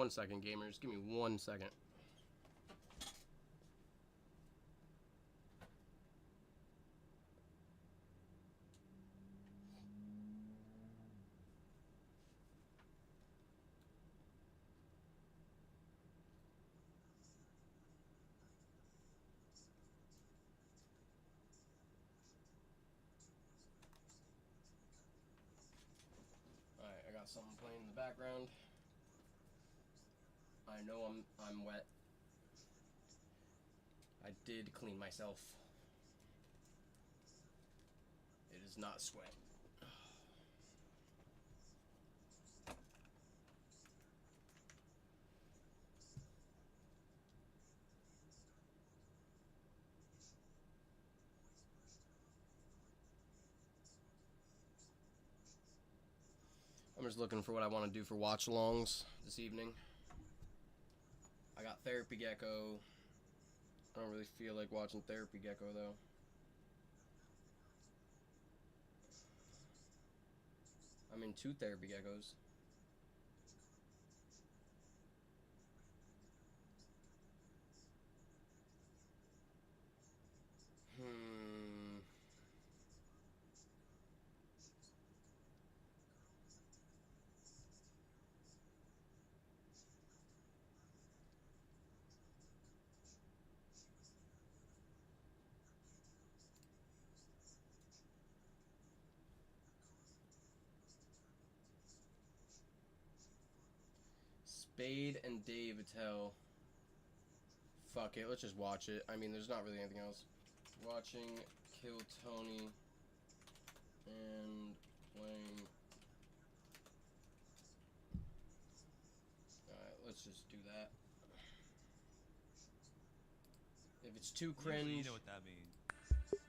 1 second, gamers. Give me 1 second. Alright, I got something playing in the background. I know I'm wet. I did clean myself. It is not sweat. I'm just looking for what I want to do for watch-alongs this evening. I got Therapy Gecko. I don't really feel like watching Therapy Gecko, though. I'm in 2 Therapy Geckos. Spade and Dave Attell. Fuck it, let's just watch it. I mean, there's not really anything else. Watching Kill Tony and playing. Alright, let's just do that. If it's too cringe, you know what that means.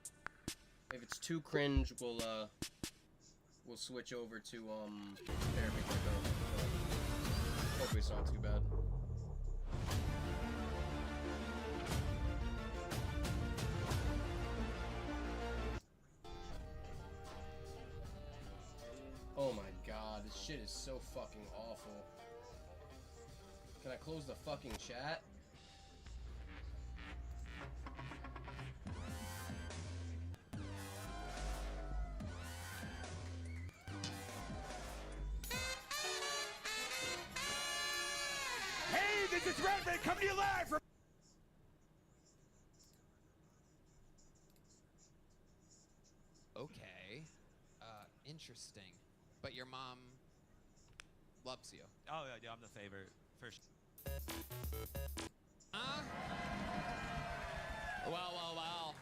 If it's too cringe, we'll switch over to Therapy Gecko. Hopefully it's not too bad. Oh my god, this shit is so fucking awful. Can I close the fucking chat? Hey, this is Redman coming to you live from... Okay. Interesting. But your mom loves you. Oh, yeah, I'm the favorite. First. Well.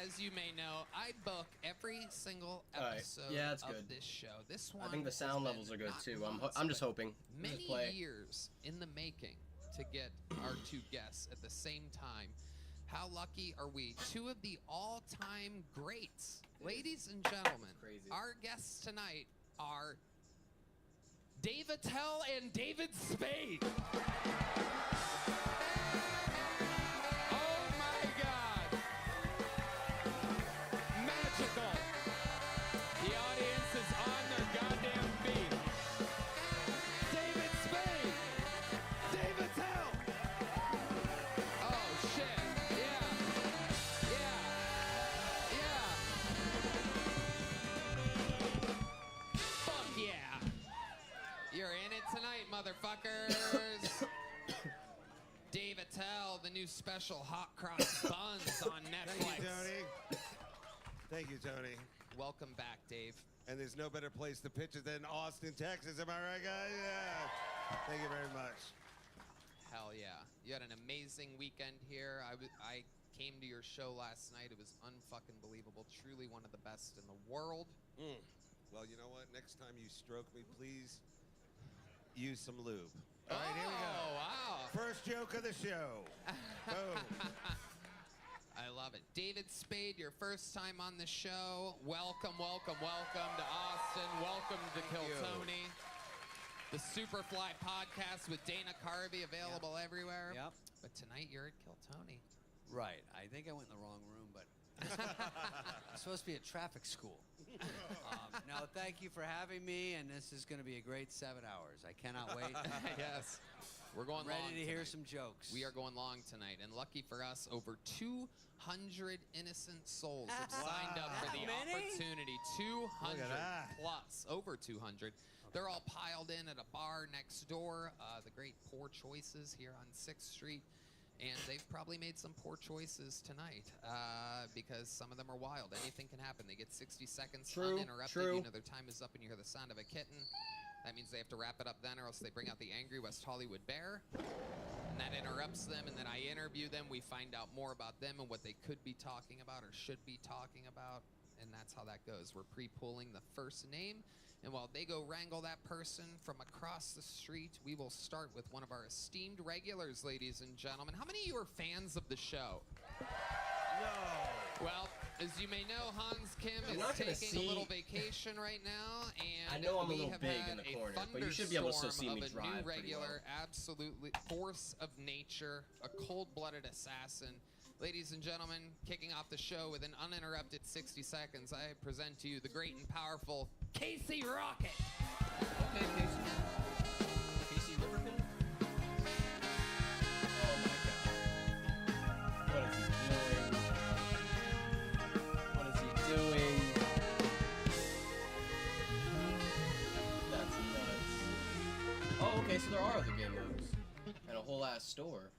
As you may know, I book every single episode of this show. This one, I think the sound levels are good too. I'm just hoping. Many years in the making to get our 2 guests at the same time. How lucky are we? 2 of the all-time greats. Ladies and gentlemen, our guests tonight are Dave Attell and David Spade. You're in it tonight, motherfuckers. Dave Attell, the new special hot cross buns on Netflix. Thank you, Tony. Thank you, Tony. Welcome back, Dave. And there's no better place to pitch it than Austin, Texas. Am I right, guys? Yeah. Thank you very much. Hell yeah. You had an amazing weekend here. I came to your show last night. It was unfucking believable. Truly one of the best in the world. Well, you know what? Next time you stroke me, please use some lube. All right, here we go. Oh, wow. First joke of the show. Boom. I love it. David Spade, your first time on the show. Welcome to Austin. Welcome to Kill Tony. The Superfly podcast with Dana Carvey, available everywhere. Yep. But tonight you're at Kill Tony. Right. I think I went in the wrong room, but It's supposed to be a traffic school. No, thank you for having me, and this is going to be a great 7 hours. I cannot wait. Yes. We're going Ready long to hear tonight. some jokes. We are going long tonight, and lucky for us, over 200 innocent souls have signed up for the That many? opportunity. 200 that. plus, over 200. They're all piled in at a bar next door, the great Poor Choices here on 6th Street. And they've probably made some poor choices tonight because some of them are wild. Anything can happen. They get 60 seconds uninterrupted. True. You know their time is up and you hear the sound of a kitten. That means they have to wrap it up then or else they bring out the angry West Hollywood bear. And that interrupts them, and then I interview them. We find out more about them and what they could be talking about or should be talking about. And that's how that goes. We're pre-pulling the first name. And while they go wrangle that person from across the street, we will start with one of our esteemed regulars, ladies and gentlemen. How many of you are fans of the show? No. Well, as you may know, Hans Kim I'm is not gonna taking a see- little vacation right now, and I know I'm a we little have big had in the a corner, but you should be able to still see me thunderstorm of a drive new pretty regular, well. absolutely force of nature, a cold-blooded assassin. Ladies and gentlemen, kicking off the show with an uninterrupted 60 seconds, I present to you the great and powerful Casey Rocket. Okay, Casey. Casey Ripperkin? Oh my god. What is he doing? What is he doing? That's nuts. Oh, okay, so there are other game modes. And a whole ass store.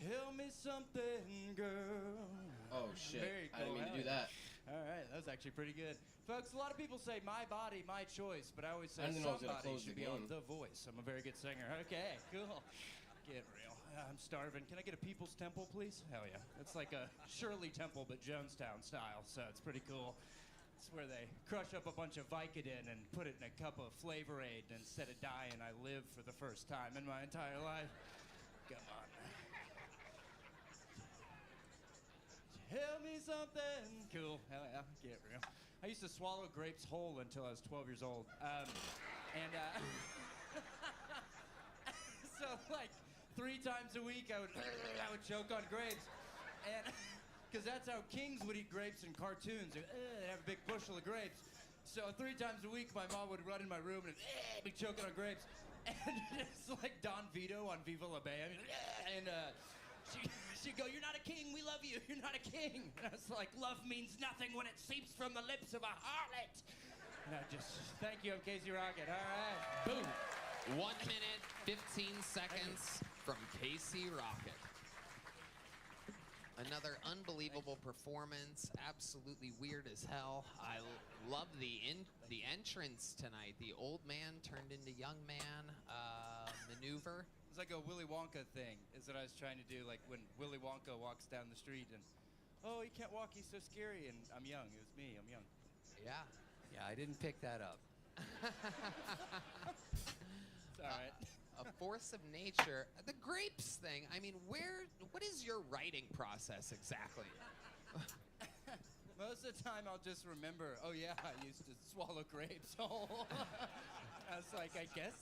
Tell me something, girl. Oh shit. Very I didn't cool. mean to do Hell that. yeah. All right, that was actually pretty good. Folks, a lot of people say my body, my choice, but I always say I didn't know I was gonna somebody close should the be on game. The Voice. I'm a very good singer. Okay, cool. Get real. I'm starving. Can I get a People's Temple, please? Hell yeah. It's like a Shirley Temple, but Jonestown style, so it's pretty cool. It's where they crush up a bunch of Vicodin and put it in a cup of Flavor Aid, and instead of dying, I live for the first time in my entire life. Come on. Tell me something. Cool. Hell yeah. Get real. I used to swallow grapes whole until I was 12 years old. So like 3 times a week I would choke on grapes. And because that's how kings would eat grapes in cartoons. They'd have a big bushel of grapes. So 3 times a week my mom would run in my room and be choking on grapes. And it's like Don Vito on Viva La Bam. And she'd go, "You're not a king, we love you, you're not a king." And I was like, "Love means nothing when it seeps from the lips of a harlot." And I just, thank you, I'm Casey Rocket, all right. Boom. 1 minute, 15 seconds from Casey Rocket. Another unbelievable performance, absolutely weird as hell. I love the entrance tonight. The old man turned into young man maneuver. It's like a Willy Wonka thing, is what I was trying to do, like when Willy Wonka walks down the street and, oh, he can't walk, he's so scary, and I'm young, it was me, I'm young. Yeah. Yeah, I didn't pick that up. It's all right. A force of nature. The grapes thing, I mean, what is your writing process exactly? Most of the time I'll just remember, oh yeah, I used to swallow grapes whole. I was like, I guess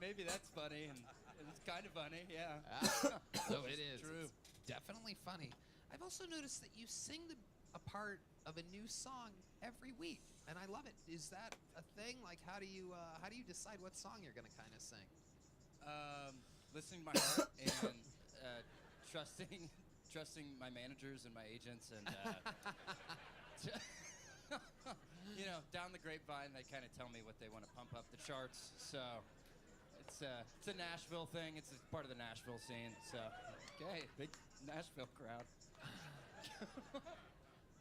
maybe that's funny, and it's kind of funny, yeah. No, it is. True. It's definitely funny. I've also noticed that you sing a part of a new song every week, and I love it. Is that a thing? Like, how do you decide what song you're gonna kind of sing? Listening to my heart and trusting my managers and my agents, and you know, down the grapevine, they kind of tell me what they want to pump up the charts. So it's a Nashville thing. It's a part of the Nashville scene. So okay, big Nashville crowd.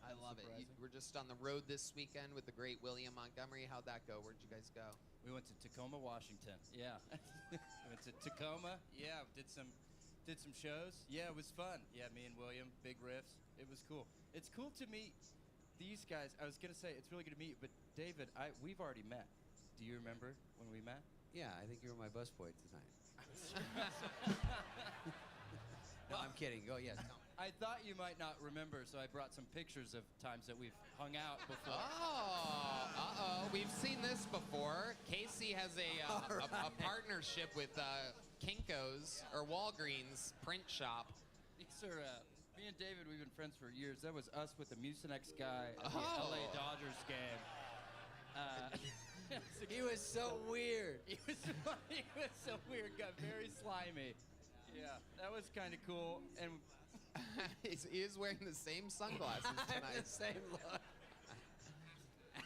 I love it. We're just on the road this weekend with the great William Montgomery. How'd that go? Where'd you guys go? We went to Tacoma, Washington. Yeah, we went to Tacoma. Yeah, did some shows. Yeah, it was fun. Yeah, me and William, big riffs. It was cool. It's cool to meet these guys. I was gonna say it's really good to meet you, but David, we've already met. Do you remember when we met? Yeah, I think you were my busboy tonight. No, I'm kidding. Go, yes, tell me. I thought you might not remember, so I brought some pictures of times that we've hung out before. Oh, we've seen this before. Casey has a partnership with Kinko's or Walgreens print shop. These are, me and David, we've been friends for years. That was us with the Mucinex guy at the Oh. LA Dodgers game. He was so weird. He was so weird, got very slimy. Yeah, that was kind of cool. And He is wearing the same sunglasses I have tonight. the same look.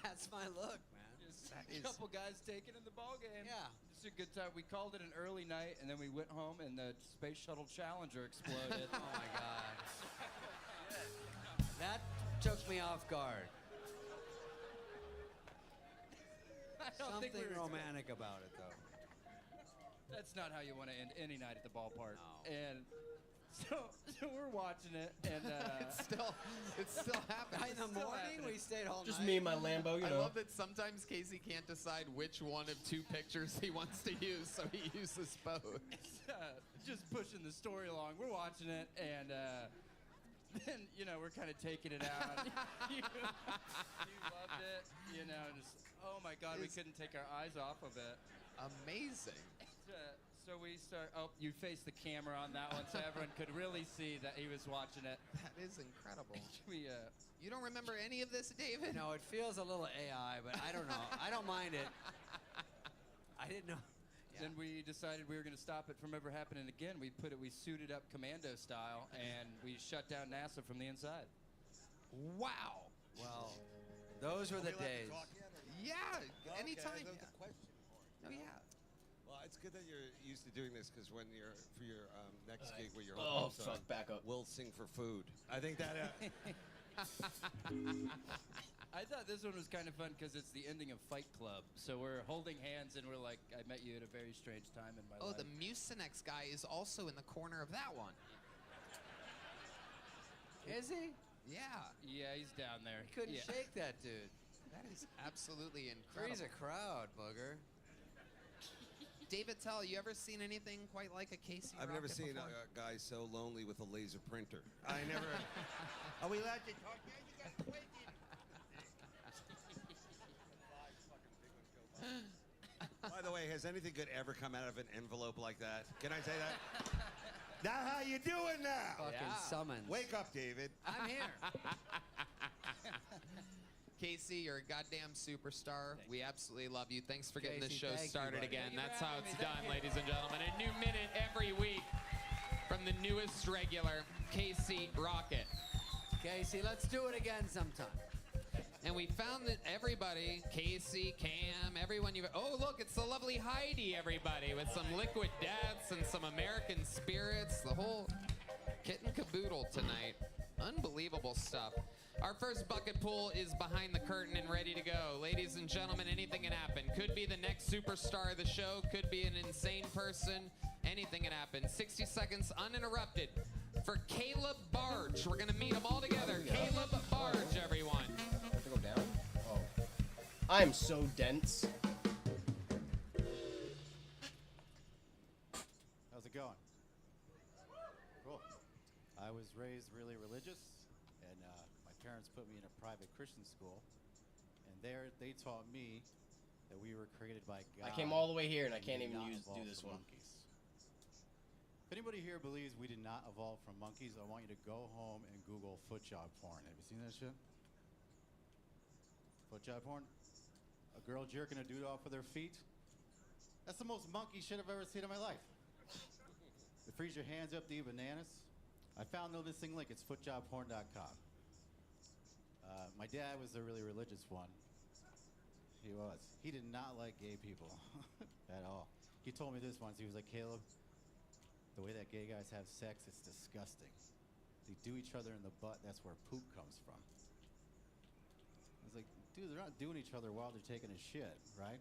That's my look, man. just a couple guys taking in the ball game. Yeah. Just a good time. We called it an early night, and then we went home, and the Space Shuttle Challenger exploded. Oh my God. That took me off guard. I don't think Something we were romantic about it, though. That's not how you want to end any night at the ballpark. No. And so we're watching it, and It's still happening. In the Still morning, happening. we stayed all Just night. me and my Lambo, you I know. love that sometimes Casey can't decide which one of two pictures he wants to use, so he uses both. just pushing the story along. We're watching it, and then we're kind of taking it out. you loved it, Just oh my God, we couldn't take our eyes off of it. Amazing. So we start. Oh, you faced the camera on that one, so everyone could really see that he was watching it. That is incredible. We You don't remember any of this, David? No, it feels a little AI, but I don't know. I don't mind it. I didn't know. Then we decided we were going to stop it from ever happening again. We suited up commando style, and we shut down NASA from the inside. Wow. Well, those were the days. Yeah, anytime. Okay, Yeah. the question for you. Oh, yeah. Well, it's good that you're used to doing this because when you're for your next gig where you're Oh, hosting, fuck, back up. we'll sing for food. I think that. I thought this one was kind of fun because it's the ending of Fight Club. So we're holding hands, and we're like, I met you at a very strange time in my Oh, life. the Mucinex guy is also in the corner of that one. Is he? Yeah. Yeah, he's down there. He couldn't Yeah. shake that dude. That is absolutely Three's incredible. a crowd, booger. David Tell, you ever seen anything quite like a Casey I've never Rocket seen before? a guy so lonely with a laser printer. I never. Are we allowed to talk? Yeah, you guys waiting. By the way, has anything good ever come out of an envelope like that? Can I say that? Now how you doing now? Fucking Yeah. summons. Wake up, David. I'm here. Casey, you're a goddamn superstar. We absolutely love you. Thanks for getting this Casey, show thank you, started buddy. again. Thank you for That's how having it's me. done, Thank you. ladies and gentlemen. A new minute every week from the newest regular, Casey Rocket. Casey, let's do it again sometime. And we found that everybody, Casey, Cam, everyone you... Oh, look, it's the lovely Heidi, everybody, with some liquid deaths and some American spirits. The whole kit and caboodle tonight. Unbelievable stuff. Our first bucket pool is behind the curtain and ready to go. Ladies and gentlemen, anything can happen. Could be the next superstar of the show. Could be an insane person. Anything can happen. 60 seconds uninterrupted for Caleb Barge. We're going to meet them all together. Caleb Barge, everyone. I have to go down? Oh. I'm so dense. How's it going? Cool. I was raised really religious, and my parents put me in a private Christian school, and there they taught me that we were created by God. I came all the way here, and I and can't we even did not do evolve this from one. monkeys. If anybody here believes we did not evolve from monkeys, I want you to go home and Google foot job porn. Have you seen that shit? Foot job porn? A girl jerking a dude off with her feet? That's the most monkey shit I've ever seen in my life. It frees your hands up to eat bananas. I found no missing link. It's footjobporn.com. My dad was a really religious one. He was. He did not like gay people at all. He told me this once. He was like, Caleb, the way that gay guys have sex, it's disgusting. They do each other in the butt. That's where poop comes from. I was like, dude, they're not doing each other while they're taking a shit, right?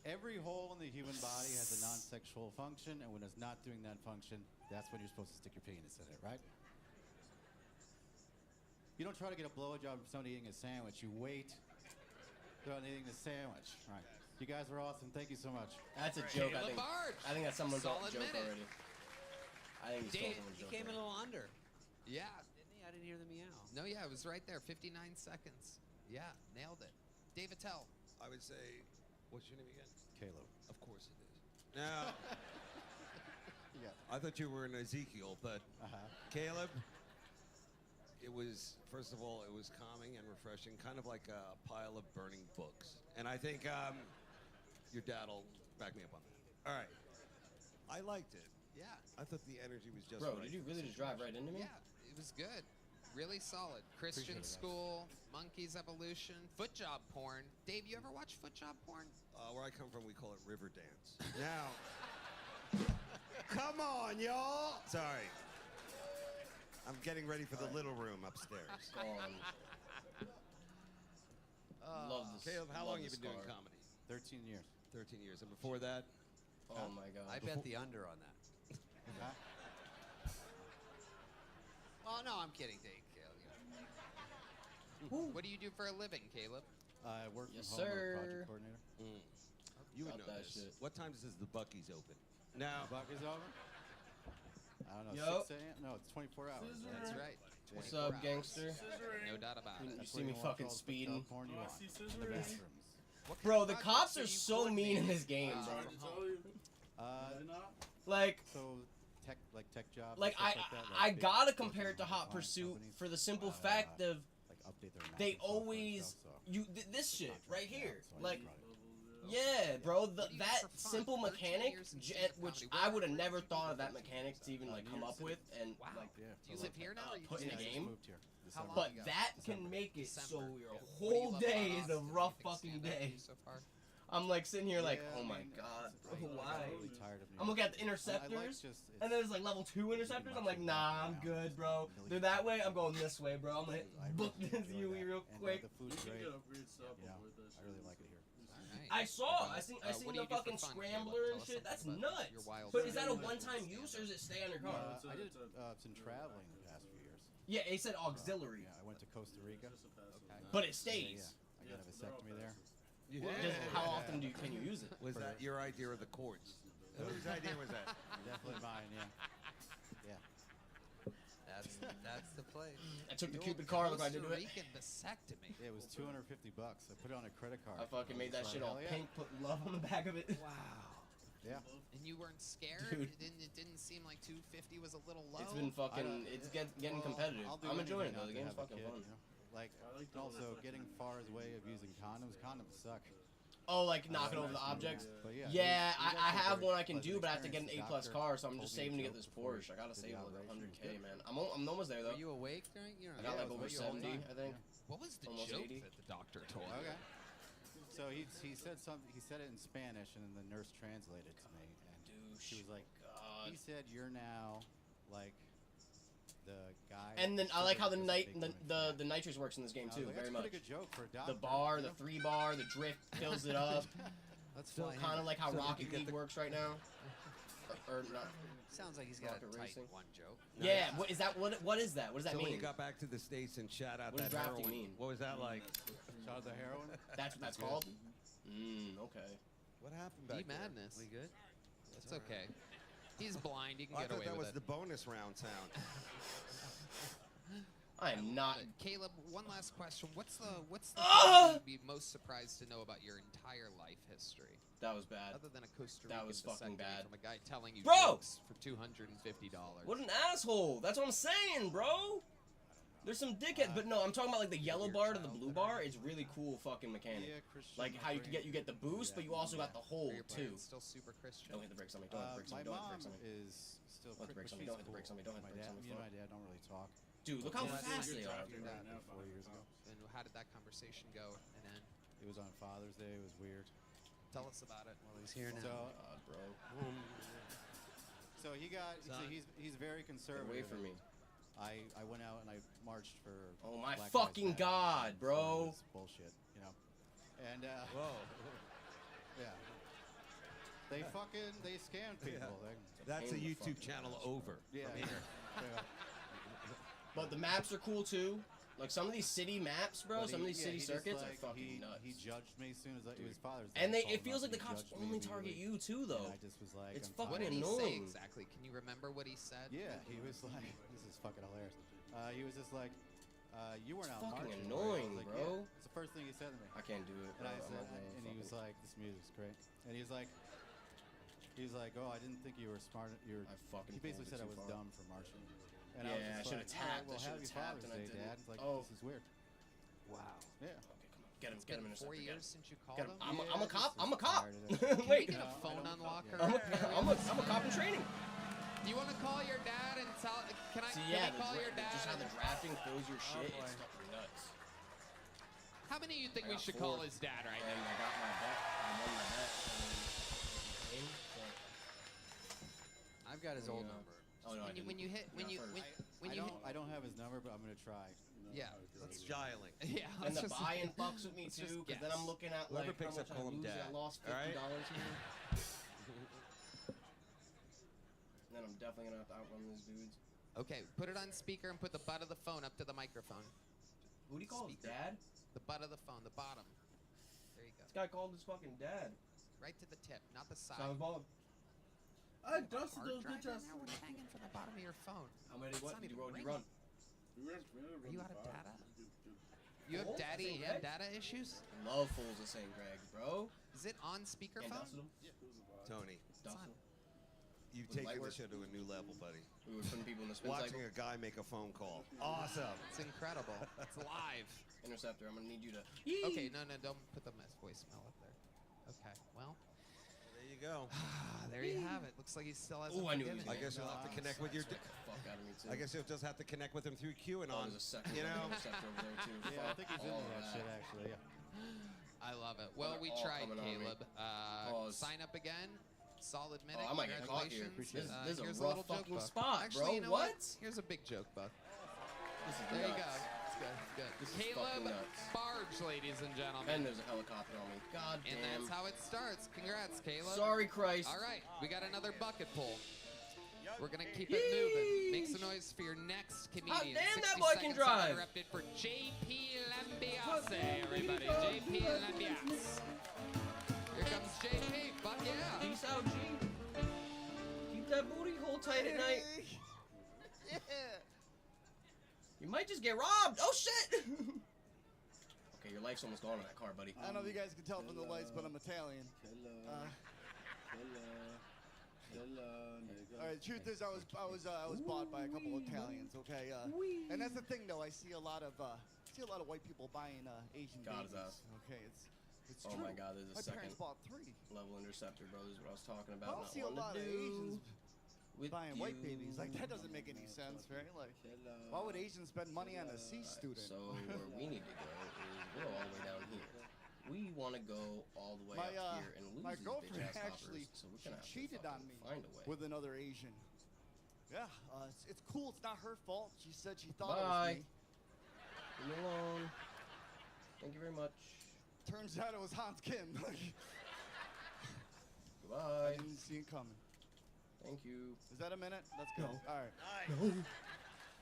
Every hole in the human body has a non-sexual function, and when it's not doing that function, that's when you're supposed to stick your penis in it, right? You don't try to get a blowjob from somebody eating a sandwich. You wait they're not eating the sandwich. All right. You guys are awesome. Thank you so much. That's a joke, I Caleb think. Barge. I think that's someone's Solid joke minute. already. I think He he stole someone's joke came in a already. little under, Yeah. didn't he? I didn't hear the meow. No, yeah, it was right there. 59 seconds. Yeah, nailed it. David Tell. I would say, what's your name again? Caleb. Of course it is. Now, Yeah. I thought you were an Ezekiel, but Caleb, it was, first of all, it was calming and refreshing, kind of like a pile of burning books. And I think your dad will back me up on that. All right. I liked it. Yeah. I thought the energy was just Bro, right. did you really just drive right into me? Yeah, it was good. Really solid. Christian school, Monkeys Evolution, foot job porn. Dave, you ever watch foot job porn? Where I come from, we call it river dance. Now, come on, y'all. Sorry. I'm getting ready for the little room upstairs. Love this. Caleb, how love long you this been doing car. comedy? 13 years. 13 years. And before that? Oh my god. I bet the under on that. Oh, no, I'm kidding, Dave. What do you do for a living, Caleb? I work Yes, from home. I'm a sir. project coordinator. You would Got know that this. shit. What time does the Buc-ee's open? Now, Buc-ee's over? I don't know, Yo. 6 a.m.? No, it's 24 hours. That's right. What's 24 up, hours. gangster? No doubt about You it. see me fucking speeding? Porn you want. In the bathrooms. Bro, the cops are so mean in this game, bro. Like, So, tech jobs. like and I stuff like that, I big gotta Fortune compare it to Hot 100 Pursuit companies, for the simple fact of like update their they mapping software and always stuff, so this shit contract right it out, here, so I like. probably- Yeah, bro, What do you do that for fun? simple 13 mechanic, years in stand-up which comedy. I Where- would have where never did you thought go of that for mechanic to even like New come York up City. with and Wow. like Yeah, Do you so live here now? Or you put in just a I just game? moved here. How December. long But ago? that can December. make it so December. your What do you whole love day about is a Austin? rough Anything fucking stand out to day. you so far? I'm like sitting here like, Yeah, oh I my mean, god, I bro, got why? really tired of New I'm York looking at the City. I like interceptors, just- and then there's like level 2 interceptors. I'm like, nah, I'm good, bro. They're that way. I'm going this way, bro. I'm gonna I book really this enjoy UE that. real And, quick. the food's great. You know, I really like it here. Alright. I saw. I seen What do the you do for fucking fun, scrambler Caleb? and Tell us shit. That's something about nuts. your wild But is that a side. one-time use or does it stay on your car? I did some traveling the past few years. Yeah, it said auxiliary, Yeah, I went to Costa Rica. but it Yeah, stays. I got a vasectomy there. How often can you use it? Was that your idea of the chords? Whose idea was that? Definitely mine, yeah. Yeah. That's the place. I took the Your Cupid card. Look, I did Costa do it. Rican vasectomy. Yeah, it was $250. I put it on a credit card. I fucking made that Like, shit all hell yeah. pink, put love on the back of it. Wow. Yeah. And you weren't scared? Dude. It didn't seem like 250 was a little low? It's been fucking. don't- It's getting Well, competitive. I'll do I'm enjoying anything it though. not The to game's have a fucking kid, fun. you know? Like, also getting Far's way of using condoms. Condoms suck. Oh, like knocking over the objects. But yeah, Yeah, it was I actually have very one I can pleasant do, but I have to get an experience. A plus The car, so I'm doctor just told me saving to a get joke this before Porsche. I gotta the save like operation. 100K, man. I'm almost there Were though. you awake during? You're I got like Yeah, over it was the whole 70, time. I think. What was the Almost joke 80. that the doctor told you? Okay. So he said something. He said it in Spanish, and then the nurse translated to me. And she was like, God. "He said you're now like the guy." And then I like how the that's night big women the fan." nitrous works in this game And I was too, like, very That's much. a pretty good joke for a doctor. The bar, you the know? 3 bar, the drift fills it up. Let's So fly him. kind of like how So did you Rocket get League the- works right now. Or not. Sounds like he's got Rocket a tight racing. one joke. Yeah, what is that? What is that? What does that So when mean? you got back to the States and shot out What does that drafting heroin, mean? what was that like? Shot of the heroin. That's what that's called? Okay. What happened back D there? madness. We good? That's okay. He's blind. He can I get thought away that was with the it. bonus round sound. I am not. Caleb, one last question. What's the thing you'd be most surprised to know about your entire life history? That was bad. Other than a Costa Rican That was fucking vasectomy bad. from a guy telling you Bro! jokes for $250. What an asshole. That's what I'm saying, bro. There's some dickhead, but no, I'm talking about like the yellow Your bar to the child blue bar. It's really cool fucking mechanic. Yeah, Christian. Like how you get the boost, but you also got the hole Are your too. parents still super Christian? Don't hit the brakes on me. Don't hit the brakes on My me. Don't hit the mom brakes on me. is still. Don't hit the brakes on me, she's don't hit the cool. brakes on me, don't hit the My brakes dad, on me, me and fuck. my dad don't really talk. Dude, look how Yeah, fast they are. After that, like 4 years ago. And how did that conversation go and end? It was on Father's Day. It was weird. Tell us about it. Well, he's here now. So, God, bro. so he got. So he's very Get conservative. away from me. I went out and I marched for. Oh my Black fucking Lives Matter, God, so bro. it was bullshit, you know. And Whoa. yeah, they scam people. That's a Came the YouTube fucking channel ass. over. Yeah. From here. Yeah. But the maps are cool too. Like some of these city maps, bro. But Some of these yeah, city he just, circuits like, are fucking nuts. He judged me as soon as it was Father's Day. And I it called him feels up like the and he cops judged me only target immediately. you too, though. And I just was like, It's I'm fucking What did he annoying. say exactly? Can you remember what he said? Yeah, he was like, this is fucking hilarious. He was just like, you weren't It's out fucking marching. annoying, I was like, bro. Yeah. It's the first thing he said to me. I can't do it. And Bro. I I'm said, not gonna and he was fucking- like, this music's great. And he was like, He's like, oh, I didn't think you were smart. I fucking He basically pulled it said I too was far. dumb for Martian. And Yeah, I was just should've like, tapped. Well, I should've happy tapped, Father's and I Day, didn't. Dad. It's like, Oh. this is weird. Wow. Yeah. Okay, come on. Get him, It's get him, been 4 Interceptor. years since you Get called him. him. I'm a cop. I'm a cop. Tired of Wait. Can we get a No, phone I don't- unlocker? yeah. I'm a cop in training. You want to call your dad and tell? Can I? See, can yeah, we call your dad? just how the drafting fills your shit. boy. It's fucking nuts. How many do you think I we got should 4, call his dad right And now? I got my bet. I won my bet. And I've got his old Yeah. number. oh no, I When you didn't. hit when you Not when, first. when I you don't, I don't have his number, but I'm gonna try. yeah It's dialing. yeah. And let's the just- buy-in fucks with me let's just too, because then guess. I'm looking at Whoever like picks how up, much call I him lose. Dad. I lost $50 All right? here. And then I'm definitely gonna have to outrun these dudes. Okay, put it on speaker and put the butt of the phone up to the microphone. Who do you call his Speaker. dad? The butt of the phone, the bottom. There you go. This guy called his fucking dad. Right to the tip, not the side. Sounds Bob. I Hard dusted those drive bitch in ass. there? What's hanging from the bottom of your phone? How many? It's What not did you even roll? Did you ringing. run? Are you out of data? You have Full? daddy Same and Greg? data issues? Love fools of St. Greg's, bro. Is it on And speakerphone? dusted him. Tony, It's on. Dusted him. you've With taken light the work? show to a new level, buddy. We were putting people in the spin Watching cycle. a guy make a phone call. Awesome. It's incredible. It's live. Interceptor, I'm gonna need you to. Okay, no, don't put the voicemail up there. Okay, well, There you go. there you have it. Looks like he still hasn't Ooh, I knew he forgiven was I you. guess you'll have to connect with your. Scared the fuck out of me too. I guess you'll just have to connect with him through Oh, QAnon. there's a second You know. interceptor over there too. Yeah, I Fuck think he's all into that that. shit actually. Yeah. I love it. Well, They're we all tried, coming on me. Caleb. Pause. Sign up again. Solid minute. Oh, I might get caught here. Congratulations. This is a here's rough little joke fucking book. spot, Actually, bro. you know What? Here's a big joke book. This is There you nuts. go. It's good. It's good. This is Caleb fucking nuts. Barge, ladies and And gentlemen. there's a helicopter on me. God And damn. that's how it starts. Congrats, Caleb. Sorry, Christ. All right, we got another bucket pull. We're gonna keep it moving. Make some noise for your next comedian. damn, 60 that boy can seconds drive. uninterrupted for JP Lambiase, everybody. JP Lambiase. Here comes JP. Fuck yeah. Peace out, G. Keep that booty hole tight at night. You might just get robbed. Oh shit. Okay, your life's almost gone in that car, buddy. I don't know if you guys can tell from the lights, but I'm Italian. All right, the truth is, I was bought by a couple of Italians. Okay, and that's the thing, though. I see a lot of white people buying Asian God is babies. out. Okay, it's Oh true. my God, there's a My second parents bought 3. level interceptor, bro. This is what I was talking I about. don't Not see a wanting lot to of do Asians with buying white you. babies. Like that doesn't make any sense, right? Like, why would Asians spend money on a C student? So where we need to go is we're all the way down here. We want to go all the way My up here and lose my these girlfriend bitch-ass actually hoppers. So we're she gonna have to cheated on fucking me find a way. with another Asian. Yeah, it's cool. It's not her fault. She said she thought Bye. it was me. Leave me alone. Thank you very much. Turns out it was Hans Kim. I Goodbye. didn't see it coming. Thank you. Is that a minute? Let's go. No. All right.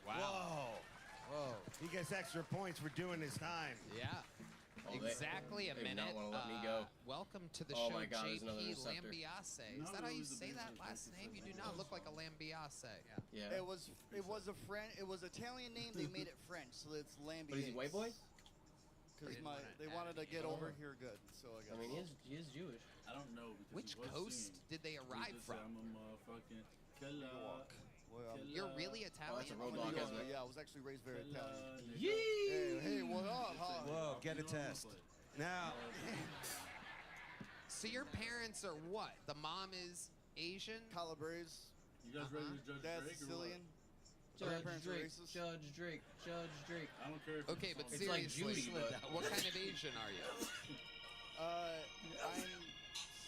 Wow. Whoa. He gets extra points for doing his time. Yeah. Oh, they- Exactly a they do minute. not wanna let me go. Welcome to the Oh show, my God, there's another JP interceptor. Lambiase. Is that how you say that last name? You do not look like a Lambiase. Yeah. It was a friend. It was Italian name. They made it French, so it's Lambiase. But is he white boy? Because They wanna they add wanted to it. get over here good. So I guess. I mean, he is Jewish. I don't know. because Which he was coast singing. did they He arrive just said, from? I'm a motherfucking New York. Well, You're really Oh, that's a Italian? road I'm a dog, New isn't Yorker, it? yeah, I was actually raised very Italian. Yee! Hey, what up? Huh? Whoa, get a test. Now, So your parents are what? The mom is Asian? Calabrese. You guys ready to judge Dad's Drake Sicilian. Judge Grandparents are Drake, racist. Judge Drake, Judge Drake. or what? I don't care if Okay, but It's like seriously, Judy, but- what kind of Asian are you? I'm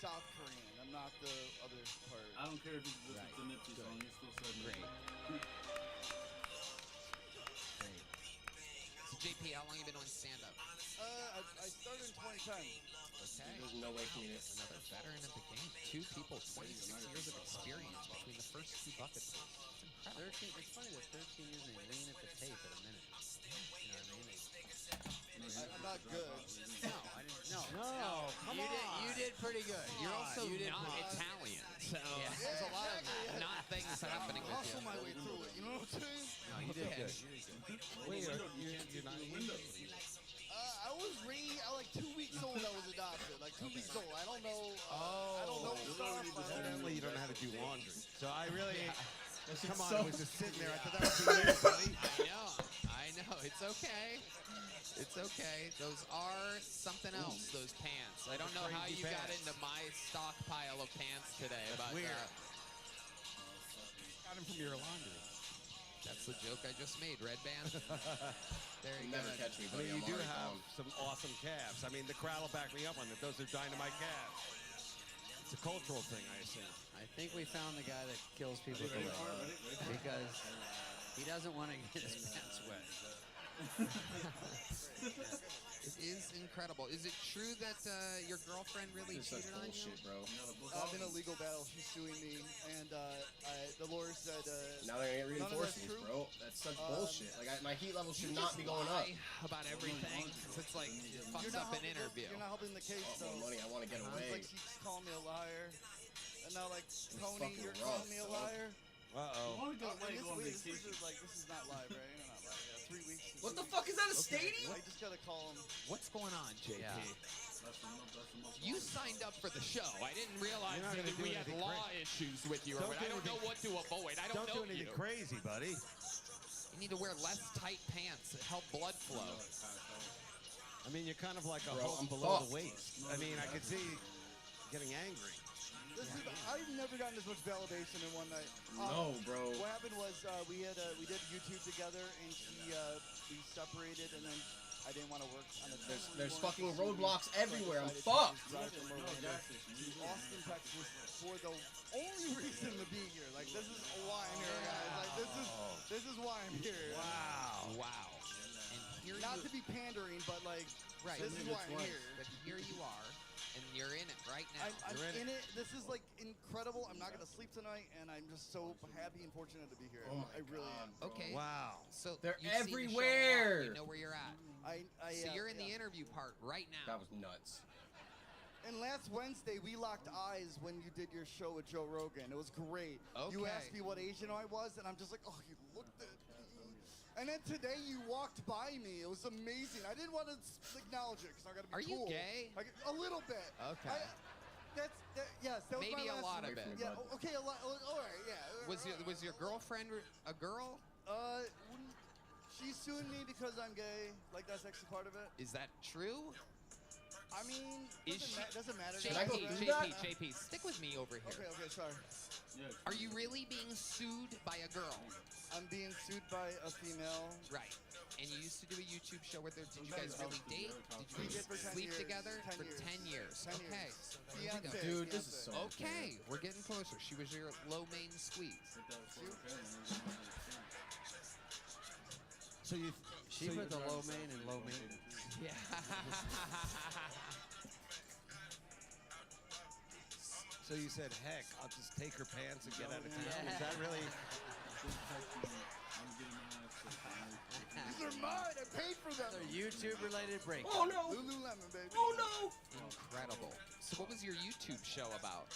South Korean. I'm not the other part. I don't care if it's just a Nipsey song. It's still said Great. So JP, how long you been on stand-up? I started in 2010. Okay. There's no way for me to. Another veteran of the game. 2 people, 26 years of experience between the first 2 bucket pulls. It's incredible. 13. It's funny that 13 years and lean at the tape at a minute. You know what I mean? I'm not good. No, I didn't. No. no, come on. You did pretty good. You're also you did not fine. Italian, so Yeah. there's a lot of Exactly. not things happening with Hustle you. my way through it. You know what I'm saying? No, you did Okay. good. You did good. Wait, you're not Asian? I was raised. Like 2 weeks old, I was adopted. Like 2 weeks old. I don't know. I don't know stuff. Evidently, you don't know how to do laundry. So I really, come on, so- I was just sitting there. I thought that would be you, buddy. I know. It's okay. It's okay. Those are something else, those pants. I don't know how Crazy you got pants. into my stockpile of pants today, but weird. Got him from your laundry. that's the joke I just made, Red Band. Very You'll never good. catch me, I buddy. mean, you I'm do already have gone. some awesome calves. I mean, the crowd will back me up on that. Those are dynamite calves. It's a cultural thing, I assume. I think we found the guy that kills people for love. Because he doesn't want to get his pants wet. It is incredible. Is it true that your girlfriend really This is such cheated on you? bullshit, bro. I'm in a legal battle. She's suing me, and the lawyer said. Now they're gonna None of reinforce that's these, true. bro. That's such bullshit. Like, my heat level should You not just be going up. lie about everything. 'Cause it's like it fucks You're not up an helping- interview. You're not helping the case, Oh, though. money, I want to get It's away. like she's calling me a liar, and now like Tony, fucking you're rough, calling me a dog. liar. Uh-oh. want to go And away, this, go on wait, this vacation. is like this is not live, right? You're not live. Yeah, 3 weeks. What the fuck is that? A stadium? I just gotta call him. What's going on, JP? Yeah. That's the most You signed up for the show. I didn't realize You're not that gonna do we had anything law crazy. issues with you. Or Don't what. do I don't know anything- what to avoid. I don't Don't know do anything you. crazy, buddy. You need to wear less tight pants that help blood flow. I mean, you're kind of like a Bro, hook I'm below fucked. the waist. I mean, I could see getting angry. This is, I've never gotten this much validation in one night. No, bro. What happened was we did YouTube together, and we separated, and then I didn't want to work on the There's fucking roadblocks everywhere. I'm fucked. Drive from Orlando to Austin, Texas, for the only reason to be here. Like this is why I'm here, guys. Like this is why I'm here. Wow. And here Not you to be pandering, but like right. this is why I'm here. But here you are, and you're in it right now. I'm You're in in it. This is like incredible. I'm not gonna sleep tonight, and I'm just so happy and fortunate to be here. Oh my I really am. God, bro. Okay. Wow. So They're you've seen the show a lot. everywhere. You know where you're at. So you're in the yeah. interview part right now. That was nuts. And last Wednesday, we locked eyes when you did your show with Joe Rogan. It was great. You Okay. asked me what Asian I was, and I'm just like, oh, you looked at me. And then today, you walked by me. It was amazing. I didn't want to acknowledge it because I got to be Are you cool. gay? A little bit. Okay. Yes, that was Maybe my a last lot one. of it. Yeah, okay, a lot. All right, yeah. Was your girlfriend a girl? She's suing me because I'm gay. Like, that's actually part of it. Is that true? I mean, Is doesn't matter. Should I go guys, through right? that? JP, stick with me over here. Okay, sorry. Yeah. Are you really being sued by a girl? I'm being sued by a female. Right. And you used to do a YouTube show with her. Did you guys really date? We Did you did for 10 sleep years. together 10 for years. 10 years? 10 Okay. years. So there we go. Fiancé, Dude, this is fiancé. so Okay, we're getting closer. She was your low main squeeze. So you. She so put you- the low main and low maintenance. Yeah. So you said, heck, I'll just take her pants and get out of town. Is that really? These are mine. I paid for them. They're YouTube-related break. Oh no! Lululemon, baby. Oh no! Incredible. So what was your YouTube show about?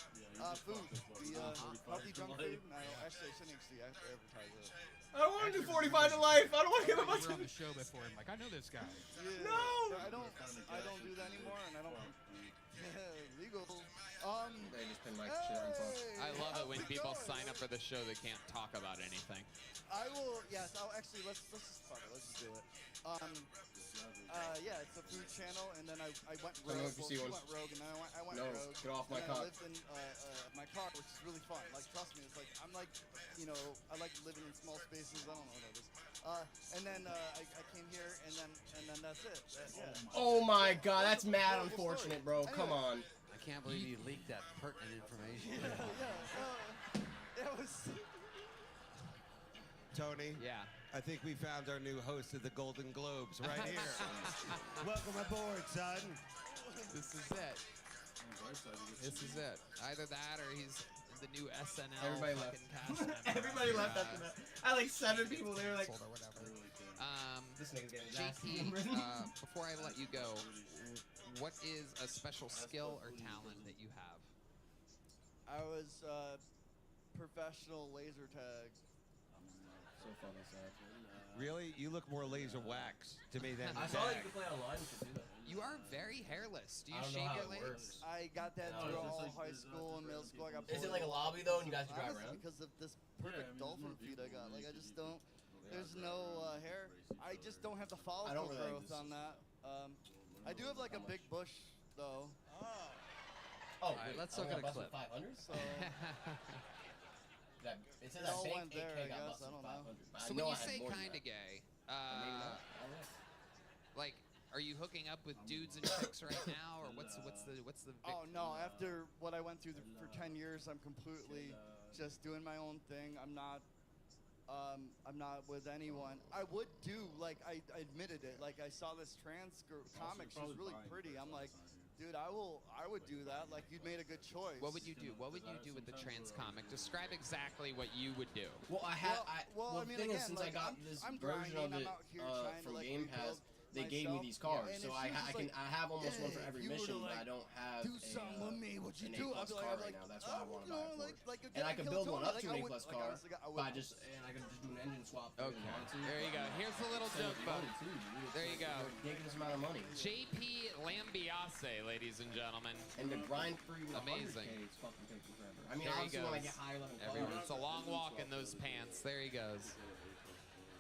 Food. The healthy junk food. No, actually, I shouldn't actually advertise it. I don't want to do 45 to life. I don't want to give up my You were on the show before. I'm like, I know this guy. Yeah. No! I don't do that anymore, and I don't. Legal. They just pin my shit on phone. I love it when how's people going? sign up for the show that can't talk about anything. I will. Yes. I'll actually. Let's just fuck it. Let's just do it. Yeah, it's a food channel, and then I went Tell me rogue. if you see She one. went rogue, and then I went No, rogue. get off my and cock. I lived in my car, which is really fun. Like, trust me, it's like I'm like, I like living in small spaces. I don't know what that is. And then I came here, and then that's it. Yeah. Oh my god, that's mad unfortunate, bro. Come on. I can't believe you leaked that pertinent information. It was. Tony, Yeah. I think we found our new host of the Golden Globes right here. Welcome aboard, son. This is it. This is it. Either that or he's the new SNL Everybody fucking left. cast member. Everybody left after that. I had like 7 people there, like. Or whatever. This nigga's getting his ass JP, numbered. before I let you go, what is a special skill or talent that you have? I was professional laser tag. So funny, sad. Really? You look more laser wax to me than I saw that you could play online. You should do that. You You are very hairless. Do you I don't know shave how your it legs? works. I got that No, through it's all like- high is that school and for middle school. I got Is it pulled like a over. lobby though, and you guys can drive Honestly, around? because of this Yeah, perfect I mean, dolphin more feet I people got. Like I make just it don't. equal. There's Yeah, no they're hair. crazy, I so- just don't have the I follicle don't really like growth this. on that. I do have like a big bush though. Oh, All right, let's look at a clip. 500. So That, it says It I all think went there, AK I got guess, busted I don't know. 500. But I So know when I you had say more than kind of that. gay, Or maybe not. I don't know. like, are you hooking up with dudes and chicks right now, or what's the? oh no! After what I went through for 10 years, I'm completely just doing my own thing. I'm not with anyone. I would do like I admitted it. Like I saw this trans comic. She was really pretty. I'm like, dude, I would do that. Like you'd made a good choice. What would you do? What would you do with the trans comic? Describe exactly what you would do. Well, I had. Well, Well, I mean, the thing is, again, since like, I got I'm- this I'm version of grinding, it I'm out here trying to, from like, Game Pass, rebuild they gave me myself. these cards. Yeah, and So if she was I like, have almost one for "Hey, every if you were mission, to, but I like, don't have do something with me, what you an do? A-plus I'd be car like, right now. That's why I want to buy it for it. like And I could build one up to an like, A-plus like, car, honestly, I but would. I could just do an engine swap. Okay, there you go. Here's a little joke, folks. There you go. Ridiculous amount of money. JP Lambiase, ladies and gentlemen. And the grind for you Amazing. It's fucking taking forever. I mean, There he obviously when I goes. get higher level Everyone, colors, it's a long walk in those pants. There he goes.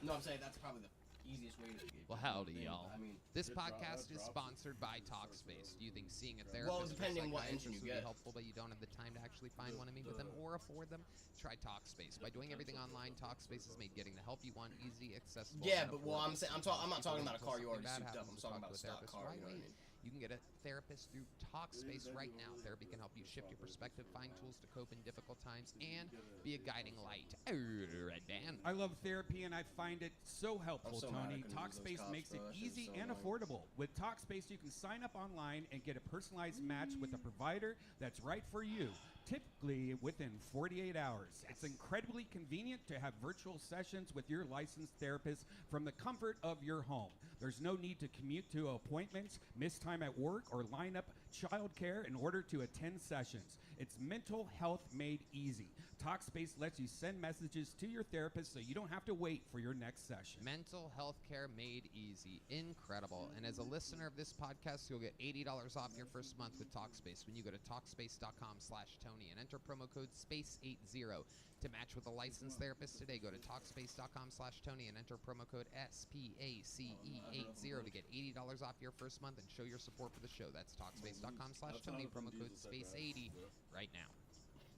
No, I'm saying that's probably the easiest way to get. Well, howdy, y'all. I mean, This podcast is sponsored by Talkspace. Do you think seeing a therapist Well, depending or what engine psychiatrist you would be get. helpful, but you don't have the time to actually find one and meet with them or afford them? Try Talkspace. By doing everything online, Talkspace has made getting the help you want easy, accessible. Yeah, and but well, I'm affordable. I'm not talking about a car you Something already bad souped up. I'm happens, talking talk about a to stock therapist car. right You know what I away. mean? You can get a therapist through Talkspace right now. Therapy can help you shift your perspective, find tools to cope in difficult times, and be a guiding light. Red band. I love therapy and I find it so helpful, I'm so mad I Tony. couldn't use those Talkspace cops, makes it bro. That shit's easy so and annoying. affordable. With Talkspace, you can sign up online and get a personalized match with a provider that's right for you, typically within 48 hours. It's incredibly convenient to have virtual sessions with your licensed therapist from the comfort of your home. There's no need to commute to appointments, miss time at work, or line up childcare in order to attend sessions. It's mental health made easy. Talkspace lets you send messages to your therapist so you don't have to wait for your next session. Mental health care made easy. Incredible. And as a listener of this podcast, you'll get $80 off your first month with Talkspace when you go to Talkspace.com/Tony and enter promo code SPACE80 to match with a licensed therapist today. Go to Talkspace.com/Tony and enter promo code SPACE80 to get $80 off your first month and show your support for the show. That's Talkspace.com/Tony, promo code SPACE80 right now.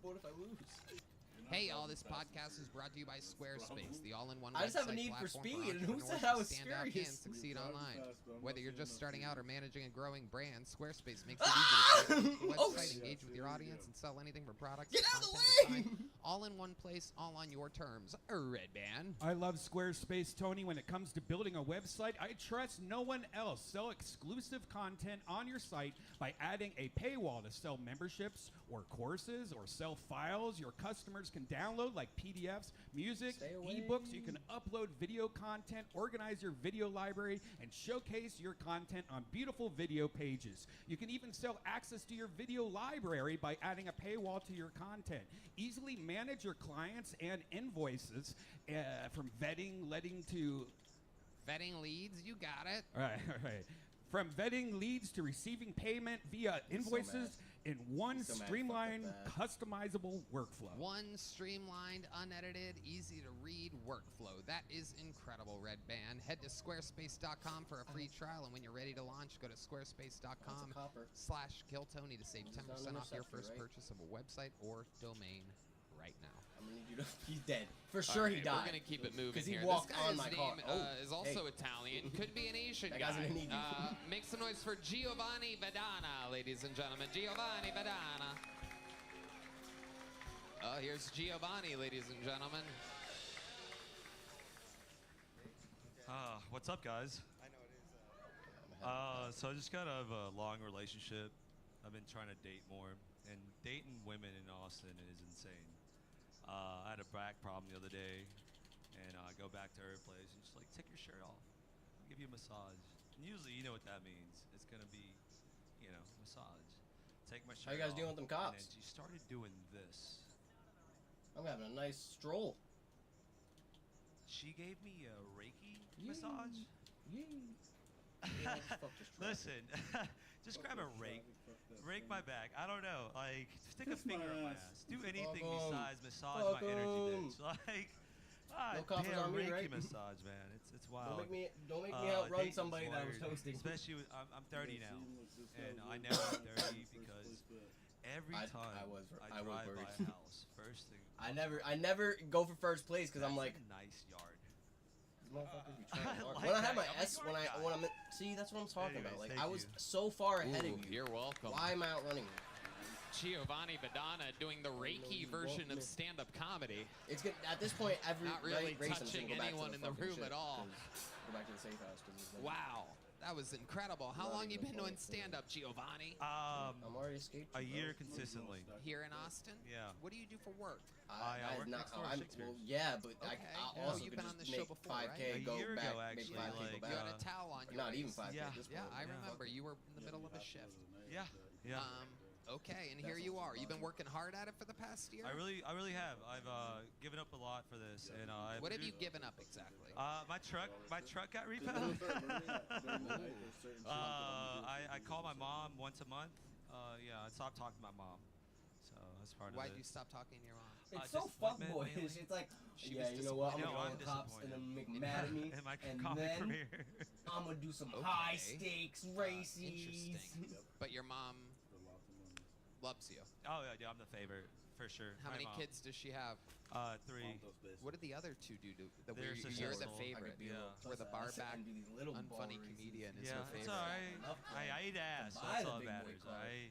What if I lose? Hey, y'all, this podcast is brought to you by Squarespace, the all-in-one I just have a website need for platform speed, and who entrepreneurs said I to was stand out serious? and succeed online. fast, Whether you're just starting out or managing a growing brand, Squarespace makes it easy to create a Oh, website, shit. engage with your audience, and sell anything from products Get to out of the content to way! design, all in one place, all on your terms. Red Band. I love Squarespace, Tony. When it comes to building a website, I trust no one else. Sell exclusive content on your site by adding a paywall to sell memberships or courses or sell files your customers can download like PDFs, music, Stay away. ebooks. You can upload video content, organize your video library, and showcase your content on beautiful video pages. You can even sell access to your video library by adding a paywall to your content. Easily manage your clients and invoices from vetting, letting to Vetting leads, you got it. all right. From vetting leads to receiving payment via invoices in one So mad I fucked streamlined, up that. customizable workflow. One streamlined, unedited, easy to read workflow. That is incredible, Red Band. Head to squarespace.com for a free trial, and when you're ready to launch, go to That's a squarespace.com copper. /KillTony to save This is 10% not an off your interceptor, first right? purchase of a website or domain right now. I'm gonna need you to. He's dead. For sure he Alright, died. We're gonna keep it moving 'Cause he here. walked this guy's on my name car. Oh, is also hey. Italian. Could be an Asian That guy. guy's gonna need you. Make some noise for Giovanni Vedana, ladies and gentlemen. Giovanni Vedana. Here's Giovanni, ladies and gentlemen. What's up, guys? So I just got out of a long relationship. I've been trying to date more, and dating women in Austin is insane. I had a back problem the other day, and I go back to her place, and she's like, "Take your shirt off. I'll give you a massage." And usually, you know what that means. It's gonna be, massage. Take my shirt How you guys off, doing with them And cops? then she started doing this. I'm having a nice stroll. She gave me a Reiki massage. Listen, just grab a rake. Rake my back. I don't know. Like, stick a finger up my ass. Do anything besides massage my energy bits. Like, No coppers damn on me, reiki right? massage, man. It's wild. Don't make me outrun Dayton's somebody that I was wired. toasting. Especially with, I'm 30 now, and I know I'm 30 because every time I drive by a house, first thing. I never go for first place because I'm like, a nice yard. these motherfuckers be trying hard. like When I that. had my I'm a S, yard guy. when I'm see, that's what I'm talking Anyways, about. Like thank I was you. so far ahead of you. You're welcome. Why am I outrunning you? Giovanni Badana doing the Reiki version of stand-up comedy. It's good at this point. Every Not really race, I'm just touching gonna go back to anyone the in the fucking room shit, at all. 'cause Go back to the safe house. 'Cause it's like, Wow, that was incredible. How long you been doing stand-up, Giovanni? I'm already escaped. A year consistently. Here in Austin? Yeah. What do you do for work? I work next door at Shakespeare's. Well, yeah, but Okay. I Yeah. also You've could been just on the show make before, 5K, right? go A year back, ago, make actually, 5K, go like, back. You had a towel on your Not even waist. 5K Yeah. at this Yeah, point. I remember. You were in the middle of a shift. Yeah. Yeah. Okay, and here you are. You've been working hard at it for the past year? I really have. I've given up a lot for this, and What have you given up exactly? my truck got repoed. I call my mom once a month. Yeah, I stopped talking to my mom, so that's part of it. Why'd you stop talking to your mom? It's so fuckboyish. It's like, She yeah, was you know what? I'm disappointed. gonna I'm call the cops and then make them mad at me, in my and comedy then career. I'm gonna do some Okay. high stakes races. Interesting. But your mom loves you. Oh yeah, I'm the favorite for sure. How My many mom. kids does she have? 3. What did the other two do? They're You're the successful. I could favorite. be a little Where the puss ass barback, and do these little unfunny bar races. comedian is Yeah, her it's favorite. alright. I eat ass. So Buy that's the all big that boy matters, club. right?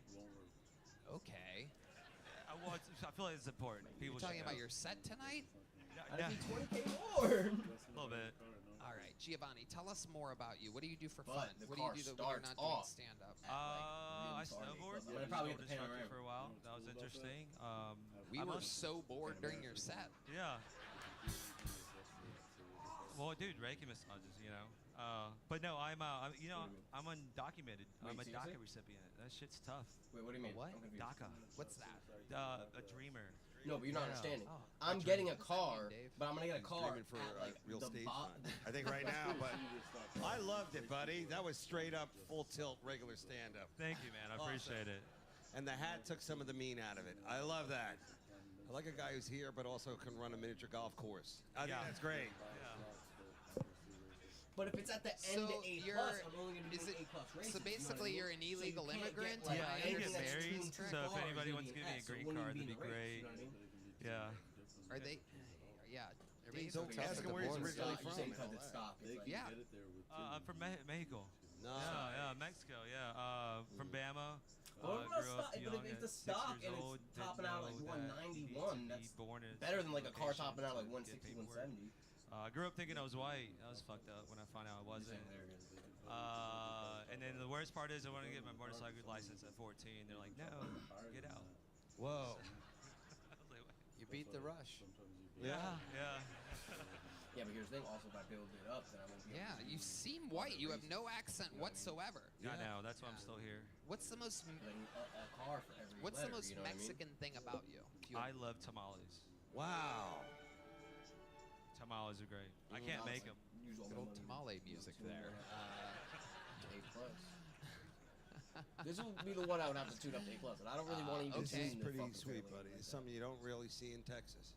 Okay. I feel like it's important. People You're talking should about know. your set tonight? I'd Yeah, be 20K more. a little bit. All right, Giovanni, tell us more about you. What do you do for But fun? the What do you car do when you're starts not doing off stand-up? I really sorry. snowboard. I'm gonna probably Snowboard get the instructor panorama. for a while. That was interesting. We I'm were on- so bored during your set. Yeah. Well, dude, Reiki massages, you know. But no, I'm undocumented. I'm a Wait, DACA seriously? recipient. That shit's tough. Wait, what do you mean? what? I'm confused. DACA. What's that? A dreamer. No, but you're not Yeah. understanding. Oh, I'm dream. getting a What's that mean, car, Dave? but I'm gonna get a car Dreaming for at like real the stage bo- time. I think right now, but I loved it, buddy. That was straight up full tilt regular stand up. Thank you, man. I Awesome. appreciate it. And the hat took some of the mean out of it. I love that. I like a guy who's here but also can run a miniature golf course. I think Yeah. that's great. But if it's at the end So of A+, you're- I'm only gonna be is doing it- A+ races. So basically, you know you're what I an mean? So you illegal can't immigrant? Get, like, Yeah, I anything get that's married, between two so if cars anybody is wants to gonna give me be a S, so it green wouldn't card, even that'd be be in the race, great. you know what I mean? Yeah. Are they? Yeah. Everything's Don't okay. ask him where he's It's originally stock. You from. say and because all it's that. stock. It's like, Yeah. I'm from Mexico. No. Yeah, Mexico. Yeah. From Bama. Well, Grew what up about stock? young But if at the 6 stock years and old, it's didn't topping out like know that you 191, need to that's be born in a better than like a car location topping out to like get 160, paperwork. 170. I grew up thinking I was white. I was fucked up when I found out I wasn't. And then the worst part is I wanted to get my motorcycle license at 14. They're like, no, get out. Whoa. I was like, what? You beat the rush. Yeah. Yeah, but here's the thing. Also, if I build it up, then I won't be. Yeah, able to you do seem white. You have no accent whatsoever. I know. That's why I'm still here. What's the most like a car for every What's letter, the most you know what I mean? Mexican thing about you? I love tamales. Wow. Tamales are great. I can't make them. Use all Good my old money tamale music to, there. A+. This would be the one I would have to tune up to A+, and I don't really want to even This see is the pretty fucking sweet, trailer buddy. like It's that. something you don't really see in Texas.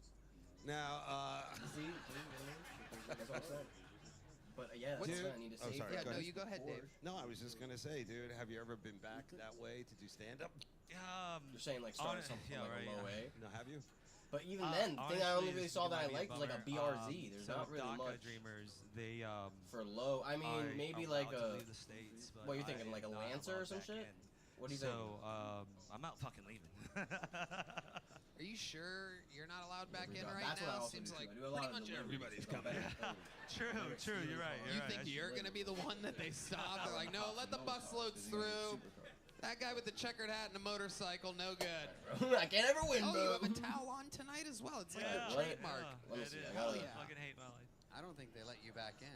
Now, See, you know what I mean? That's what I'm saying. But yeah, that's Dude. what I need to Oh, save. sorry, Yeah, go no, ahead. you go ahead, Dave. no, I was just gonna say, dude, have you ever been back that way to do stand-up? You're saying like start On- something yeah, like right, a low yeah. A. No, have you? But even then, the thing I only honestly, really this saw might that I be liked was like a bummer. BRZ. There's So not really DACA much dreamers, they for low. I mean, maybe like allowed to a. leave the States, but What are you thinking, I like a am not Lancer or allowed some back shit? in. What do you so, think? I'm not fucking leaving. Are you sure you're not allowed back in right That's what I now? also Seems do, like too. I do a lot pretty of much deliveries everybody's to come coming. back. True. You're right. You think you're gonna be the one that they stop? They're like, no, let the bus loads through. That guy with the checkered hat and a motorcycle, no good. I can't ever win, Oh, bro. you have a towel on tonight as well. It's like Yeah, a trademark. Yeah, Let me it see, is. I gotta- I yeah. fucking hate my life. I don't think they let you back in.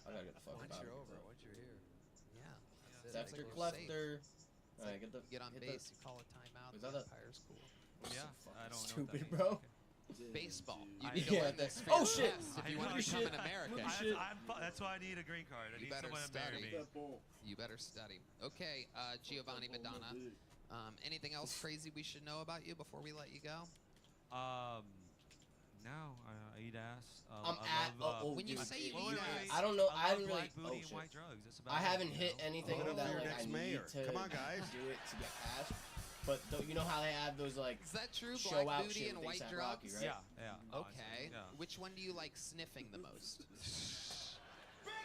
I gotta get the fuck Once out you're of over, here. once you're here. Yeah. That's That's Dexter it. Clefter. It's Alright, like get the you get on hit base, the- you call a timeout. Is The that a- umpire's cool. Yeah, So I don't know. stupid, what that bro. means. baseball. You I- need to Yeah, learn this for oh, your shit. test if I you want know. to become Shit. an American. That's why I need a green card. I You need better someone to marry study. me. That ball. You better study. Okay, Giovanni That ball Madonna. big. Anything else crazy we should know about you before we let you go? No, I eat ass. I'm I at. love, When you say you wait, eat wait, ass, wait. I don't know. I love haven't really. black booty Oh and shit. white drugs. That's about I it, haven't you hit know? anything Look at that your like next I mayor. need to Come on, guys. do it to get past. But you know how they have those like is that true? show Black out booty shit and with white A$AP drugs? Rocky, right? Yeah, yeah. Okay. Yeah. Which one do you like sniffing the most?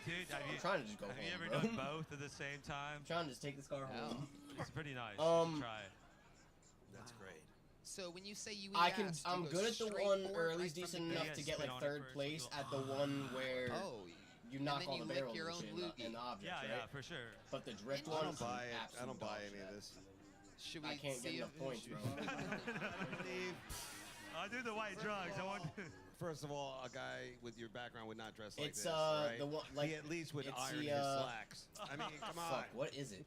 Dude, have I'm you, trying to just go have home, you ever bro. done both at the same time? I'm trying to just take this car Hell. home. It's pretty nice. You Um, should try it. That's great. So when you say you eat I can. ass, do you I'm go good at the straight one, for or it at least right from decent the enough get? to get spit like on it third first, place go, at the one where Oh, you knock then all you the lick barrels your and own shit in the loogie. objects, Yeah, right? yeah, for sure. But the drift I I one, don't buy it. I absolute don't buy dog any shit. of this. should we I can't get see enough if- points, bro. Steve, I'll do the white drugs. I want. first of all, a guy with your background would not dress like It's this, right? the one like he at least would it's iron the, his slacks. I mean, come on. Fuck, what is it?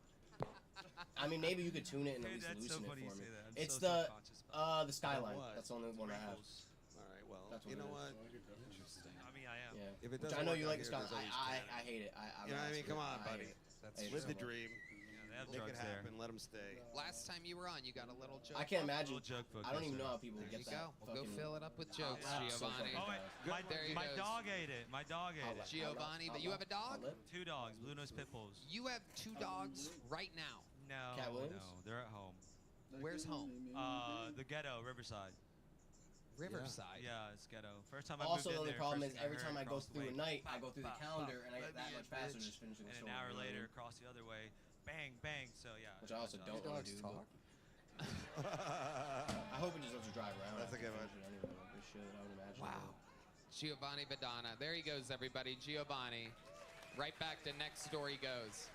I mean, maybe you could tune it and at Dude, least that's so loosen funny it you for me. say that. I'm It's so the self-conscious about the Skyline. what? That's the only one I have. wrinkles. All right, well, That's what you it know is. what? I mean, I am. Yeah. If it Which doesn't I know work you out like the here, Skyline. there's always I hate it. You know what I mean? Come on, I hate buddy. it. That's I hate it Live so the much. dream. Yeah, they have Make it drugs there. happen. Let them stay. Last time you were on, you got a little joke. I can't book? imagine. Little joke book, I don't yes, even sir. know how people There get you that. go. We'll go fucking- fill it up with jokes, yeah, so Giovanni. fucking Oh wait, fast. There he my goes. dog ate it. My dog ate I'll it. let- Giovanni, but you have a dog? Outlet? 2 dogs, blue nose pit bulls. You have 2 dogs right now. No, Cat Williams? no, they're at home. Where's home? The ghetto, Riverside. Riverside. Yeah, it's ghetto. First time I Also, moved in the there, problem first is thing every heard time I go across the through a way, night, I pop, go through the pop, calendar pop, and I let get that me much in, faster bitch. just finishing the And story. an hour you know what I later, mean? across the other way, bang, bang. So yeah. Which I also my don't dog. want to do. but- I hope it just lets you drive around. That's a good one. Anyway, it should, I would imagine. Wow. Giovanni Badana. There he goes, everybody. Giovanni. Right back to next story goes.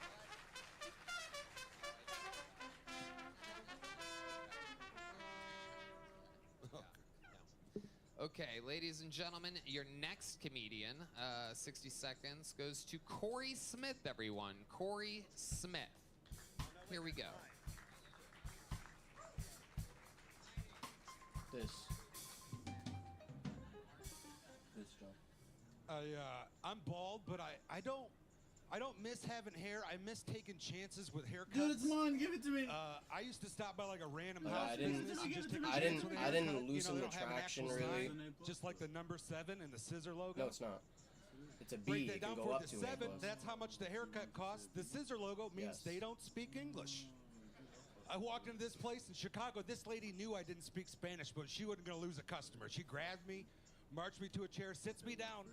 Okay, ladies and gentlemen, your next comedian, 60 seconds, goes to Corey Smith, everyone. Corey Smith. Here we go. This, John. I'm bald, but I don't miss having hair. I miss taking chances with haircuts. Dude, it's mine. Give it to me. I used to stop by like a random Yeah, house I didn't- business and just take a I chance didn't- with a I didn't haircut. loosen they the don't have an traction actual really. sign, just like the number 7 and the scissor logo. No, it's not. It's a B. Break that It can down go for up the to 7. an A+. That's how much the haircut costs. The scissor logo means Yes. they don't speak English. I walked into this place in Chicago. This lady knew I didn't speak Spanish, but she wasn't going to lose a customer. She grabbed me, marched me to a chair, sits me down,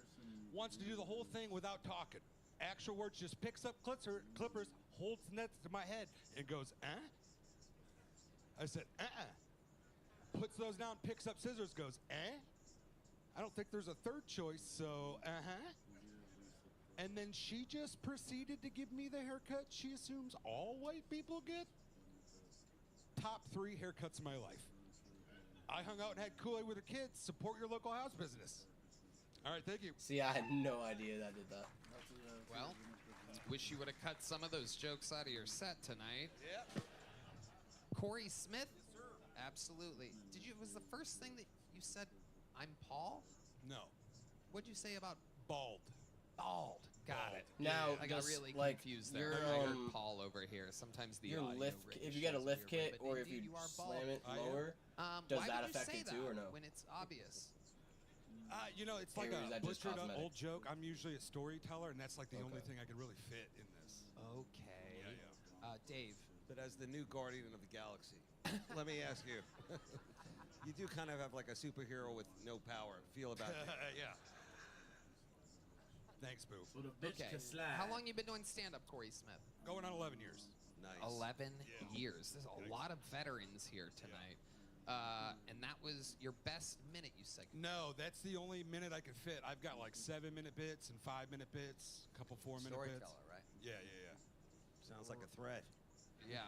wants to do the whole thing without talking. Actual words, just picks up clippers, holds next to my head, and goes, I said, Puts those down, picks up scissors, goes, I don't think there's a third choice, so, And then she just proceeded to give me the haircut she assumes all white people get. Top 3 haircuts of my life. I hung out and had Kool-Aid with the kids. Support your local house business. All right, thank you. See, I had no idea that did that. Well, wish you would have cut some of those jokes out of your set tonight. Yep. Corey Smith? Absolutely. Was the first thing that you said, I'm Paul? No. What'd you say about bald? Bald. Got it. Now, I got does, really like, confused there. your, I heard Paul over here. Sometimes the Your audio lift, really if you get a shows lift up here, kit but or if indeed you are slam bald. it lower, does why that would you affect say it too that or no? when it's obvious? It's like Or is a that just butchered up cosmetic? old joke. I'm usually a storyteller, and that's like the only thing I could really fit in this. Okay. Dave. But as the new guardian of the galaxy, let me ask you. You do kind of have like a superhero with no power feel about you. Yeah. Thanks, Boo. For the bitch Okay. to slide. How long you been doing stand-up, Corey Smith? Going on 11 years. Nice. 11 Yeah. years. There's a lot of veterans here tonight. And that was your best minute, you said. No, that's the only minute I could fit. I've got like 7-minute bits and 5-minute bits, a couple 4-minute bits. Storyteller, right? Yeah. Sounds like a threat. Yeah.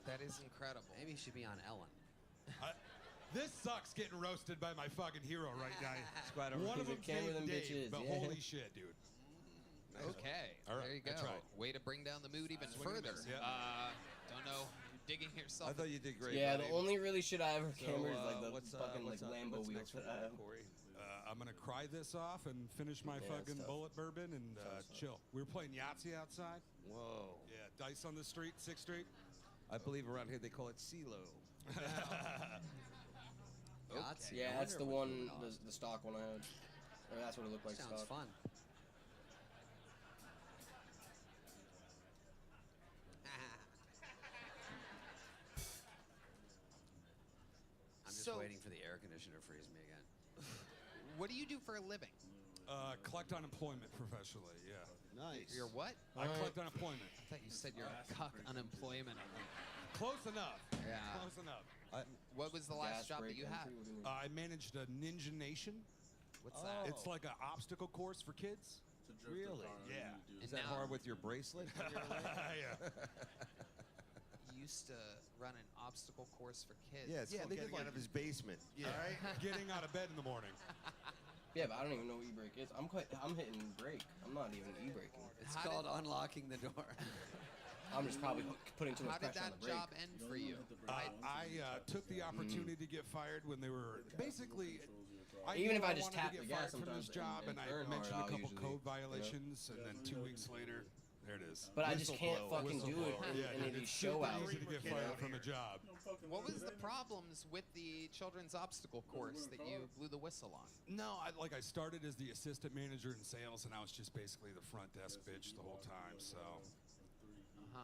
That is incredible. Maybe you should be on Ellen. This sucks getting roasted by my fucking hero right now. Quite all One right. of them's Camera named them Dave, bitches, but yeah. holy shit, dude. Okay, All right, there you go. I tried. Way to bring down the mood even Swing and further. miss, yeah. Don't know digging yourself. I thought you did great. Yeah, buddy. the only really shit I ever So, cambered is like the what's, fucking what's like up? Lambo What's wheels next for that I you, have. Corey? I'm gonna cry this off and finish my Yeah, fucking it's tough. bullet bourbon and chill. We were playing Yahtzee outside. Whoa. Yeah, dice on the street, 6th Street. I believe around here they call it CeeLo. Yahtzee. Yeah, I that's the wonder what one, you lost. the stock one I had. Or that's what it looked like. Sounds stock. fun. I'm just So- waiting for the air conditioner to freeze me again. What do you do for a living? Collect unemployment professionally. Yeah. Nice. You're what? I collect unemployment. I thought you said you're a cuck unemployment. Close enough. Yeah. Close enough. What was the last Gas job that break you had? entry, what do you mean? I managed a Ninja Nation. What's that? It's like an obstacle course for kids. To drift Really? the car and Yeah. you do- Is And that now- hard with your bracelet? on your leg? Yeah. You used to run an obstacle course for kids. Yeah, it's Yeah, called they did getting out like- of his basement. Yeah. All right? Getting out of bed in the morning. Yeah, but I don't even know what e-brake is. I'm hitting brake. I'm not even e-braking. It's How called unlocking the door. I'm just probably putting too How much did pressure on that the brake. job end for you? I took the opportunity to get fired when they were basically. I Even knew if I just wanted to tap get the gas fired from sometimes this job, and and I turn hard, mentioned a I'll couple usually, code you know? violations, and then 2 weeks later, there it is. But I just can't fucking do it Whistleblower. in Yeah, any of dude, these it's show super outs. easy to get fired from a job. What was the problems with the children's obstacle course that you blew the whistle on? No, I started as the assistant manager in sales, and I was just basically the front desk bitch the whole time. So,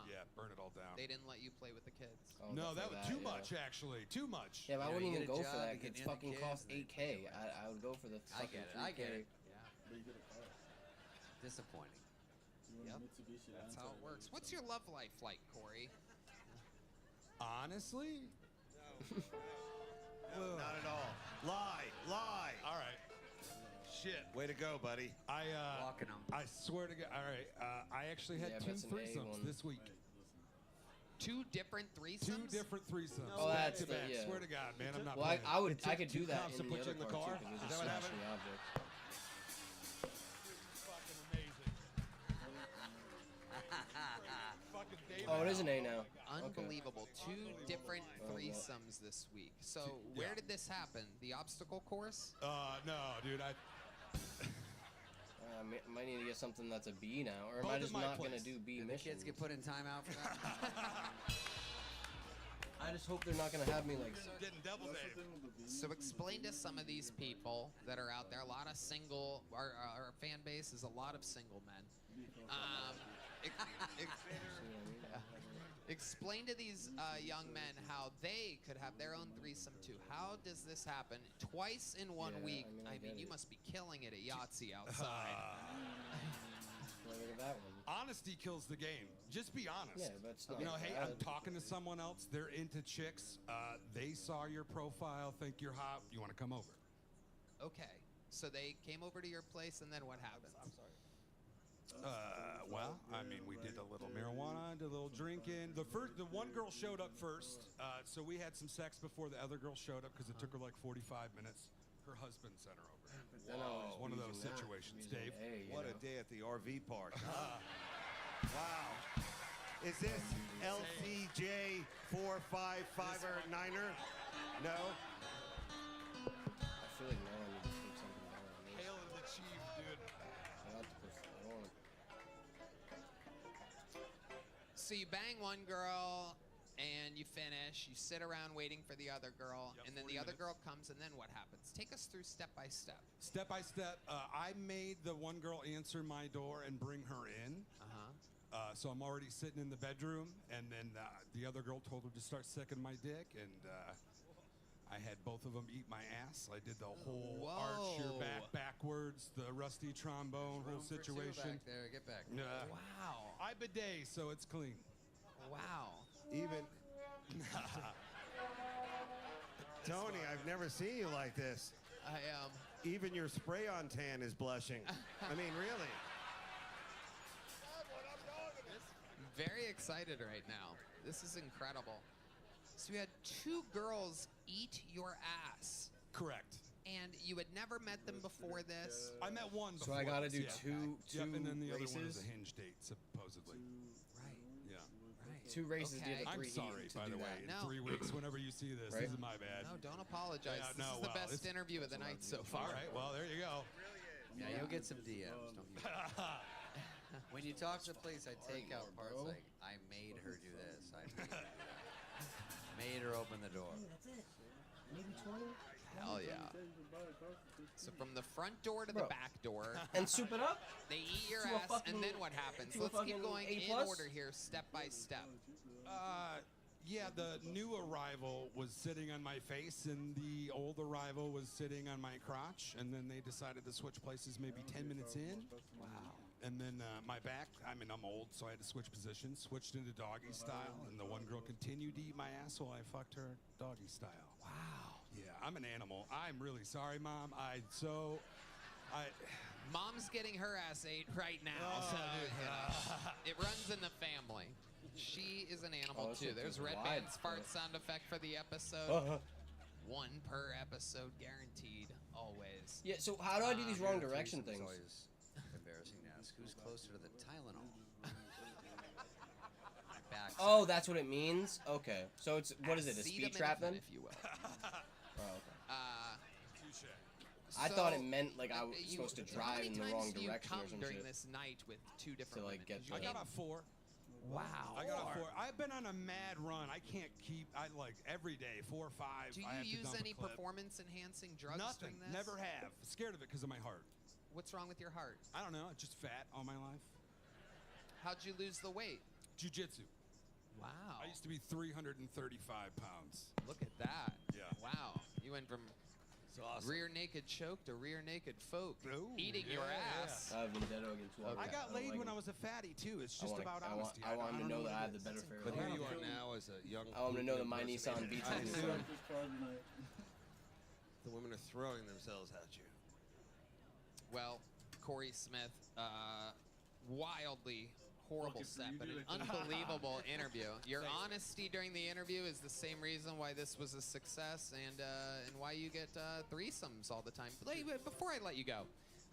yeah, burn it all down. They didn't let you play with the kids. Oh, No, that definitely was too yeah. much, actually. Too much. Yeah, but I You know, wouldn't you even get a go job, for that you get because it's near the fucking kids, cost and then- 8K. I would go for the I fucking get it. 3K. I get it. Yeah, But you get a car. Disappointing. You want Yep. a Mitsubishi that's how it Lancer. works. What's your love life like, Corey? Honestly? Not at all. Lie. Lie. All right. Shit. Way to go, buddy. Walking 'em. I swear to God. All right. I actually had Yeah, 2 that's an threesomes A1. this week. Two different threesomes? 2 different threesomes. Oh, back that's to the- back. yeah. Swear to God, man, I'm not Well, playing. I It took could two do that cops to in put the you other in the car, car? too, 'cause Is it's that what just happened? smashing the object. Fucking amazing. Fucking David. Oh, it is an A now. Unbelievable. Two different Oh, yeah. threesomes this week. So where did this happen? The obstacle course? No, dude. Might need to get something that's a B now, or am Both I at just my not gonna place. do B Did the missions? kids get put in timeout for that? I just hope they're not gonna have me like. Getting double That's the dave. thing with the B. So explain to some of these people that are out there. A lot of single. Our fan base is a lot of single men. Explain to these young men how they could have their own threesome too. How does this happen twice in one Yeah, week? I get You it. must be killing it at Yahtzee outside. Look at that one. Honesty kills the game. Just be honest. Yeah, but it's not You know, hey, I'm bad. talking to someone else. They're into chicks. They saw your profile, think you're hot. You want to come over? Okay, so they came over to your place, and then what happened? I'm sorry. Well, I mean, we did a little marijuana, did a little drinking. The one girl showed up first, so we had some sex before the other girl showed up because it took her like 45 minutes. Her husband sent her over. But then I was One of those using that, situations, using Dave. A, you What know. a day at the RV park. Wow. Is this LCJ 455er 9er? No? I feel like now I need to take something more on this. Hail to the chief, dude. I got to push. I don't wanna- So you bang one girl, and you finish. You sit around waiting for the other girl, Yep, and then 40 the other minutes. girl comes, and then what happens? Take us through step by step. Step by step, I made the one girl answer my door and bring her in. So I'm already sitting in the bedroom, and then the other girl told her to start sucking my dick, and I had both of them eat my ass. I did the whole arch your back backwards, the rusty trombone, whole Room for two situation. back there. Get back. Yeah. Wow. I bidet, so it's clean. Wow. Even. Tony, I've never seen you like this. Even your spray-on tan is blushing. I mean, really. Very excited right now. This is incredible. So you had two girls eat your ass, Correct. and you had never met them before this. I met one So before I gotta this, do yeah. two Yep, and then the other one is races? a hinge date, supposedly. Right. Yeah. Right. 2 races Okay. the other 3 I'm sorry, heats to by do the way. that. In 3 weeks, whenever you see this, Right? this is my bad. No, don't apologize. Yeah, This no, is the well, best it's- interview of the night so far. All right, well, there you go. Yeah, you'll get some DMs. Don't you? When you talk to the police, I take out parts like, I made her do this. I made her do that. Made her open the door. That's it. Maybe 20? Hell yeah. So from the front door to the back door. And soup it up? They eat your To a ass, fucking- and then what happens? to a Let's keep fucking going A+? in order here, step by step. Yeah, the new arrival was sitting on my face, and the old arrival was sitting on my crotch, and then they decided to switch places maybe 10 minutes in. Wow. And then my back, I mean, I'm old, so I had to switch positions, switched into doggy style, and the one girl continued to eat my ass while I fucked her doggy style. Wow. Yeah, I'm an animal. I'm really sorry, Mom. Mom's getting her ass ate right now, so you know, it runs in the family. She is an animal this too. one There's feels Red wide. Band's fart sound effect for the episode. 1 per episode, guaranteed, always. Yeah, so how do I do these wrong direction It's things? always embarrassing to ask who's closer to the Tylenol. Back. Oh, that's what it means? Okay. So it's, what is it, a speed trap then? If you will. Oh, okay. Touche. I thought it So, meant like I was supposed to drive in the wrong direction or How many times do you some come during shit. this night with 2 different like, women? get 'Cause you I got came- a 4. Wow. I got a 4. I've been on a mad run. I can't keep, every day, 4 or 5. Do I have you to use dump a any clip. performance-enhancing drugs Nothing. during this? Never have. Scared of it because of my heart. What's wrong with your heart? I don't know. Just fat all my life. How'd you lose the weight? Jiu-jitsu. Wow. I used to be 335 pounds. Look at that. Yeah. Wow. You went from rear naked choke to rear naked folk. Eating your ass. I have Vendetto against Walker. I got laid when I was a fatty, too. It's just about honesty. I want him to don't know that what I it have the is. better fair. But here you are now as a young. I want him to know that my Putin Nissan beats his impersonator. Nissan. The women are throwing themselves at you. Well, Corey Smith, wildly horrible set, but an unbelievable interview. Your honesty during the interview is the same reason why this was a success and why you get threesomes all the time. But wait, before I let you go,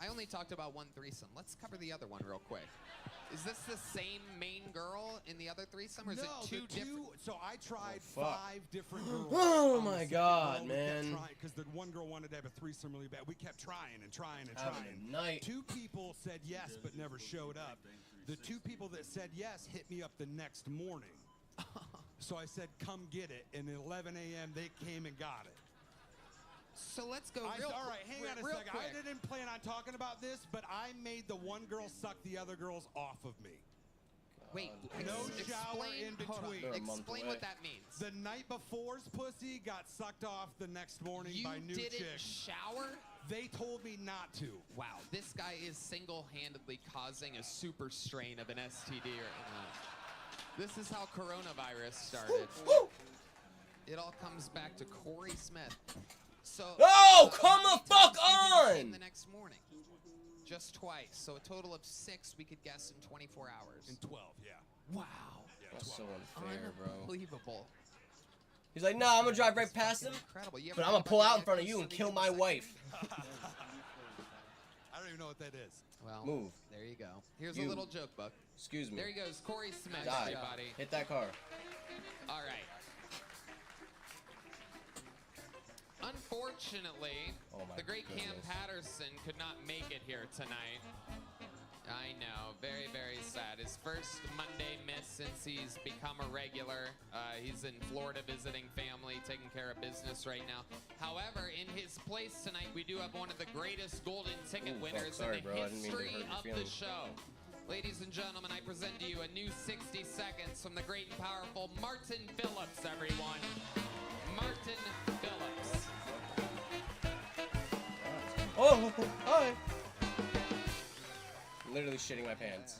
I only talked about 1 threesome. Let's cover the other one real quick. Is this the same main girl in the other threesome, or is it 2 different? So I tried fuck. 5 different girls. Oh on the my second God, girl. man. Because the one girl wanted to have a threesome really bad. We kept trying and trying and Having trying. a night. 2 people said yes but never showed up. The 2 people that said yes hit me up the next morning. So I said, come get it. And at 11 a.m. they came and got it. So let's go All real right, hang on a real second. quick. I didn't plan on talking about this, but I made the one girl suck the other girls off of me. Wait, No shower explain, in hold on, between. They're a month explain away. what that means. The night before's pussy got sucked off the next morning You by new didn't chicks. shower? They told me not to. Wow, this guy is single-handedly causing a super strain of an STD right now. This is how coronavirus started. It all comes back to Corey Smith. So Oh, come the fuck came on! the next morning, just twice. So a total of 6 we could guess in 24 hours. In 12, yeah. Wow, Yeah, That's 12. so unfair, bro. unbelievable. He's like, nah, I'm gonna drive right past him, Incredible. You ever but I'm thought gonna pull about out in front of getting you and a kill Costa my Rican wife. I don't even know what that is. Well, Move. there you go. Here's You. a little joke book. Excuse me. There he goes, Corey Smith, Die. everybody. Hit that car. All right. Unfortunately, Oh my the great Cam goodness. Patterson could not make it here tonight. I know, very, very sad. His first Monday miss since he's become a regular. He's in Florida visiting family, taking care of business right now. However, in his place tonight, we do have one of the greatest golden ticket Ooh, fuck, winners sorry, in the bro. I didn't mean to history hurt your of the feelings. show. Ladies and gentlemen, I present to you a new 60 seconds from the great and powerful Martin Phillips, everyone. Martin Phillips. Oh, hi. I'm literally shitting my pants.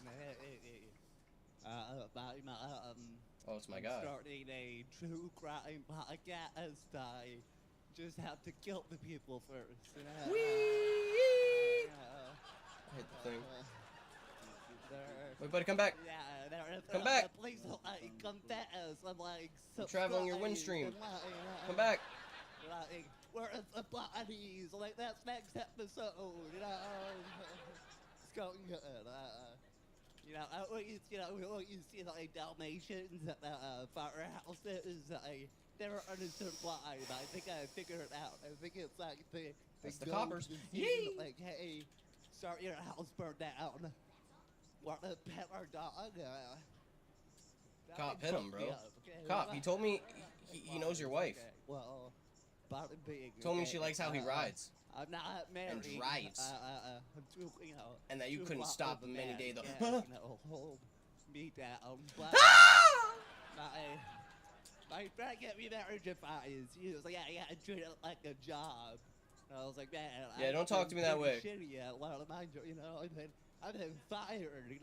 Oh, it's my guy. Starting a true crime podcast. I just have to kill the people first. Whee! I hit the thing. Wait, buddy, come back. Come back. Please don't come fast. I'm like, I'm traveling your wind stream. subscribe. Come back. Like, where are the bodies? Like, that's next episode. It's going good. we always see like Dalmatians at the firehouses. I never understood why, but I think I figured it out. I think it's like That's the go coppers. to see, Yee! like, hey, sorry your house burned down. Want to pet our dog? Cop, that hit him, fucked bro. me up, okay? Cop, he told me he knows your wife. Okay, well, bada bing. Told me okay? she likes how he rides. I'm not married. And drives. I'm too, And that you couldn't hot stop of a him any man day, though. to, hold me down. But my friend get me marriage advice. He was like, yeah, treat it like a job. And I was like, man, Yeah, don't talk to me that way. Shitty at one of my, I've been fired, and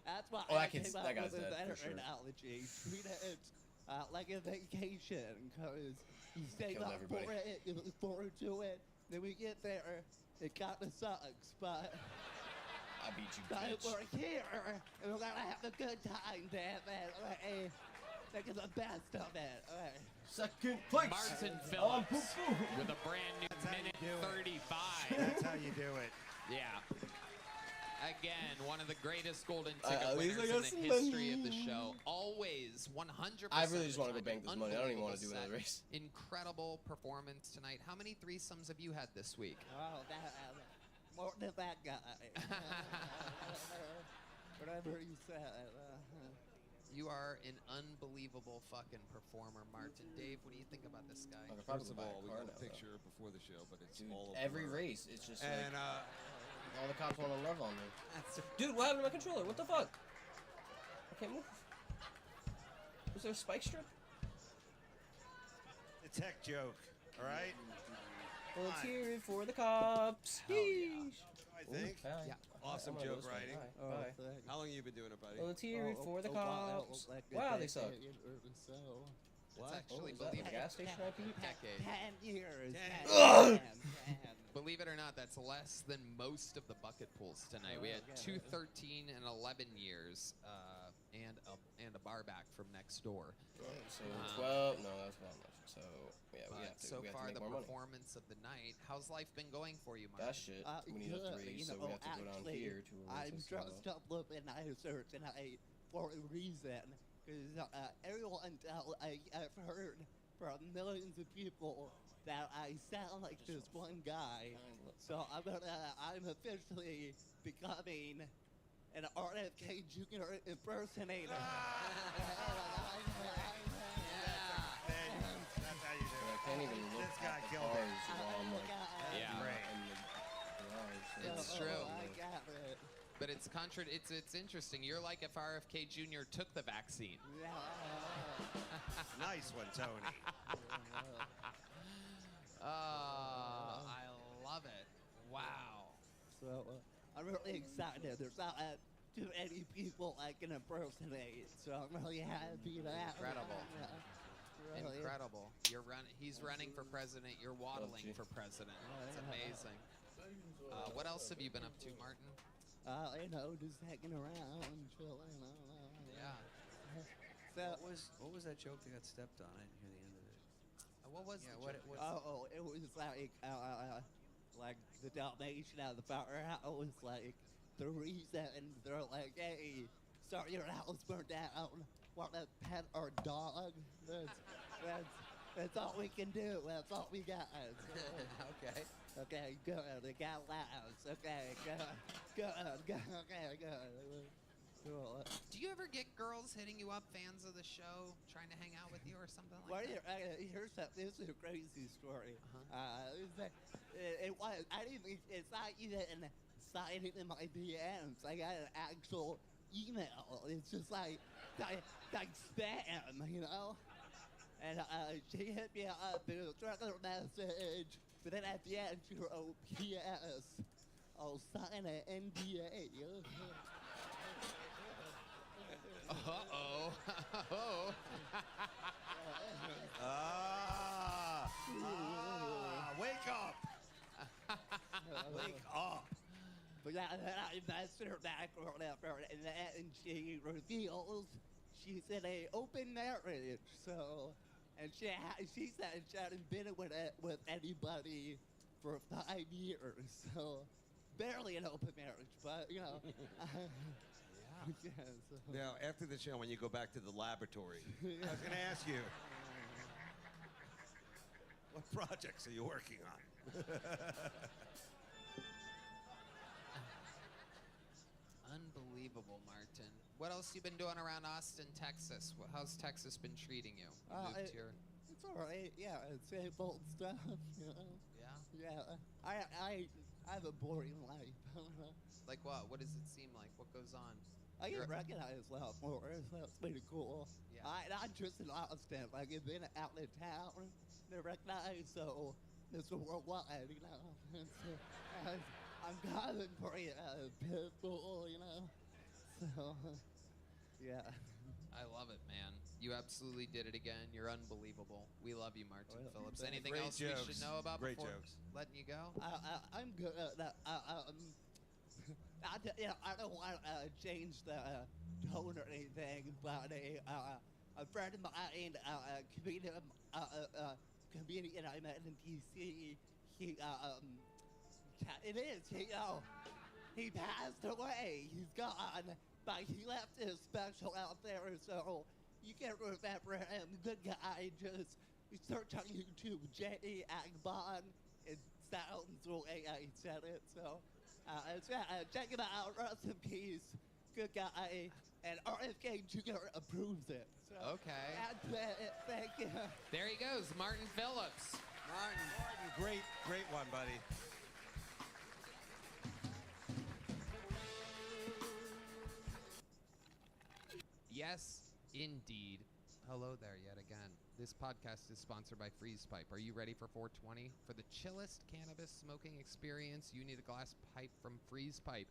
that's why Oh, I that kid's- came that up guy's with a dead, better for sure. analogy. Treat it like a vacation, because you stay Killed up for everybody. it, you look forward to it. Then we get there, it kind of sucks, but I beat you, I bitch. work here, and we're gonna have a good time, damn it. Hey, make the best of it. Hey. Second place. Martin Oh, Phillips Bufu. with a brand new minute 35. That's how you do it. Yeah. Again, one of the greatest golden At ticket least winners I in got the some history of the money. show. Always 100%. I really just want wanna to go bank this money. I don't even wanna do another race. Incredible performance tonight. How many threesomes have you had this week? Oh, that, more than that guy. Whatever you said. You are an unbelievable fucking performer, Martin. Dave, what do you think about this guy? I could probably First of buy a all, we car got now, a though. picture before the show, but it's Dude, all a every blur. race, it's just And like all the cops want to love on me. Dude, what happened to my controller? What the fuck? I can't move. Was there a spike strip? The tech joke, all right? Well, let's hear it for the cops. Yeesh. I think. Ooh, hi. Yeah. Awesome I'm one of joke those guys. writing. Hi. Bye. How long you been doing it, buddy? Well, let's hear it for the cops. Wow, they suck. It's actually, is that believe like a gas station I peed? decade. 10 years. Ugh. 10. Believe it or not, that's less than most of the bucket pools tonight. We had 2 13 and 11 years, and a bar back from next door. So 12. No, that's not much. So yeah, we But have to. so we have far, to make the more money. performance of the night. How's life been going for you, Martin? That shit. We need a Good, 3, you so know, we have to go down actually, here to a I'm race as dressed well. up a little bit nicer tonight for a reason. Because everyone I've heard from millions of people that I sound like this one guy. So I'm officially becoming an RFK Jr. impersonator. That's how you do I it. can't even look This guy at the killed it. cars while I'm like Yeah. in the garage, so It's it's true. I got it. But it's it's interesting. You're like if RFK Jr. took the vaccine. Nice one, Tony. I love it. Wow. So I'm really excited. There's not too many people I can impersonate, so I'm really happy that. Incredible. Yeah, really. Incredible. He's running for president. You're waddling for president. It's amazing. What else have you been up to, Martin? Just hanging around, chilling. Yeah. So, What was that joke that got stepped on? I didn't hear the end of it. What was Yeah, the what- joke? it was like the Dalmatian out of the firehouse, like the reason they're like, hey, sorry your house burned down. Want to pet our dog? That's all we can do. That's all we got. Okay. Okay, good. It got laughs. Okay, good. Okay, good. Cool. Do you ever get girls hitting you up, fans of the show, trying to hang out with you or something Well, like that? here's this is a crazy story. I didn't think it's not even signing in my DMs. I got an actual email. It's just like spam, you know. And she hit me up in a regular message, but then at the end she wrote, "P.S. I'll sign an NDA." Uh-oh. Wake up. Wake up. But yeah, then I messaged her back or whatever, and then she reveals she's in a open marriage. So, and she said she hadn't been with anybody for 5 years. So, barely an open marriage, but you know. Yeah. So. Now, after the show, when you go back to the laboratory, I was going to ask you, what projects are you working on? Unbelievable, Martin. What else you been doing around Austin, Texas? How's Texas been treating you? You moved here. It's all right. Yeah, it's same old stuff. You know. Yeah. Yeah. I have a boring life. Like what? What does it seem like? What goes on? I get recognized a lot more. So that's pretty cool. Yeah. Not just in Austin. Like, I've been out of town. They're recognized, so Mr. Worldwide, you know. I'm kind of pretty pitbull, you know. So, yeah. I love it, man. You absolutely did it again. You're unbelievable. We love you, Martin Phillips. Anything Great else jokes. we should know about Great before jokes. letting you go? I'm good at that. I don't want to change the tone or anything, but a friend of mine, comedian I met in D.C., he passed away. He's gone, but he left his special out there, so you can remember him. Good guy. Just search on YouTube, J. Agbon. It sounds the way I said it, so. Check him out. Rest in peace. Good guy. And RFK Jr. approves it. So Okay. That's it. Thank you. There he goes, Martin Phillips. Martin, great one, buddy. Yes, indeed. Hello there yet again. This podcast is sponsored by Freeze Pipe. Are you ready for 420? For the chillest cannabis smoking experience, you need a glass pipe from Freeze Pipe.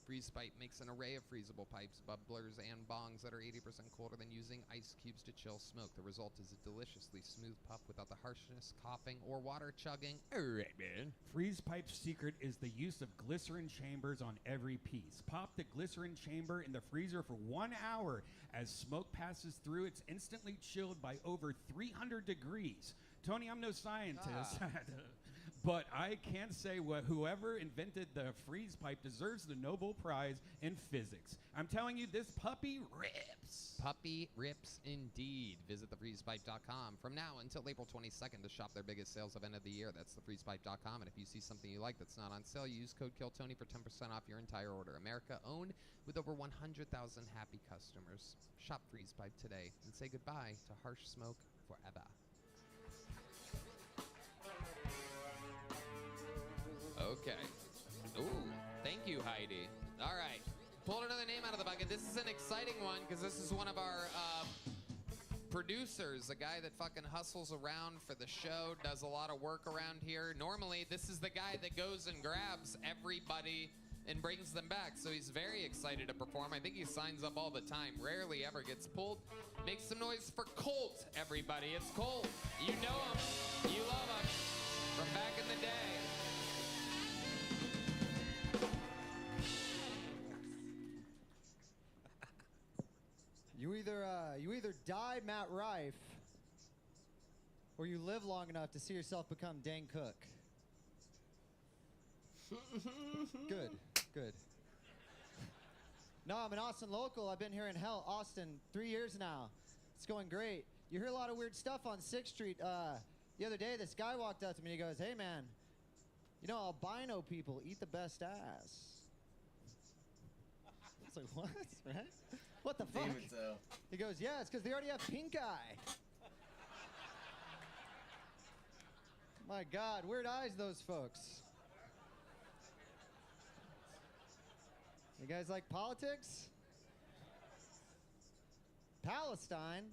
Freeze Pipe makes an array of freezable pipes, bubblers, and bongs that are 80% colder than using ice cubes to chill smoke. The result is a deliciously smooth puff without the harshness, coughing, or water chugging. All right, man. Freeze Pipe's secret is the use of glycerin chambers on every piece. Pop the glycerin chamber in the freezer for 1 hour. As smoke passes through, it's instantly chilled by over 300 degrees. Tony, I'm no scientist, but I can say whoever invented the freeze pipe deserves the Nobel Prize in physics. I'm telling you, this puppy rips. Puppy rips indeed. Visit thefreezepipe.com from now until April 22nd to shop their biggest sales event of the year. That's thefreezepipe.com. And if you see something you like that's not on sale, use code KILLTONY for 10% off your entire order. America owned with over 100,000 happy customers. Shop Freeze Pipe today and say goodbye to harsh smoke forever. Okay. Ooh, thank you, Heidi. All right. Pulled another name out of the bucket. This is an exciting one because this is one of our producers, a guy that fucking hustles around for the show, does a lot of work around here. Normally, this is the guy that goes and grabs everybody and brings them back. So he's very excited to perform. I think he signs up all the time. Rarely ever gets pulled. Make some noise for Colt, everybody. It's Colt. You know him. You love him. From back in the day. You either die Matt Rife, or you live long enough to see yourself become Dane Cook. Good. No, I'm an Austin local. I've been here in Austin 3 years now. It's going great. You hear a lot of weird stuff on 6th Street. The other day, this guy walked up to me and he goes, "Hey man, you know, albino people eat the best ass." I was like, what? Right? What the fuck? He goes, "Yeah, it's because they already have pink eye." My God, weird eyes, those folks. You guys like politics? Palestine?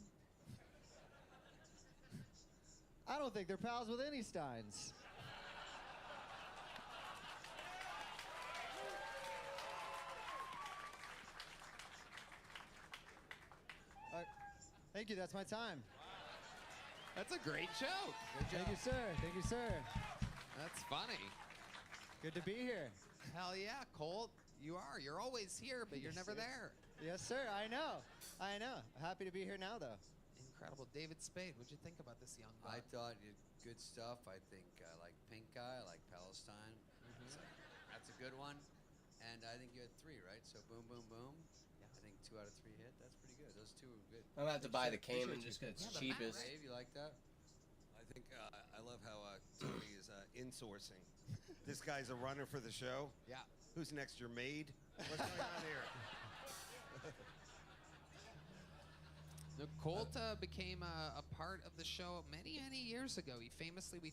I don't think they're pals with any Steins. Thank you, that's my time. That's a great joke. Good job. Thank you, sir. Thank you, sir. That's funny. Good to be here. Hell yeah, Colt. You are. You're always here, but you're never there. Yes, sir. I know. Happy to be here now, though. Incredible. David Spade, what'd you think about this young guy? I thought you good stuff. I think I like Pink Eye. I like Palestine. That's a good one. And I think you had 3, right? So boom, boom, boom. Yeah. I think 2 out of 3 hit. That's pretty good. Those 2 were good. I'm gonna have to buy the Cayman just because it's cheapest. Dave, you like that? I think I love how Tony is insourcing. This guy's a runner for the show. Yeah. Who's next? Your maid? What's going on here? Colt became a part of the show many, many years ago. We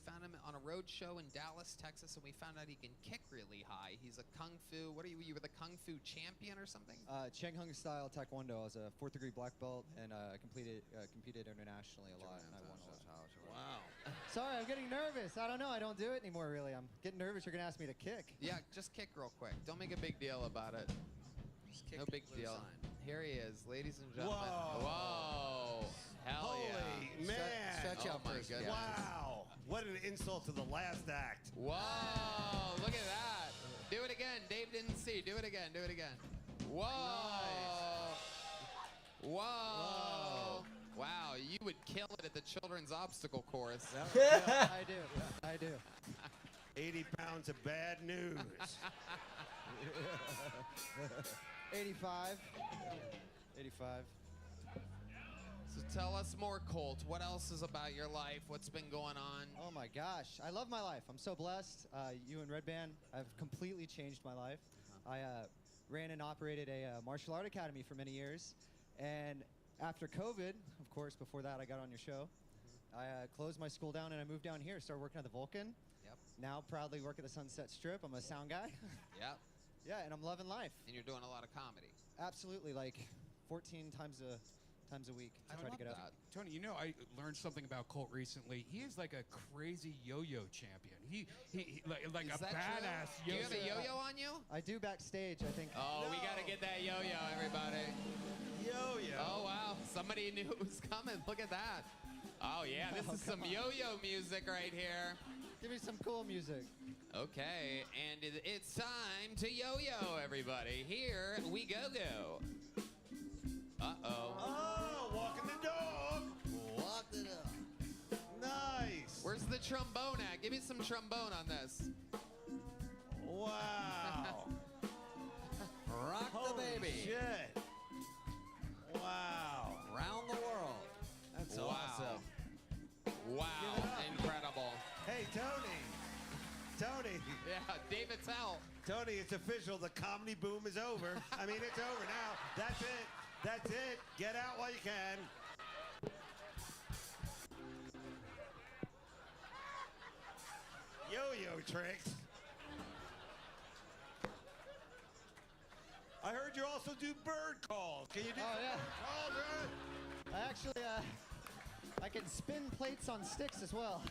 found him on a road show in Dallas, Texas, and we found out he can kick really high. He's a kung fu. What are you? You were the kung fu champion or something? Cheng Hung style Taekwondo. I was a 4th degree black belt and competed internationally a lot, and I won a lot. Wow. Sorry, I'm getting nervous. I don't know. I don't do it anymore, really. I'm getting nervous. You're gonna ask me to kick. Yeah, just kick real quick. Don't make a big deal about it. Just kick No the big blue deal. sign. Here he is, ladies and gentlemen. Whoa. Whoa. Hell Holy yeah. man. Stretch Oh out my first. goodness. Wow. What an insult to the last act. Whoa, look at that. Do it again. Dave didn't see. Do it again. Do it again. Whoa. Whoa. Wow, you would kill it at the children's obstacle course. Yeah, I do. I do. 80 pounds of bad news. 85. 85. So tell us more, Colt. What else is about your life? What's been going on? Oh my gosh, I love my life. I'm so blessed. You and Red Band have completely changed my life. I ran and operated a martial art academy for many years, and after COVID, of course, before that I got on your show, I closed my school down and I moved down here, started working at the Vulcan. Yep. Now proudly work at the Sunset Strip. I'm a sound guy. Yep. Yeah, and I'm loving life. And you're doing a lot of comedy. Absolutely, like 14 times a week to try to get up. Tony, you know, I learned something about Colt recently. He is like a crazy yo-yo champion. He like Is a that badass true? Do yo-yo. you have a yo-yo on you? I do backstage, I think. Oh, we got to get that yo-yo, everybody. Yo-yo. Oh, wow. Somebody knew it was coming. Look at that. Oh, yeah. This is some yo-yo music right here. Give me some cool music. Okay, and it's time to yo-yo, everybody. Here we go. Uh-oh. Oh, walking the dog. Walk it up. Nice. Where's the trombone at? Give me some trombone on this. Wow. Rock the Holy baby. shit. Wow. Round the world. That's Wow. awesome. Wow, Give it up. incredible. Hey, Tony. Tony. Yeah, David Tell. Tony, it's official. The comedy boom is over. I mean, it's over now. That's it. That's it. Get out while you can. Yo-yo tricks. I heard you also do bird calls. Can you do Oh, yeah. bird calls, right? I actually, I can spin plates on sticks as well.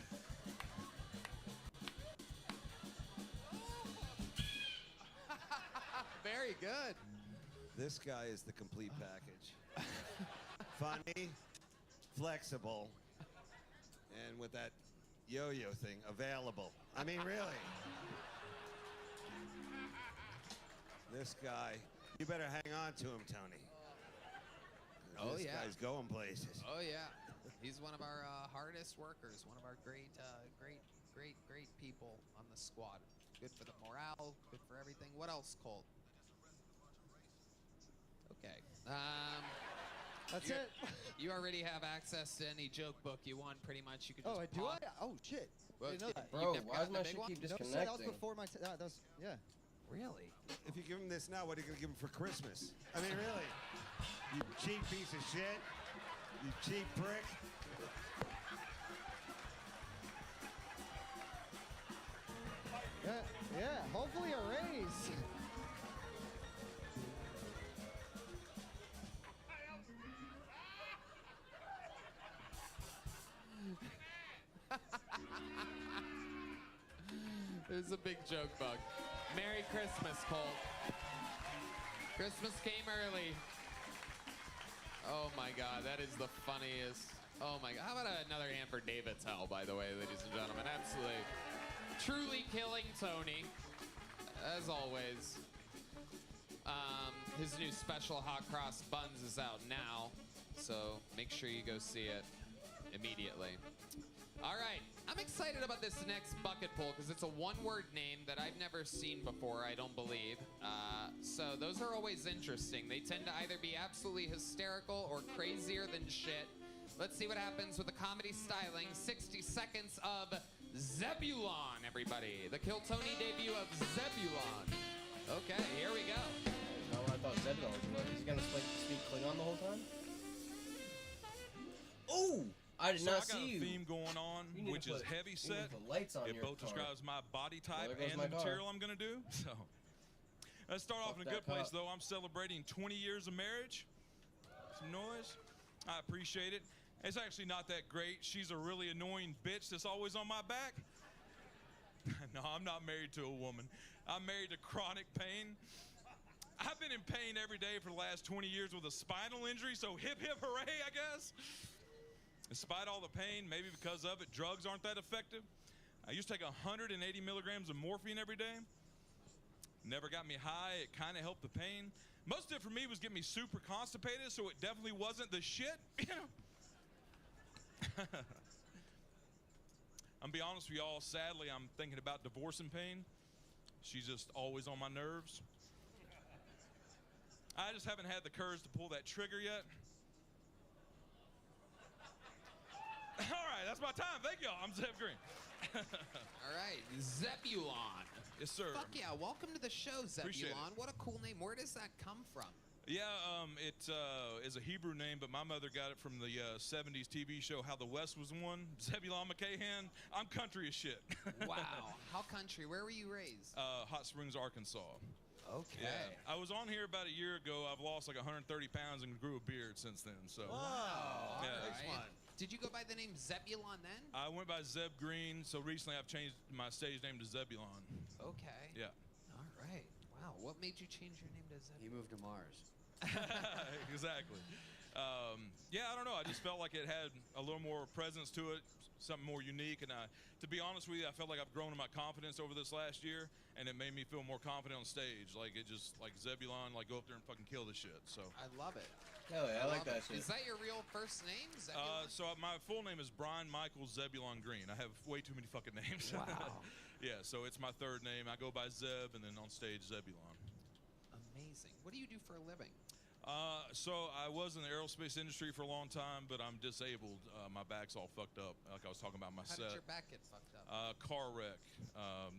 Very good. This guy is the complete package. Funny, flexible, and with that yo-yo thing, available. I mean, really. This guy, you better hang on to him, Tony. Oh, This yeah. guy's going places. Oh, yeah. He's one of our hardest workers, one of our great people on the squad. Good for the morale, good for everything. What else, Colt? Okay. That's you- it. You already have access to any joke book you want, pretty much. You can just Oh, do I? pop. Oh, shit. Well, Didn't know that. Bro, You've never why gotten does my a big shit one? keep No, that was disconnecting? before my. That was yeah. Really? If you give him this now, what are you going to give him for Christmas? I mean, really. You cheap piece of shit. You cheap prick. Yeah. Hopefully a raise. This is a big joke bug. Merry Christmas, Colt. Christmas came early. Oh my God, that is the funniest. Oh my God. How about another hand for David Tell, by the way, ladies and gentlemen? Absolutely. Truly killing Tony, as always. His new special hot cross buns is out now, so make sure you go see it immediately. All right, I'm excited about this next bucket pull because it's a one-word name that I've never seen before, I don't believe. So those are always interesting. They tend to either be absolutely hysterical or crazier than shit. Let's see what happens with the comedy styling. 60 seconds of Zebulon, everybody. The Kill Tony debut of Zebulon. Okay, here we go. That's not what I thought Zebulon was. He's gonna speak Klingon the whole time? Oh! I did not see you. I got a theme going on, which is heavy set. It both describes my body type and the material I'm going to do. So, let's start off in a good place, though. I'm celebrating 20 years of marriage. Some noise. I appreciate it. It's actually not that great. She's a really annoying bitch that's always on my back. No, I'm not married to a woman. I'm married to chronic pain. I've been in pain every day for the last 20 years with a spinal injury, so hip, hip, hooray, I guess. Despite all the pain, maybe because of it, drugs aren't that effective. I used to take 180 milligrams of morphine every day. Never got me high. It kind of helped the pain. Most of it for me was getting me super constipated, so it definitely wasn't the shit. I'm gonna be honest with y'all. Sadly, I'm thinking about divorcing pain. She's just always on my nerves. I just haven't had the courage to pull that trigger yet. All right, that's my time. Thank y'all. I'm Zeb Green. All right, Zebulon. Yes, sir. Fuck yeah, welcome to the show, Appreciate Zebulon. What a cool name. Where does that come from? Yeah, it is a Hebrew name, but my mother got it from the 70s TV show How the West Was Won. Zebulon McCahan. I'm country as shit. Wow, how country? Where were you raised? Hot Springs, Arkansas. Okay. Yeah, I was on here about a year ago. I've lost like 130 pounds and grew a beard since then. So. Wow. Yeah. Right. Did you go by the name Zebulon then? I went by Zeb Green. So recently I've changed my stage name to Zebulon. Okay. Yeah. All right. Wow. What made you change your name to Zebulon? He moved to Mars. Exactly. Yeah, I don't know. I just felt like it had a little more presence to it, something more unique. And to be honest with you, I felt like I've grown in my confidence over this last year, and it made me feel more confident on stage. Like it just, like Zebulon, like go up there and fucking kill the shit. So. I love it. Hell yeah, I like that shit. Is that your real first name, Zebulon? So my full name is Brian Michael Zebulon Green. I have way too many fucking names. Wow. Yeah, so it's my third name. I go by Zeb, and then on stage Zebulon. Amazing. What do you do for a living? So I was in the aerospace industry for a long time, but I'm disabled. My back's all fucked up, like I was talking about my How set. did your back get fucked up? Car wreck.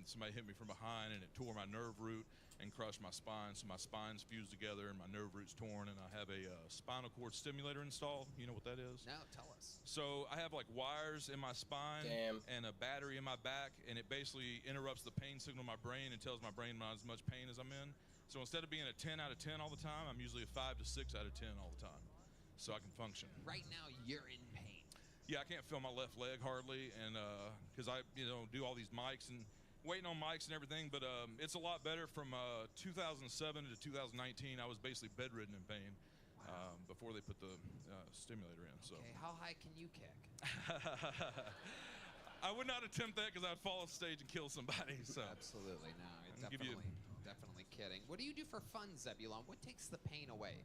Somebody hit me from behind, and it tore my nerve root and crushed my spine. So my spine's fused together, and my nerve root's torn, and I have a spinal cord stimulator installed. You know what that is? No, tell us. So I have like wires in my spine and a battery in my back, and it basically interrupts the pain signal in my brain and tells my brain not as much pain as I'm in. So instead of being a 10 out of 10 all the time, I'm usually a 5 to 6 out of 10 all the time, so I can function. Right now, you're in pain. Yeah, I can't feel my left leg hardly, and because I do all these mics and waiting on mics and everything. But it's a lot better. From 2007 to 2019, I was basically bedridden in pain before they put the stimulator in. So. Okay, how high can you kick? I would not attempt that because I'd fall off stage and kill somebody. So. Absolutely, no, definitely kidding. What do you do for fun, Zebulon? What takes the pain away?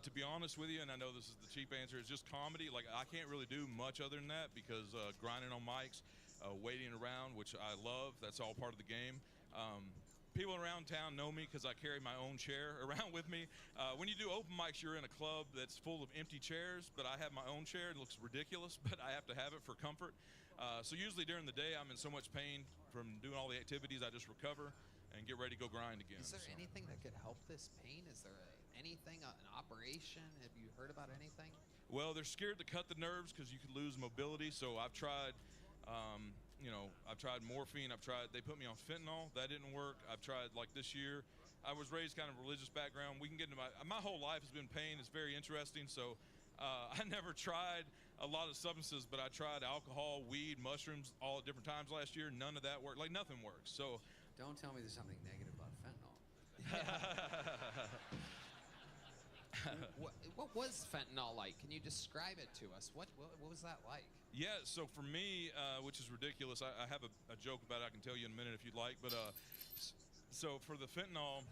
To be honest with you, and I know this is the cheap answer, it's just comedy. Like, I can't really do much other than that because grinding on mics, waiting around, which I love, that's all part of the game. People around town know me because I carry my own chair around with me. When you do open mics, you're in a club that's full of empty chairs, but I have my own chair. It looks ridiculous, but I have to have it for comfort. So usually during the day, I'm in so much pain from doing all the activities, I just recover and get ready to go grind again. Is there anything that could help this pain? Is there anything, an operation? Have you heard about anything? Well, they're scared to cut the nerves because you could lose mobility. So I've tried, I've tried morphine. They put me on fentanyl. That didn't work. I've tried, like this year, I was raised kind of religious background. We can get into my whole life has been pain. It's very interesting. So I never tried a lot of substances, but I tried alcohol, weed, mushrooms, all at different times last year. None of that worked. Like nothing works. So. Don't tell me there's something negative about fentanyl. What was fentanyl like? Can you describe it to us? What was that like? Yeah, so for me, which is ridiculous, I have a joke about it I can tell you in a minute if you'd like, but so for the fentanyl,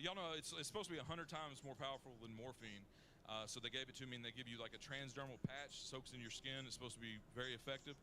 y'all know it's supposed to be 100 times more powerful than morphine. So they gave it to me, and they give you like a transdermal patch, soaks in your skin. It's supposed to be very effective.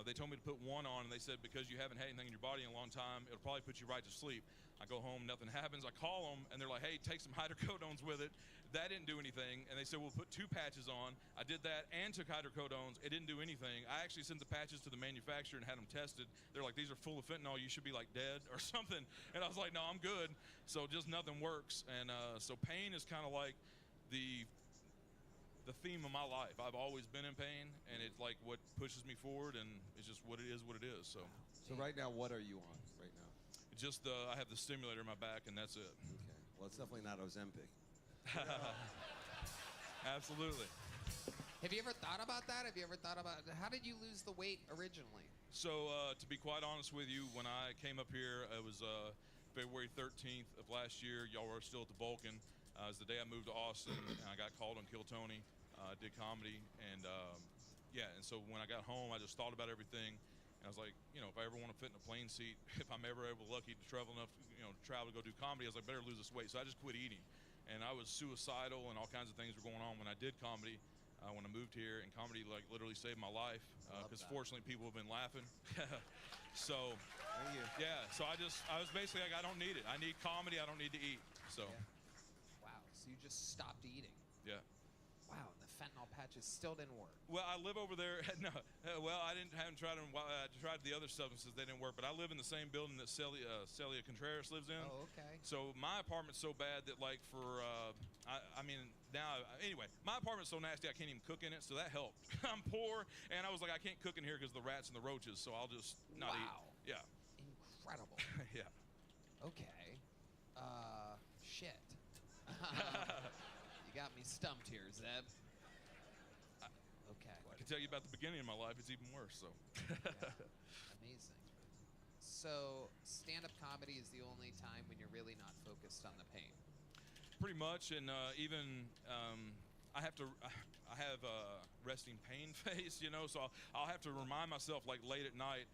They told me to put one on, and they said because you haven't had anything in your body in a long time, it'll probably put you right to sleep. I go home, nothing happens. I call them, and they're like, hey, take some hydrocodones with it. That didn't do anything. And they said, we'll put 2 patches on. I did that and took hydrocodones. It didn't do anything. I actually sent the patches to the manufacturer and had them tested. They're like, these are full of fentanyl. You should be like dead or something. And I was like, no, I'm good. So just nothing works. And so pain is kind of like the theme of my life. I've always been in pain, and it's like what pushes me forward, and it's just what it is. So right now, what are you on right now? just I have the stimulator in my back, and that's it. Okay. Well, it's definitely not Ozempic. Absolutely. Have you ever thought about that? Have you ever thought about how did you lose the weight originally? So to be quite honest with you, when I came up here, it was February 13th of last year. Y'all were still at the Vulcan. It was the day I moved to Austin, and I got called on Kill Tony. Did comedy, and yeah, and so when I got home, I just thought about everything. And I was like, you know, if I ever want to fit in a plane seat, if I'm ever lucky to travel enough, to travel to go do comedy, I was like, better lose this weight. So I just quit eating. And I was suicidal, and all kinds of things were going on when I did comedy. When I moved here, and comedy like literally saved my life because fortunately people have been laughing. So yeah, so I was basically like, I don't need it. I need comedy. I don't need to eat. So wow, so you just stopped eating. Yeah. Wow, and the fentanyl patches still didn't work. Well, I live over there. No, well, I haven't tried them. I tried the other substances; they didn't work. But I live in the same building that Celia Contreras lives in. Oh, okay. So my apartment's so bad that, like, for I mean, now anyway, my apartment's so nasty I can't even cook in it. So that helped. I'm poor, and I was like, I can't cook in here because the rats and the roaches. So I'll just not eat. Yeah. Incredible. Yeah. Okay. Shit. You got me stumped here, Zeb. Okay. I can tell you about the beginning of my life. It's even worse. So. Yeah. Amazing. So stand-up comedy is the only time when you're really not focused on the pain. Pretty much, and even I have resting pain face, so I'll have to remind myself like late at night,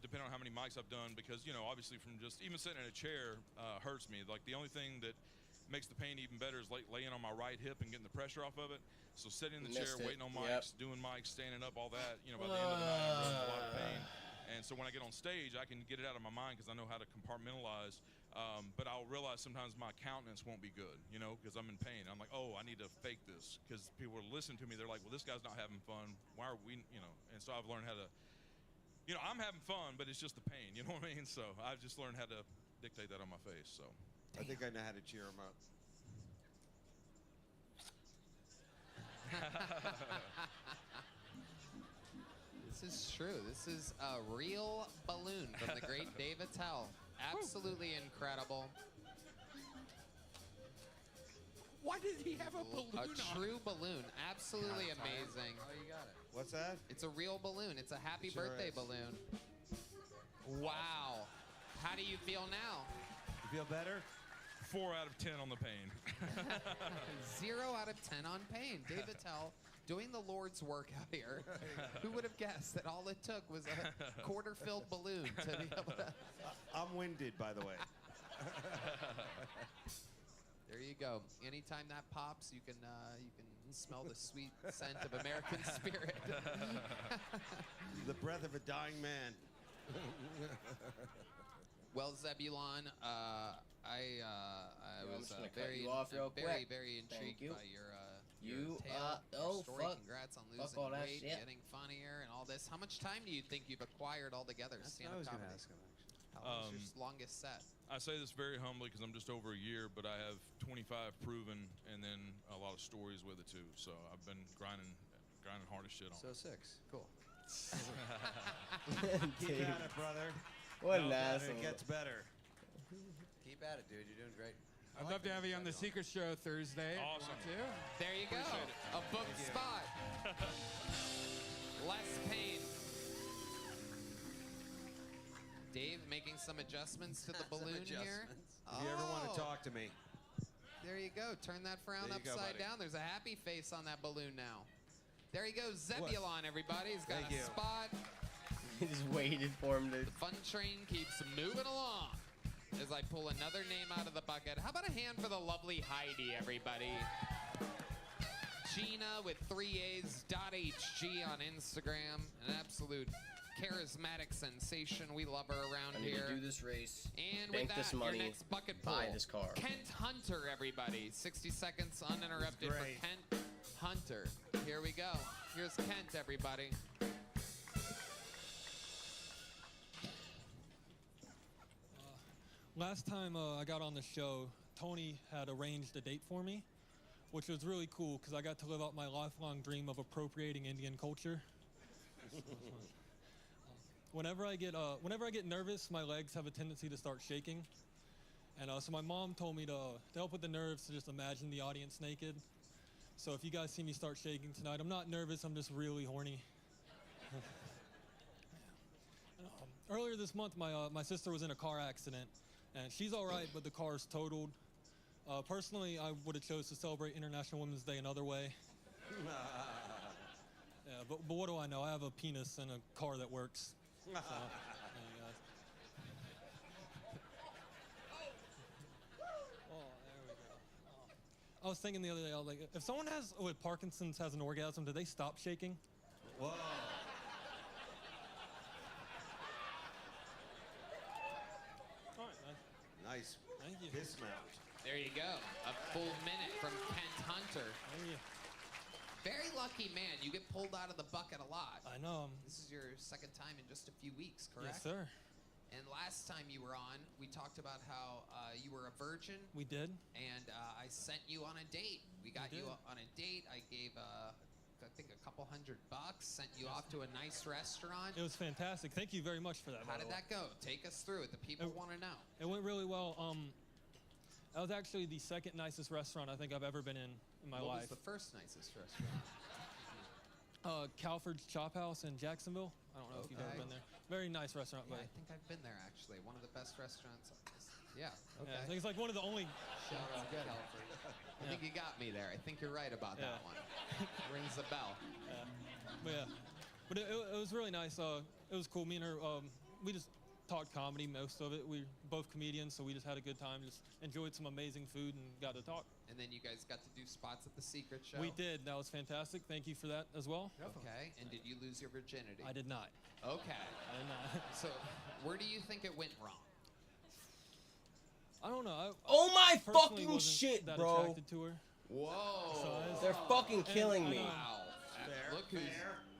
depending on how many mics I've done, because obviously from just even sitting in a chair hurts me. Like the only thing that makes the pain even better is like laying on my right hip and getting the pressure off of it. So sitting in the chair, waiting on mics, doing mics, standing up, all that, by the end of the night, I'm in a lot of pain. And so when I get on stage, I can get it out of my mind because I know how to compartmentalize. But I'll realize sometimes my countenance won't be good, because I'm in pain. I'm like, oh, I need to fake this because people are listening to me. They're like, well, this guy's not having fun. Why are we, And so I've learned how to, I'm having fun, but it's just the pain. You know what I mean? So I've just learned how to dictate that on my face. So I think I know how to cheer him up. This is true. This is a real balloon from the great Dave Attell. Absolutely incredible. Why did he have a balloon? A true balloon. Absolutely amazing. Oh, you got it. What's that? It's a real balloon. It's a happy Sure birthday is. balloon. Wow. How do you feel now? You feel better? 4 out of 10 on the pain. 0 out of 10 on pain. Dave Attell doing the Lord's work out here. Who would have guessed that all it took was a quarter-filled balloon to be able to... I'm winded, by the way. There you go. Anytime that pops, you can smell the sweet scent of American spirit. The breath of a dying man. Well, Zebulon, I was very, very intrigued by your tale, your story. Congrats on losing all that weight, shit. getting funnier, and all this. How much time do you think you've acquired altogether? That's what I was going to ask him, actually. How long is your longest set? I say this very humbly because I'm just over a year, but I have 25 proven and then a lot of stories with it too. So I've been grinding hard as shit on it. So 6. Cool. Keep at it, brother. What an It asshole. gets better. Keep at it, dude. You're doing great. I'd love to have you on the Secret Show Thursday. Awesome. There you go. Appreciate it. A booked spot. Less pain. Dave making some adjustments to the balloon here. If you ever want to talk to me. There you go. Turn that frown There you go, upside buddy. down. There's a happy face on that balloon now. There he goes, Zebulon, everybody. He's got Thank a you. spot. He just waited for him to. The fun train keeps moving along as I pull another name out of the bucket. How about a hand for the lovely Heidi, everybody? Gina with 3A's.HG on Instagram. An absolute charismatic sensation. We love her around I need here. to do this race, And bank with that, this money, your next bucket pull. buy this car. Kent Hunter, everybody. 60 seconds uninterrupted for great. Kent Hunter. Here we go. Here's Kent, everybody. Last time I got on the show, Tony had arranged a date for me, which was really cool because I got to live out my lifelong dream of appropriating Indian culture. Whenever I get nervous, my legs have a tendency to start shaking, and so my mom told me to help with the nerves to just imagine the audience naked. So if you guys see me start shaking tonight, I'm not nervous. I'm just really horny. Earlier this month, my sister was in a car accident. And she's all right, but the car's totaled. Personally, I would have chose to celebrate International Women's Day another way. Yeah, but what do I know? I have a penis and a car that works. So, there you guys. Oh, there we go. Oh. I was thinking the other day, I was like, if someone with Parkinson's has an orgasm, do they stop shaking? Whoa. Nice. Thank you. Dismount. There you go. A full minute from Kent Hunter. Thank you. Very lucky man. You get pulled out of the bucket a lot. I know. This is your second time in just a few weeks, correct? Yes, sir. And last time you were on, we talked about how you were a virgin. We did. And I sent you on a date. We got you on a date. I gave, I think, a couple $100. Sent you off to a nice restaurant. It was fantastic. Thank you very much for that. How did that go? Take us through it. The people want to know. It went really well. That was actually the second nicest restaurant I think I've ever been in my life. What was the first nicest restaurant? Calford's Chop House in Jacksonville. I don't know if you've ever been there. Very nice restaurant. Yeah, but I think I've been there actually. One of the best restaurants. Yeah. Okay. Yeah, I think it's like one of the only. Shout out to Calford. I think you got me there. I think you're right about that one. Rings a bell. But it was really nice. It was cool. Me and her, we just talked comedy most of it. We're both comedians, so we just had a good time. Just enjoyed some amazing food and got to talk. And then you guys got to do spots at the Secret Show. We did. That was fantastic. Thank you for that as well. Okay. And did you lose your virginity? I did not. Okay. I did not. So, where do you think it went wrong? I don't know. Oh my personally fucking wasn't shit, that bro. attracted to her. Whoa. They're fucking killing me. Wow.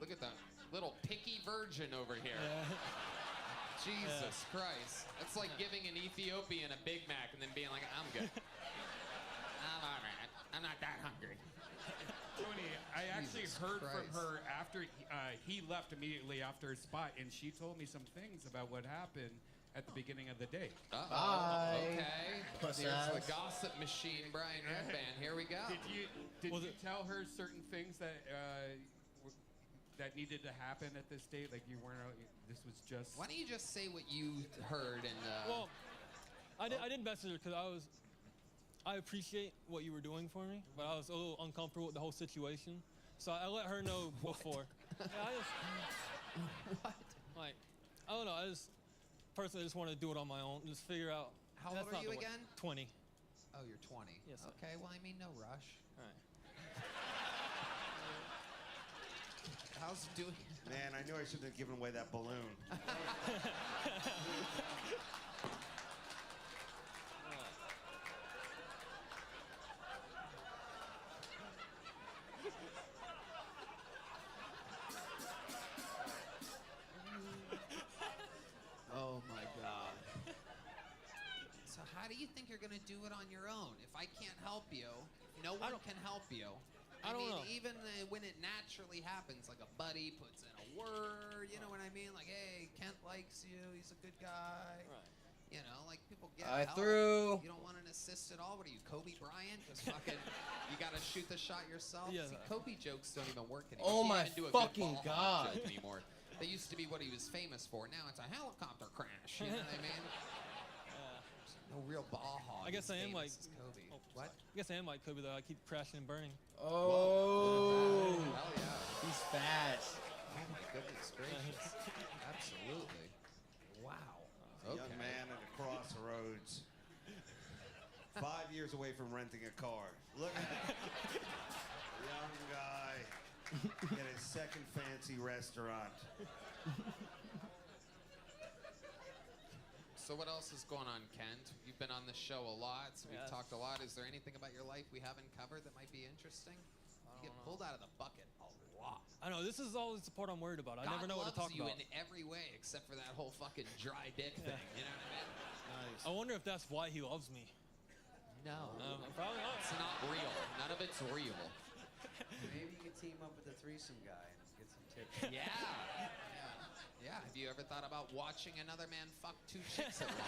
Look at that little picky virgin over here. Jesus Christ. That's like giving an Ethiopian a Big Mac and then being like, I'm good. I'm all right. I'm not that hungry. Tony, I actually Jesus heard Christ. from her after he left immediately after his spot, and she told me some things about what happened at the beginning of the day. Bye. Okay. Puss Here's ass. the gossip machine, Brian Redband. Here we go. Did you tell her certain things that that needed to happen at this date? Like you weren't. This was just. Why don't you just say what you heard and? Well, I didn't message her because I appreciate what you were doing for me, but I was a little uncomfortable with the whole situation, so I let her know before. What? Like, I don't know. I just wanted to do it on my own, just figure out. How old are you again? 20. Oh, you're 20. Yes, sir. Okay. Well, I mean, no rush. All right. How's it doing? Man, I knew I shouldn't have given away that balloon. Oh my God. So how do you think you're gonna do it on your own? If I can't help you, no one can help you. I don't mean, know. even when it naturally happens, like a buddy puts in a word, you know what I mean? Like, hey, Kent likes you, he's a good guy. Right. You know, like people get I help. threw. You don't want an assist at all? What are you, Kobe Bryant? Just fucking, you gotta shoot the shot yourself? Yeah. See, Kobe jokes don't even work anymore. Oh You my can't even do a fucking good ball hawk God. joke anymore. That used to be what he was famous for. Now it's a helicopter crash. You know what I mean? No real ball hog. I guess as I am like. famous as Kobe. Oh, What? I guess I am like Kobe though. I keep crashing and burning. Oh. Hell yeah. He's fast. Oh my goodness gracious. Absolutely. Wow. A young man at a crossroads. 5 years away from renting a car. Look. Young guy. Get his second fancy restaurant. So what else is going on, Kent? You've been on the show a lot, so we've Yes. talked a lot. Is there anything about your life we haven't covered that might be interesting? You get pulled out of the bucket a lot. I know, this is always the part I'm worried about. I never know what to talk God loves about. you in every way except for that whole fucking dry dick thing. You know what I mean? I wonder if that's why he loves me. No. Probably not. It's not real. None of it's real. Maybe you could team up with a threesome guy and get some tips. Yeah. Yeah. Have you ever thought about watching another man fuck two chicks at once?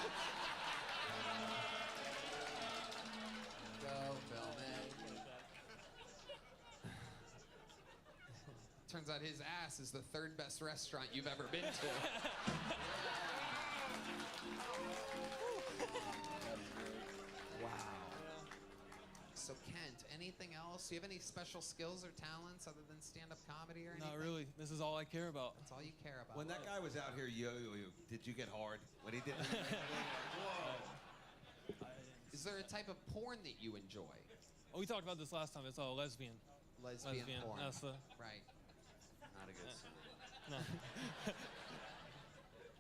Go film it. Turns out his ass is the third best restaurant you've ever been to. Wow. So Kent, anything else? Do you have any special skills or talents other than stand-up comedy or anything? Not really. This is all I care about. That's all you care about. When that guy was out here yo-yo, did you get hard? When he did Is there a type of porn that you enjoy? Oh, we talked about this last time. It's all lesbian. Lesbian porn. That's the... Right. Not a good sign. No.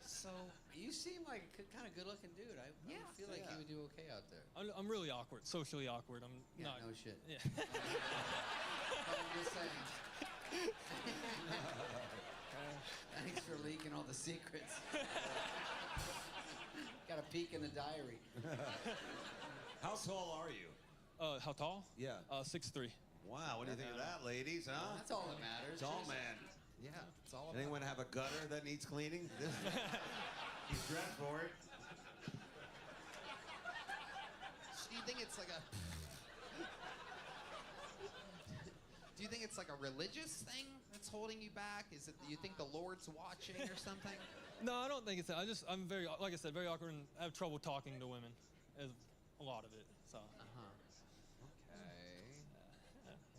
So you seem like a kind of good-looking dude. I feel like you would do okay out there. I'm really awkward, socially awkward. I'm Yeah, not. no shit. Yeah. I'm just saying. Thanks for leaking all the secrets. Got a peek in the diary. How tall are you? How tall? Yeah. 6'3". Wow, what do you think of that, ladies, huh? That's all that matters. Tall man. Yeah, it's all about Anyone have a gutter that needs cleaning? He's dressed for it. Do you think it's like a... Do you think it's like a religious thing that's holding you back? Is it you think the Lord's watching or something? No, I don't think it's that. I'm very, like I said, very awkward and I have trouble talking to women. Is a lot of it. So. Okay.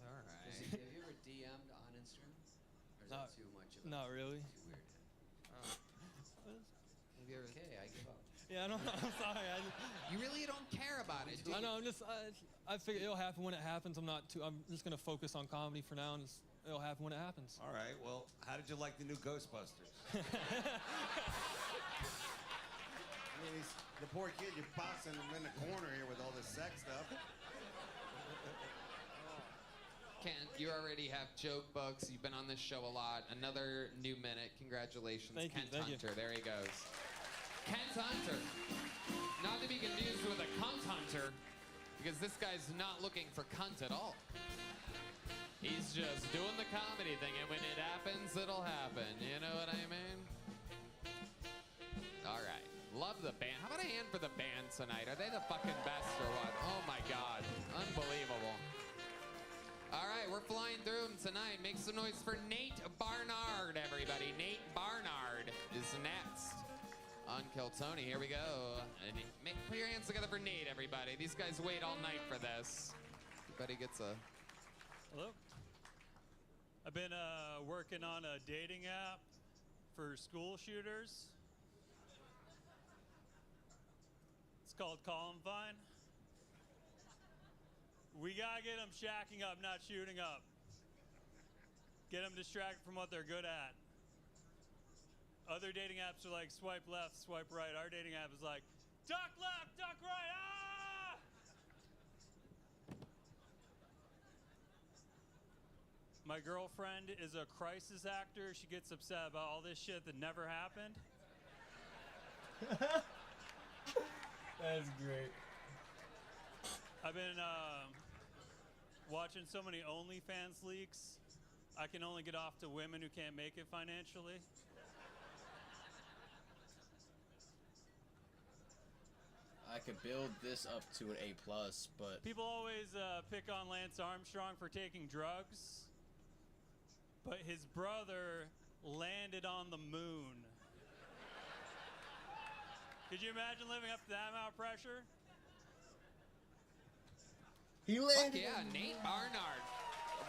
All right. Have you ever DM'd on Instagram? Or is that too much of a... Not really. Too weird. Have you ever... Okay, I give up. Yeah, I'm sorry. You really don't care about it, do you? I know. I figure it'll happen when it happens. I'm just gonna focus on comedy for now, and it'll happen when it happens. All right. Well, how did you like the new Ghostbusters? I mean, the poor kid, you're boxing him in the corner here with all this sex stuff. Kent, you already have joke books. You've been on this show a lot. Another new minute. Congratulations, Thank you, Kent thank you. Hunter. There he goes. Kent Hunter. Not to be confused with a cunt hunter, because this guy's not looking for cunt at all. He's just doing the comedy thing, and when it happens, it'll happen. You know what I mean? All right. Love the band. How about a hand for the band tonight? Are they the fucking best or what? Oh my God. Unbelievable. All right, we're flying through them tonight. Make some noise for Nate Barnard, everybody. Nate Barnard is next on Kill Tony. Here we go. And put your hands together for Nate, everybody. These guys wait all night for this. Everybody gets a... Hello. I've been working on a dating app for school shooters. It's called Columbine. We gotta get them shacking up, not shooting up. Get them distracted from what they're good at. Other dating apps are like swipe left, swipe right. Our dating app is like duck left, duck right. Ah! My girlfriend is a crisis actor. She gets upset about all this shit that never happened. That's great. I've been watching so many OnlyFans leaks. I can only get off to women who can't make it financially. I could build this up to an A+, but People always pick on Lance Armstrong for taking drugs, but his brother landed on the moon. Could you imagine living up to that amount of pressure? He landed. Yeah, Nate Barnard.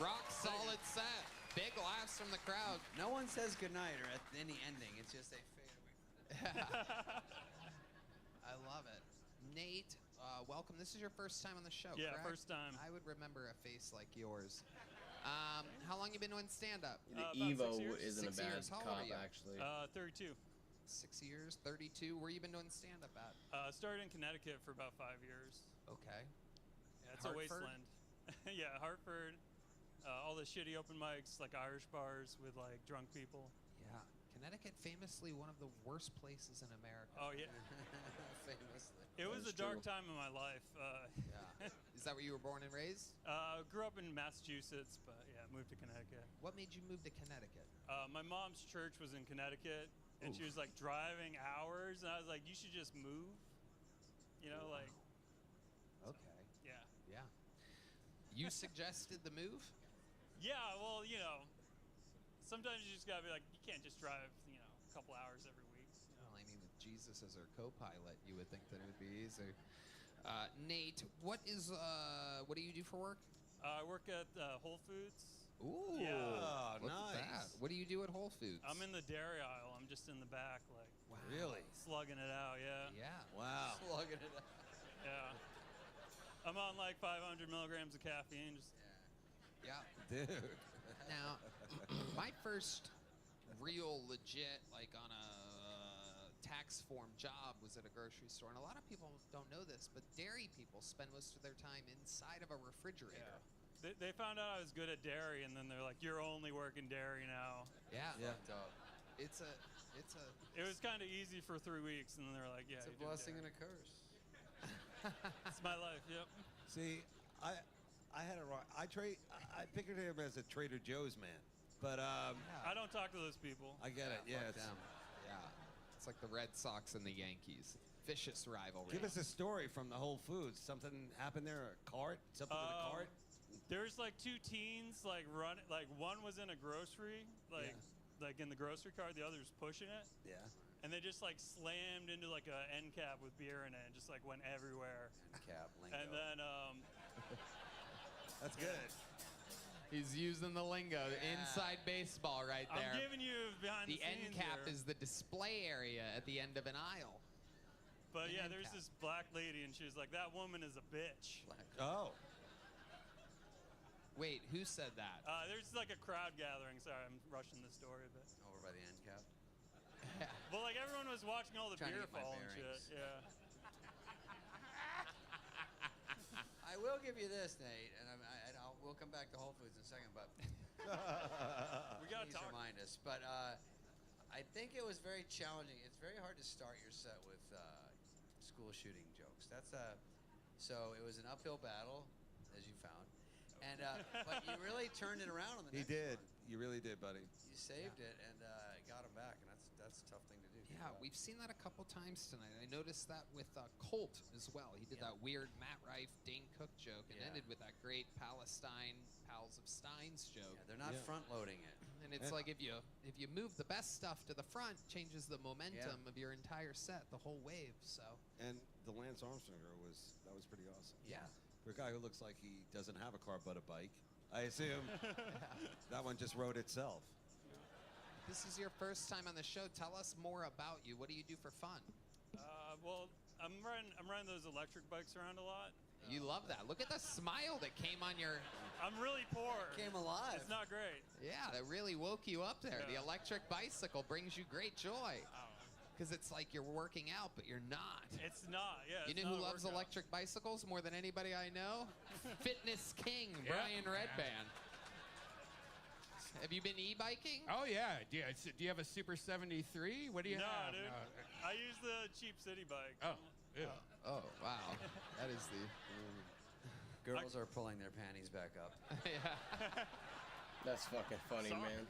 Rock solid set. Big laughs from the crowd. No one says goodnight or at any ending. It's just they fade away. I love it. Nate, welcome. This is your first time on the show, Yeah, correct? first time. I would remember a face like yours. How long you been doing stand-up? The about Evo 6 years. isn't a 6 bad years. How old cop, are you? actually. 32. 6 years, 32. Where you been doing stand-up at? Started in Connecticut for about 5 years. Okay. Yeah, it's Hartford? a wasteland. Yeah, Hartford. All the shitty open mics, like Irish bars with like drunk people. Yeah. Connecticut, famously one of the worst places in America. Oh yeah. Famously. It was a dark time in my life. Yeah. Is that where you were born and raised? Grew up in Massachusetts, but yeah, moved to Connecticut. What made you move to Connecticut? My mom's church was in Connecticut, and she was like driving hours, and I was like, you should just move. You know, like. Okay. Yeah. Yeah. You suggested the move? Yeah, well, you know, sometimes you just gotta be like, you can't just drive, you know, a couple hours every week. You know? Well, I mean, with Jesus as our co-pilot, you would think that it would be easier. Nate, what do you do for work? I work at Whole Foods. Ooh, Yeah. Oh, look at that. nice. What do you do at Whole Foods? I'm in the dairy aisle. I'm just in the back, like. Wow. Really? Slugging it out, yeah. Yeah. Wow. Slugging it out. Yeah. I'm on like 500 milligrams of caffeine. Just. Yeah. Dude. Now, my first real legit, like on a tax form job was at a grocery store. And a lot of people don't know this, but dairy people spend most of their time inside of a refrigerator. Yeah. They found out I was good at dairy, and then they're like, "You're only working dairy now." Yeah. Yeah. It was kind of easy for 3 weeks, and then they're like, "Yeah, It's a you do blessing dairy." and a curse. It's my life. Yep. See, I had it wrong. I pictured him as a Trader Joe's man, but I don't talk to those people. I get it. Yeah. Fuck them. Yeah. It's like the Red Sox and the Yankees. Vicious rivalry. Give us a story from the Whole Foods. Something happened there? A cart? Something with a cart? There's like two teens like running. Like one was in a grocery, like in the grocery cart. The other's pushing it. Yeah. And they just like slammed into like a end cap with beer in it, and just like went everywhere. End cap, lingo. And then That's good. He's using the lingo. Inside baseball right there. I'm giving you behind the end scenes cap here. is the display area at the end of an aisle. But yeah, end there's cap. this black lady, and she was like, "That woman is a bitch." Oh. Wait, who said that? There's like a crowd gathering. Sorry, I'm rushing the story a bit. Over by the end cap. Well, like everyone was watching all the Trying to beer get my fall and shit. bearings. Yeah. I will give you this, Nate, and we'll come back to Whole Foods in a second, but We gotta please talk. remind us. But I think it was very challenging. It's very hard to start your set with school shooting jokes. So it was an uphill battle, as you found, and but you really turned it around on the He next did. one. You really did, buddy. You saved it and got him back, and that's a tough thing to do. Yeah, we've seen that a couple times tonight. I noticed that with Colt as well. He did that weird Matt Rife, Dane Cook joke and ended with that great Palestine, Pals of Steins joke. Yeah, they're not front-loading it. And it's like if you move the best stuff to the front, changes the momentum of your entire set, the whole wave. So. And the Lance Armstrong that was pretty awesome. Yeah. For a guy who looks like he doesn't have a car but a bike, I assume that one just rode itself. This is your first time on the show. Tell us more about you. What do you do for fun? Well, I'm riding those electric bikes around a lot. You love that. Look at the smile that came on your... I'm really poor. Came alive. It's not great. Yeah, that really woke you up there. Yeah. The electric bicycle brings you great joy. Because it's like you're working out, but you're not. It's not, yeah. You it's know not who a loves workout. electric bicycles more than anybody I know? Fitness King, Brian Redband. Have you been e-biking? Oh, yeah. Do you have a Super 73? What do you No, have? dude. I use the cheap city bike. Oh, yeah. Oh, wow. That is the... Girls are pulling their panties back up. Yeah. That's fucking funny, Sorry. man.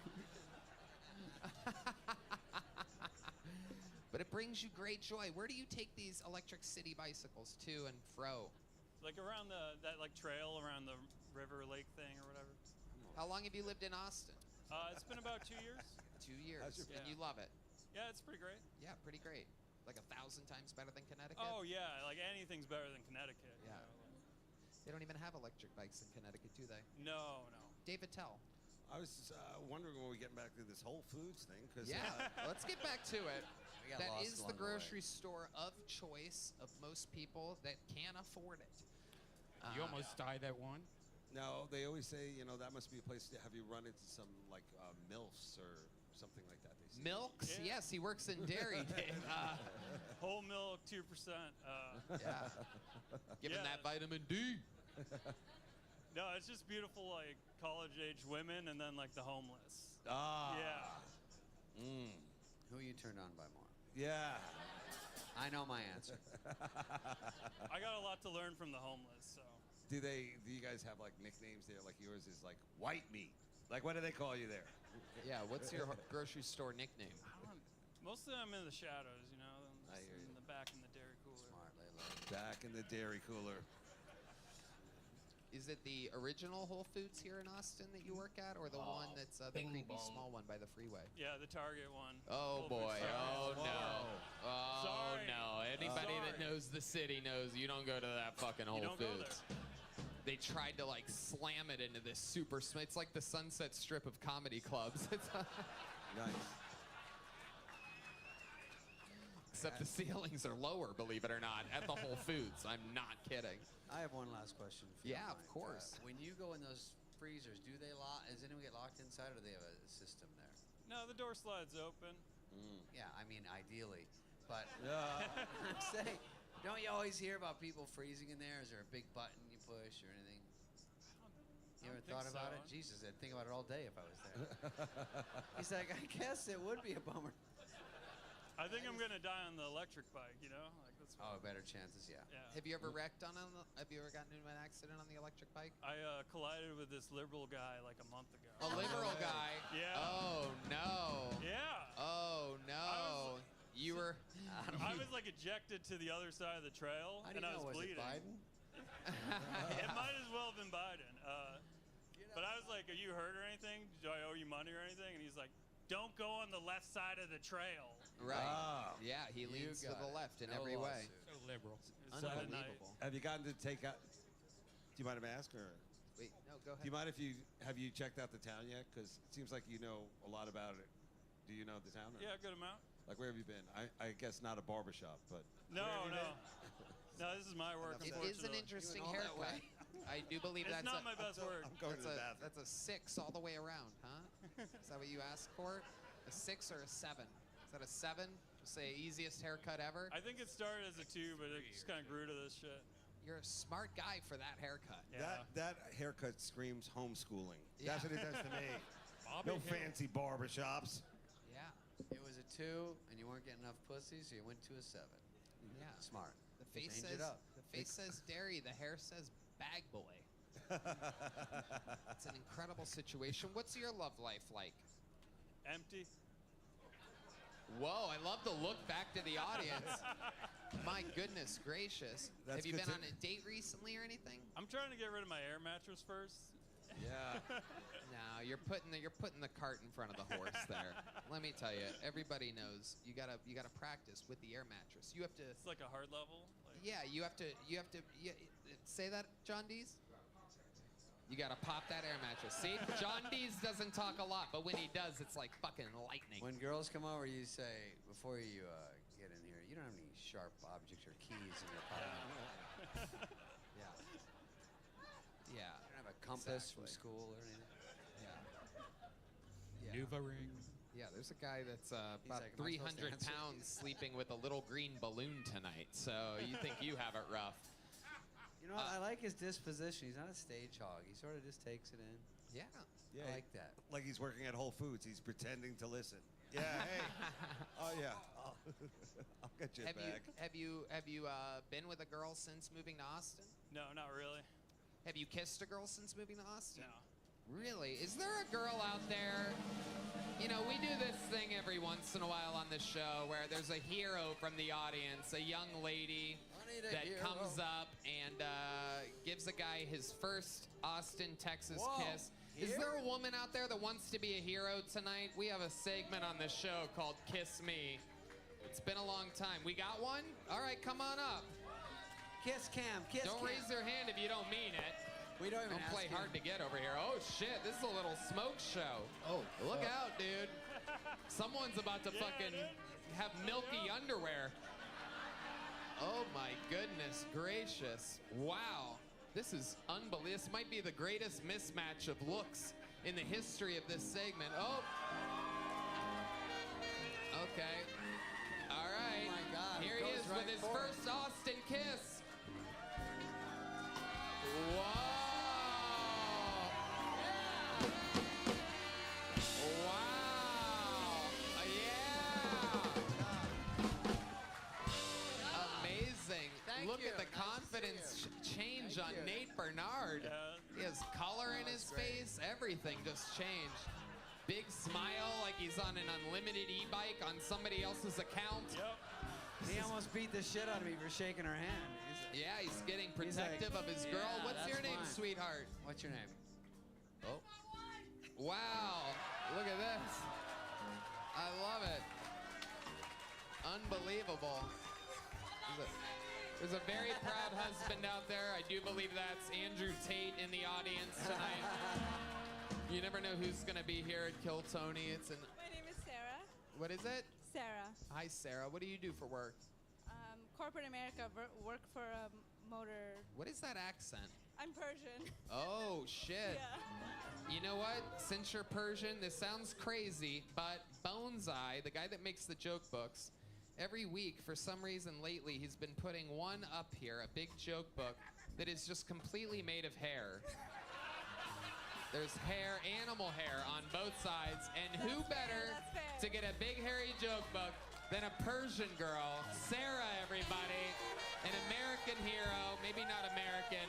But it brings you great joy. Where do you take these electric city bicycles to and fro? Like around that like trail around the river lake thing or whatever. How long have you lived in Austin? It's been about 2 years. 2 years. Yeah. And you love it? Yeah, it's pretty great. Yeah, pretty great. Like 1,000 times better than Connecticut? Oh yeah, like anything's better than Connecticut. Yeah. They don't even have electric bikes in Connecticut, do they? No. David Tell. I was wondering when we getting back to this Whole Foods thing. Cause, Yeah, let's get back to it. We got That lost is along the the way. grocery store of choice of most people that can't afford it. You almost died at one? Now, they always say, you know, that must be a place to have you run into some, like, MILFs or something like that. They say. Milks? Yeah. Yes, he works in dairy, Dave. Whole milk, 2%. Yeah. Given Yeah. that vitamin D. No, it's just beautiful, like college-age women, and then like the homeless. Ah. Yeah. Who you turned on by more? Yeah. I know my answer. I got a lot to learn from the homeless. So. Do you guys have like nicknames there? Like yours is like white meat. Like what do they call you there? Yeah, what's your grocery store nickname? Mostly I'm in the shadows, you know. I'm I just hear in you. the back in the dairy cooler. Smart, Layla. Back in the dairy cooler. Is it the original Whole Foods here in Austin that you work at, or the one that's the Bing creepy bong. small one by the freeway? Yeah, the Target one. Oh Whole boy! Foods Target. Oh no! Oh Sorry. no! Anybody that Sorry. knows the city knows you don't go to that fucking Whole don't go Foods. They tried to like slam it into this super. It's like the Sunset Strip of comedy clubs. It's Nice. Except the ceilings are lower, believe it or not, at the Whole Foods. I'm not kidding. I have one last question. If you Yeah, don't of mind. course. When you go in those freezers, do they lock? Does anyone get locked inside, or do they have a system there? No, the door slides open. Yeah, I mean ideally, but Yeah. I'm saying, don't you always hear about people freezing in there? Is there a big button you push or anything? You ever don't think thought about so. it? Jesus, I'd think about it all day if I was there. He's like, I guess it would be a bummer. I think I'm gonna die on the electric bike. You know, like that's. Oh, better chances, yeah. Yeah. Have you ever wrecked on? Have you ever gotten into an accident on the electric bike? I collided with this liberal guy like a month ago. A liberal guy. Yeah. Oh no. Yeah. Oh no. You were. I was like ejected to the other side of the trail, How do and you I know? was Was it bleeding. Biden? It might as well have been Biden. But I was like, "Are you hurt or anything? Do I owe you money or anything?" And he's like, "Don't go on the left side of the trail." Right. Ah. Yeah, he You leans to got the it. left in No every way. lawsuit. So liberal. It's Sunday night. Unbelievable. Have you gotten to take out? Do you mind if I ask, or Wait, no, go do you ahead. mind if have you checked out the town yet? Because it seems like you know a lot about it. Do you know the town? Or? Yeah, good amount. Like where have you been? I guess not a barbershop, but. No, no. No, this is my work. It is an unfortunately. interesting all that haircut. I do believe It's that's not a, my best work. I'm going to the bathroom. that's a 6 all the way around, huh? Is that what you asked for? A 6 or a 7? Is that a 7? Say easiest haircut ever? I think it started as a 2, but it just kind of grew to this shit. You're a smart guy for that haircut. Yeah. That haircut screams homeschooling. Yeah. That's what it does to me. No fancy barbershops. Yeah. It was a 2, and you weren't getting enough pussy, so you went to a 7. Yeah. Smart. The face Change says it up. the face says dairy, the hair says bag boy. It's an incredible situation. What's your love life like? Empty. Whoa, I love the look back to the audience. My goodness gracious. That's Have you good been to- on a date recently or anything? I'm trying to get rid of my air mattress first. Yeah. No, you're putting the cart in front of the horse there. Let me tell you, everybody knows you gotta practice with the air mattress. You have to. It's like a hard level. Like, Yeah, you have to. Say that, John Dees. You gotta pop that air mattress. See, John Dees doesn't talk a lot, but when he does, it's like fucking lightning. When girls come over, you say, before you get in here, you don't have any sharp objects or keys in your pocket. Yeah. Yeah. You don't have a compass from Exactly. school or anything. Yeah. Nuva ring. Yeah, there's a guy that's about like, "Am I supposed to 300 answer?" pounds sleeping with a little green balloon tonight. So you think you have it rough? You know what? I like his disposition. He's not a stage hog. He sort of just takes it in. Yeah. Yeah. I like that. Like he's working at Whole Foods. He's pretending to listen. Yeah. Hey. Oh yeah. I'll get you a bag. Have you been with a girl since moving to Austin? no, not really. Have you kissed a girl since moving to Austin? No. Really? Is there a girl out there? You know, we do this thing every once in a while on the show where there's a hero from the audience, a young lady that comes up and gives a guy his first Austin, Texas Whoa. kiss. Is there a woman out there that wants to be a hero tonight? We have a segment on this show called Kiss Me. It's been a long time. We got one? All right, come on up. Kiss Cam. Kiss Don't Cam. raise your hand if you don't mean it. We don't even Don't play ask you. hard to get over here. Oh shit, this is a little smoke show. Oh, Look out, dude. Someone's about to fucking have milky underwear. Oh my goodness gracious. Wow. This is unbelievable. This might be the greatest mismatch of looks in the history of this segment. Oh. Okay. All right. Oh my God. Here It he goes is right with his for it. first Austin kiss. Whoa. Wow. Yeah. Amazing. Thank Look you. at the Nice to confidence see change Thank on you. Nate Bernard. He has color in his face. Everything just changed. Big smile like he's on an unlimited e-bike on somebody else's account. Yep. He almost beat the shit out of me for shaking her hand. Yeah, he's getting He's like, protective of his girl. "Yeah, What's that's your name, fine." sweetheart? What's your name? Oh. Wow. Look at this. I love it. Unbelievable. There's a very proud husband out there. I do believe that's Andrew Tate in the audience tonight. You never know who's going to be here at Kill Tony. My name is Sarah. What is it? Sarah. Hi, Sarah. What do you do for work? Corporate America, work for a motor. What is that accent? I'm Persian. Oh, shit. Yeah. You know what? Since you're Persian, this sounds crazy, but Boneseye, the guy that makes the joke books, every week, for some reason lately, he's been putting one up here, a big joke book, that is just completely made of hair. There's hair, animal hair on both sides, and who better to get a big hairy joke book than a Persian girl, Sarah, everybody, an American hero, maybe not American.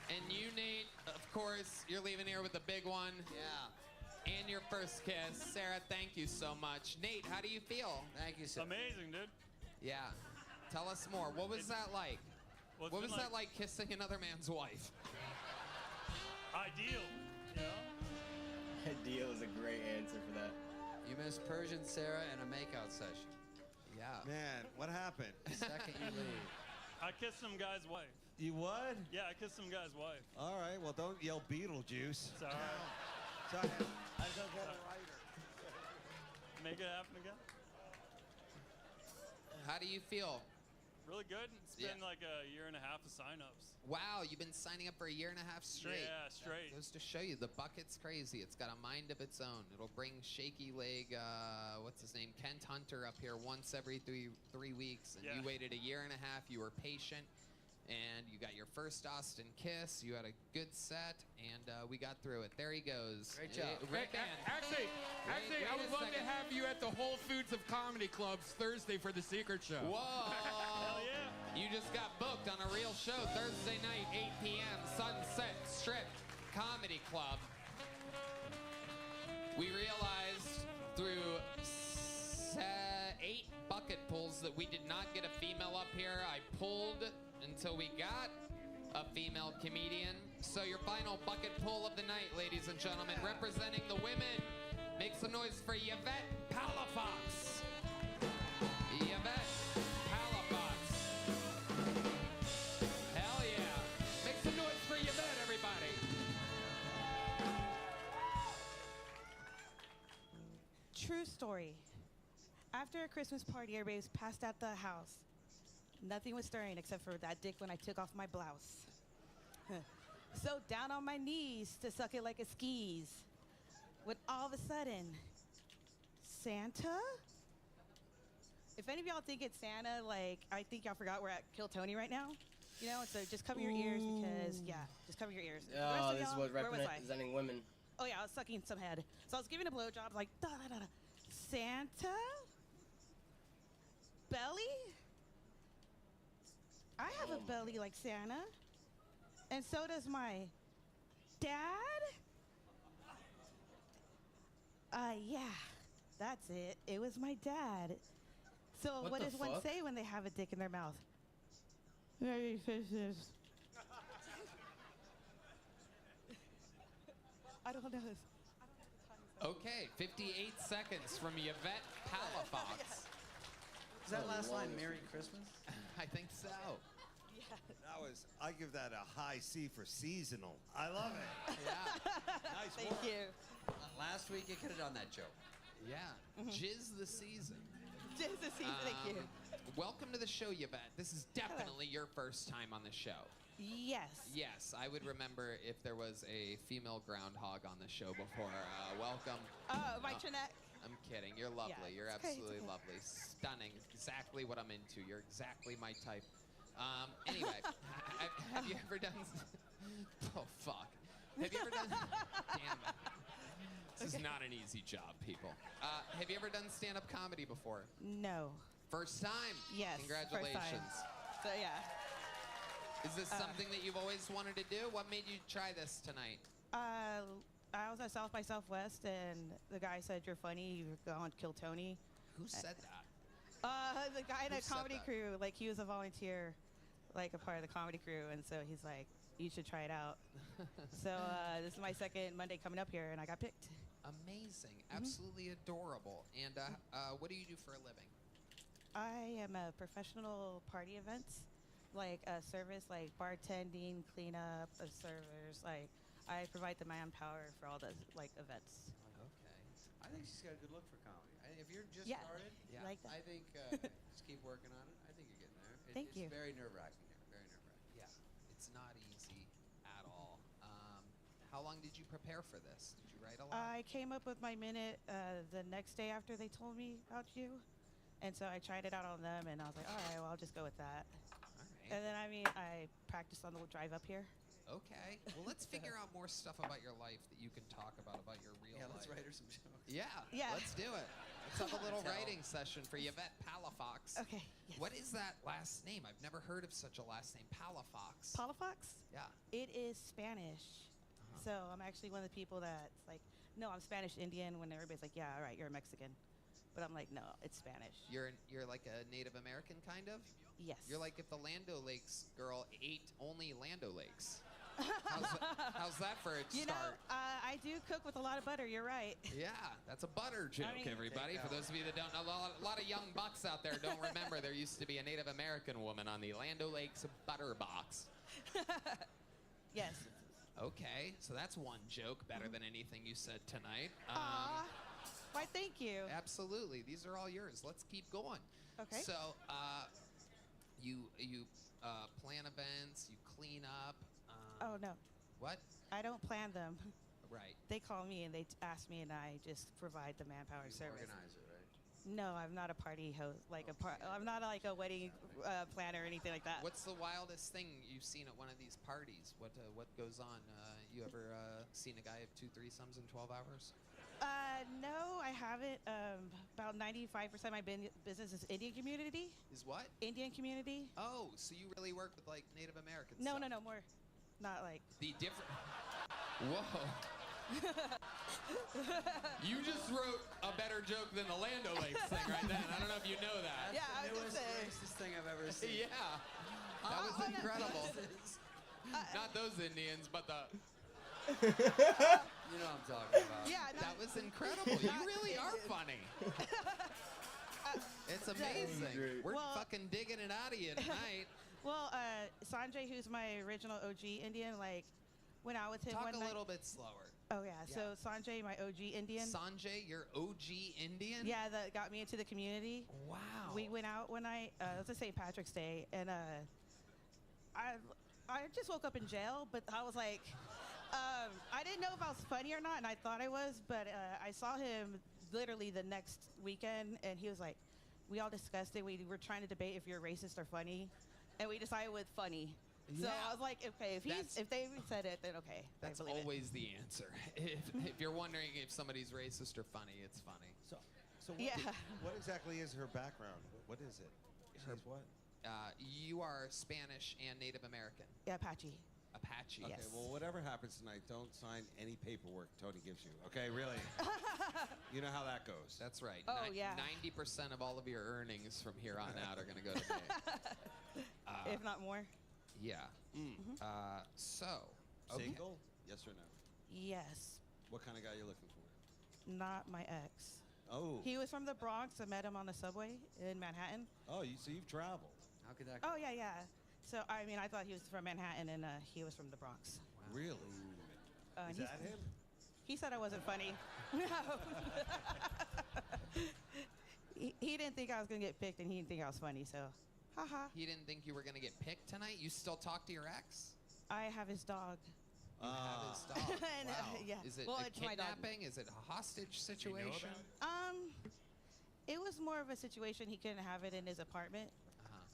And you, Nate, of course, you're leaving here with the big one. Yeah. And your first kiss. Sarah, thank you so much. Nate, how do you feel? Thank you, sir. Amazing, dude. Yeah. Tell us more. What was that like? Well, it's What been was that like kissing another man's wife? Ideal, you know? Ideal is a great answer for that. You missed Persian Sarah and a makeout session. Yeah. Man, what happened? The second you leave. I kissed some guy's wife. You what? Yeah, I kissed some guy's wife. All right, well, don't yell Beetlejuice. It's all right. Sorry. I don't have a writer. Make it happen again. How do you feel? Really good. It's been like a year and a half of signups. Wow, you've been signing up for a year and a half straight. Yeah, straight. That goes to show you, the bucket's crazy. It's got a mind of its own. It'll bring shaky leg, what's his name, Kent Hunter up here once every three weeks. And Yeah. you waited a year and a half. You were patient. And you got your first Austin kiss. You had a good set, and we got through it. There he goes. Great job. Red band. Actually, Wait I a would love to second. have you at the Whole Foods of Comedy Clubs Thursday for the Secret Show. Whoa. Hell yeah. You just got booked on a real show Thursday night, 8 p.m., Sunset Strip Comedy Club. We realized through 8 bucket pulls that we did not get a female up here. I pulled until we got a female comedian. So your final bucket pull of the night, ladies and gentlemen, representing the women. Make some noise for Yvette Palafox. Yvette Palafox. Hell yeah. Make some noise for Yvette, everybody. True story. After a Christmas party, everybody was passed out the house. Nothing was stirring except for that dick when I took off my blouse. So down on my knees to suck it like a skis. When all of a sudden, Santa? If any of y'all think it's Santa, like, I think y'all forgot we're at Kill Tony right now. You know, so just cover your ears because, yeah, just cover your ears. The rest Oh, of this y'all, was where was I? representing women. Oh yeah, I was sucking some head. So I was giving a blowjob, like da da da da. Santa? Belly? I have a belly like Santa. And so does my dad? Yeah, that's it. It was my dad. So What what the does one fuck? say when they have a dick in their mouth? Merry Christmas. I don't know this. Okay, 58 seconds from Yvette Palafox. Is that last line Merry Christmas? I think so. That was, I give that a high C for seasonal. I love it. Yeah. Nice Thank work. you. Last week you could have done that joke. Yeah. Jizz the season. Just a season, thank you. welcome to the show, Yvette. This is definitely your first time on the show. Yes. Yes, I would remember if there was a female groundhog on the show before. Welcome. Oh, my Trinette. I'm kidding. You're lovely. Yeah, You're it's okay, absolutely it's okay. lovely. Stunning. Exactly what I'm into. You're exactly my type. Anyway, have you ever done... Oh, fuck. Have you ever done... Damn it. This is not an easy job, people. Have you ever done stand-up comedy before? No. First time? Yes. Congratulations. First time. So yeah. Is this something that you've always wanted to do? What made you try this tonight? I was at South by Southwest, and the guy said, "You're funny. You're going to kill Tony." Who said that? The guy in Who the said comedy that? crew. Like, he was a volunteer, like a part of the comedy crew, and so he's like, "You should try it out." So this is my second Monday coming up here, and I got picked. Amazing. Absolutely adorable. And what do you do for a living? I am a professional party events, like a service, like bartending, cleanup of servers. Like, I provide the manpower for all the like events. Okay. I think she's got a good look for comedy. If you're just Yeah. started, Like that. I think just keep working on it. I think you're getting there. Thank it's you. very nerve-wracking here. Very nerve-wracking. Yeah. It's not easy at all. How long did you prepare for this? Did you write a lot? I came up with my minute the next day after they told me about you. And so I tried it out on them, and I was like, all right, well, I'll just go with that. All right. And then, I mean, I practiced on the drive up here. Okay. Well, let's figure out more stuff about your life that you can talk about your real Yeah, life. let's write her some jokes. Yeah. Yeah. Let's do it. Let's have a little Tell. writing session for Yvette Palafox. Okay. Yes. What is that last name? I've never heard of such a last name. Palafox. Palafox? Yeah. It is Spanish. So I'm actually one of the people that's like, no, I'm Spanish Indian, when everybody's like, yeah, all right, you're a Mexican. But I'm like, no, it's Spanish. You're like a Native American kind of? Yes. You're like if the Lando Lakes girl ate only Lando Lakes. How's that for a You know, start? I do cook with a lot of butter. You're right. Yeah, that's a butter joke, I mean- everybody. For those of you that don't know, a lot of young bucks out there don't remember there used to be a Native American woman on the Lando Lakes butter box. Yes. Okay, so that's one joke better than anything you said tonight. Aw. Why, thank you. Absolutely. These are all yours. Let's keep going. Okay. So, you plan events, you clean up. Oh, no. What? I don't plan them. Right. They call me and they ask me, and I just provide the manpower service. Organize it, right? No, I'm not a party host. I'm not like a wedding planner or anything like that. What's the wildest thing you've seen at one of these parties? What goes on? You ever seen a guy have 2 threesomes in 12 hours? No, I haven't. About 95% of my business is Indian community. Is what? Indian community. Oh, so you really work with like Native Americans? No, more. Not like. The different. Whoa. You just wrote a better joke than the Lando Lakes thing right then. I don't know if you know that. Yeah, I was Newest, gonna say. racist thing I've ever seen. Yeah. That was incredible. Not those Indians, but the. You know what I'm talking about. Yeah, That was incredible. You really are funny. It's amazing. We're Well- fucking digging it out of you tonight. Well, Sanjay, who's my original OG Indian, like went out with him Talk one a night. little bit slower. Oh yeah. So Sanjay, my OG Indian. Sanjay, your OG Indian? Yeah, that got me into the community. Wow. We went out one night. It was St. Patrick's Day, and I just woke up in jail, but I was like, I didn't know if I was funny or not, and I thought I was, but I saw him literally the next weekend, and he was like, we all discussed it. We were trying to debate if you're racist or funny, and we decided with funny. So I was like, okay, if they said it, then okay. That's I believe always the answer. If you're wondering if somebody's racist or funny, it's funny. So what, Yeah. what exactly is her background? What is it? She's what? You are Spanish and Native American. Yeah, Apache. Apache. Okay, well, whatever happens tonight, don't sign any paperwork Tony gives you. Okay, really? You know how that goes. That's right. Oh, yeah. 90% of all of your earnings from here on out are going to go to me. If not more. Yeah. So. Okay. Single? Yes or no? Yes. What kind of guy you looking for? Not my ex. Oh. He was from the Bronx. I met him on the subway in Manhattan. Oh, so you've traveled. How could that go? Oh, yeah. So, I mean, I thought he was from Manhattan, and he was from the Bronx. Really? And Is that him? He said I wasn't funny. He didn't think I was gonna get picked, and he didn't think I was funny. So, haha. He didn't think you were gonna get picked tonight. You still talk to your ex? I have his dog. You have his dog. And, Wow. yeah. Is it Well, a it's my dog. kidnapping? Is it a hostage situation? It was more of a situation. He couldn't have it in his apartment,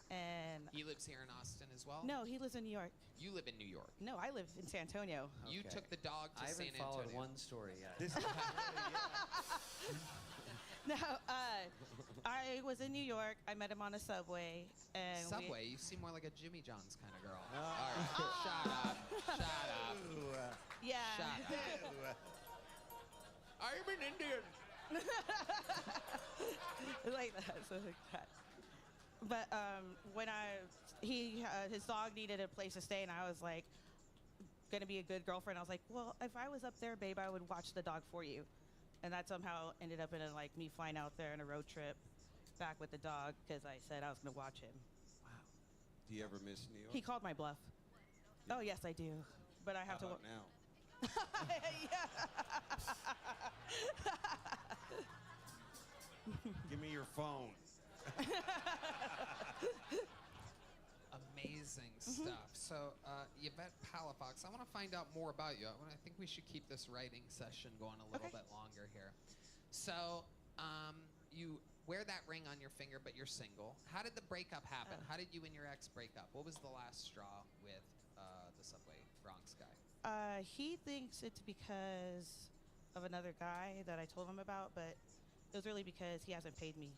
and He lives here in Austin as well? no, he lives in New York. You live in New York. No, I live in San Antonio. You took the dog to I haven't San followed Antonio. one story yet. No, I was in New York. I met him on a subway, and Subway? You seem more like a Jimmy John's kind of girl. All right. Shut up. Shut up. Yeah. Shut up. I'm an Indian. Like that, so like that. But when his dog needed a place to stay, and I was like, gonna be a good girlfriend. I was like, well, if I was up there, babe, I would watch the dog for you. And that somehow ended up in like me flying out there on a road trip back with the dog because I said I was gonna watch him. Wow. Do you ever miss New York? He called my bluff. Oh yes, I do. But I have How to. about now? Give me your phone. Amazing stuff. So, Yvette Palafox, I want to find out more about you. I think we should keep this writing session going a little bit longer here. So, you wear that ring on your finger, but you're single. How did the breakup happen? How did you and your ex break up? What was the last straw with the Subway Bronx guy? He thinks it's because of another guy that I told him about, but it was really because he hasn't paid me.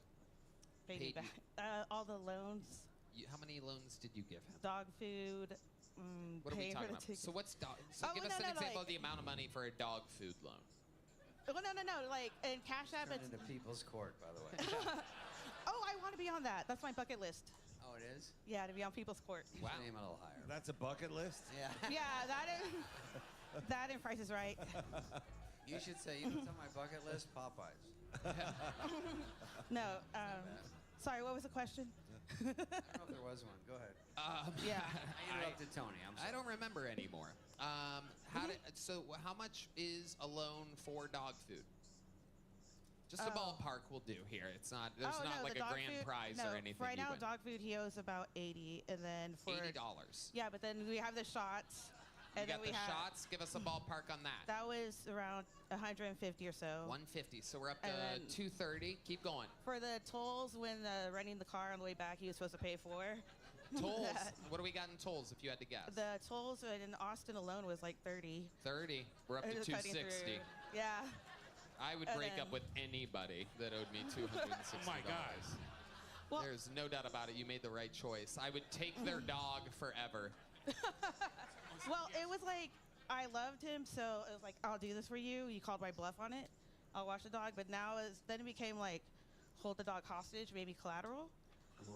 Paid me Paid back. All the loans. How many loans did you give him? Dog food. What are we paying talking for the about? ticket. So what's dog? So give us an example of the amount of money for a dog food loan. Well, no. Like in Cash App, Turned it's. into People's Court, by the way. Oh, I want to be on that. That's my bucket list. Oh, it is? Yeah, to be on People's Court. Wow. Name a little higher. That's a bucket list? Yeah. Yeah, that and Price is Right. You should say, you know what's on my bucket list? Popeyes. No. Sorry, what was the question? I don't know if there was one. Go ahead. Yeah. I interrupted Tony. I'm sorry. I don't remember anymore. How much is a loan for dog food? Just a ballpark will do here. It's not. There's not like a grand prize or anything. Right you now, win. dog food he owes about $80, and then for $80. Yeah, but then we have the shots. And You then got we the have, shots. Give us a ballpark on that. That was around 150 or so. 150. So we're up to And then- 230. Keep going. For the tolls, when renting the car on the way back, he was supposed to pay for. Tolls. What do we got in tolls? If you had to guess. The tolls in Austin alone was like 30. 30. We're up to It was cutting 260. through. Yeah. I would And break then- up with anybody that owed me $260. Oh my gosh. Well- There's no doubt about it. You made the right choice. I would take their dog forever. Well, it was like I loved him, so it was like I'll do this for you. You called my bluff on it. I'll watch the dog, but now then it became like hold the dog hostage, maybe collateral.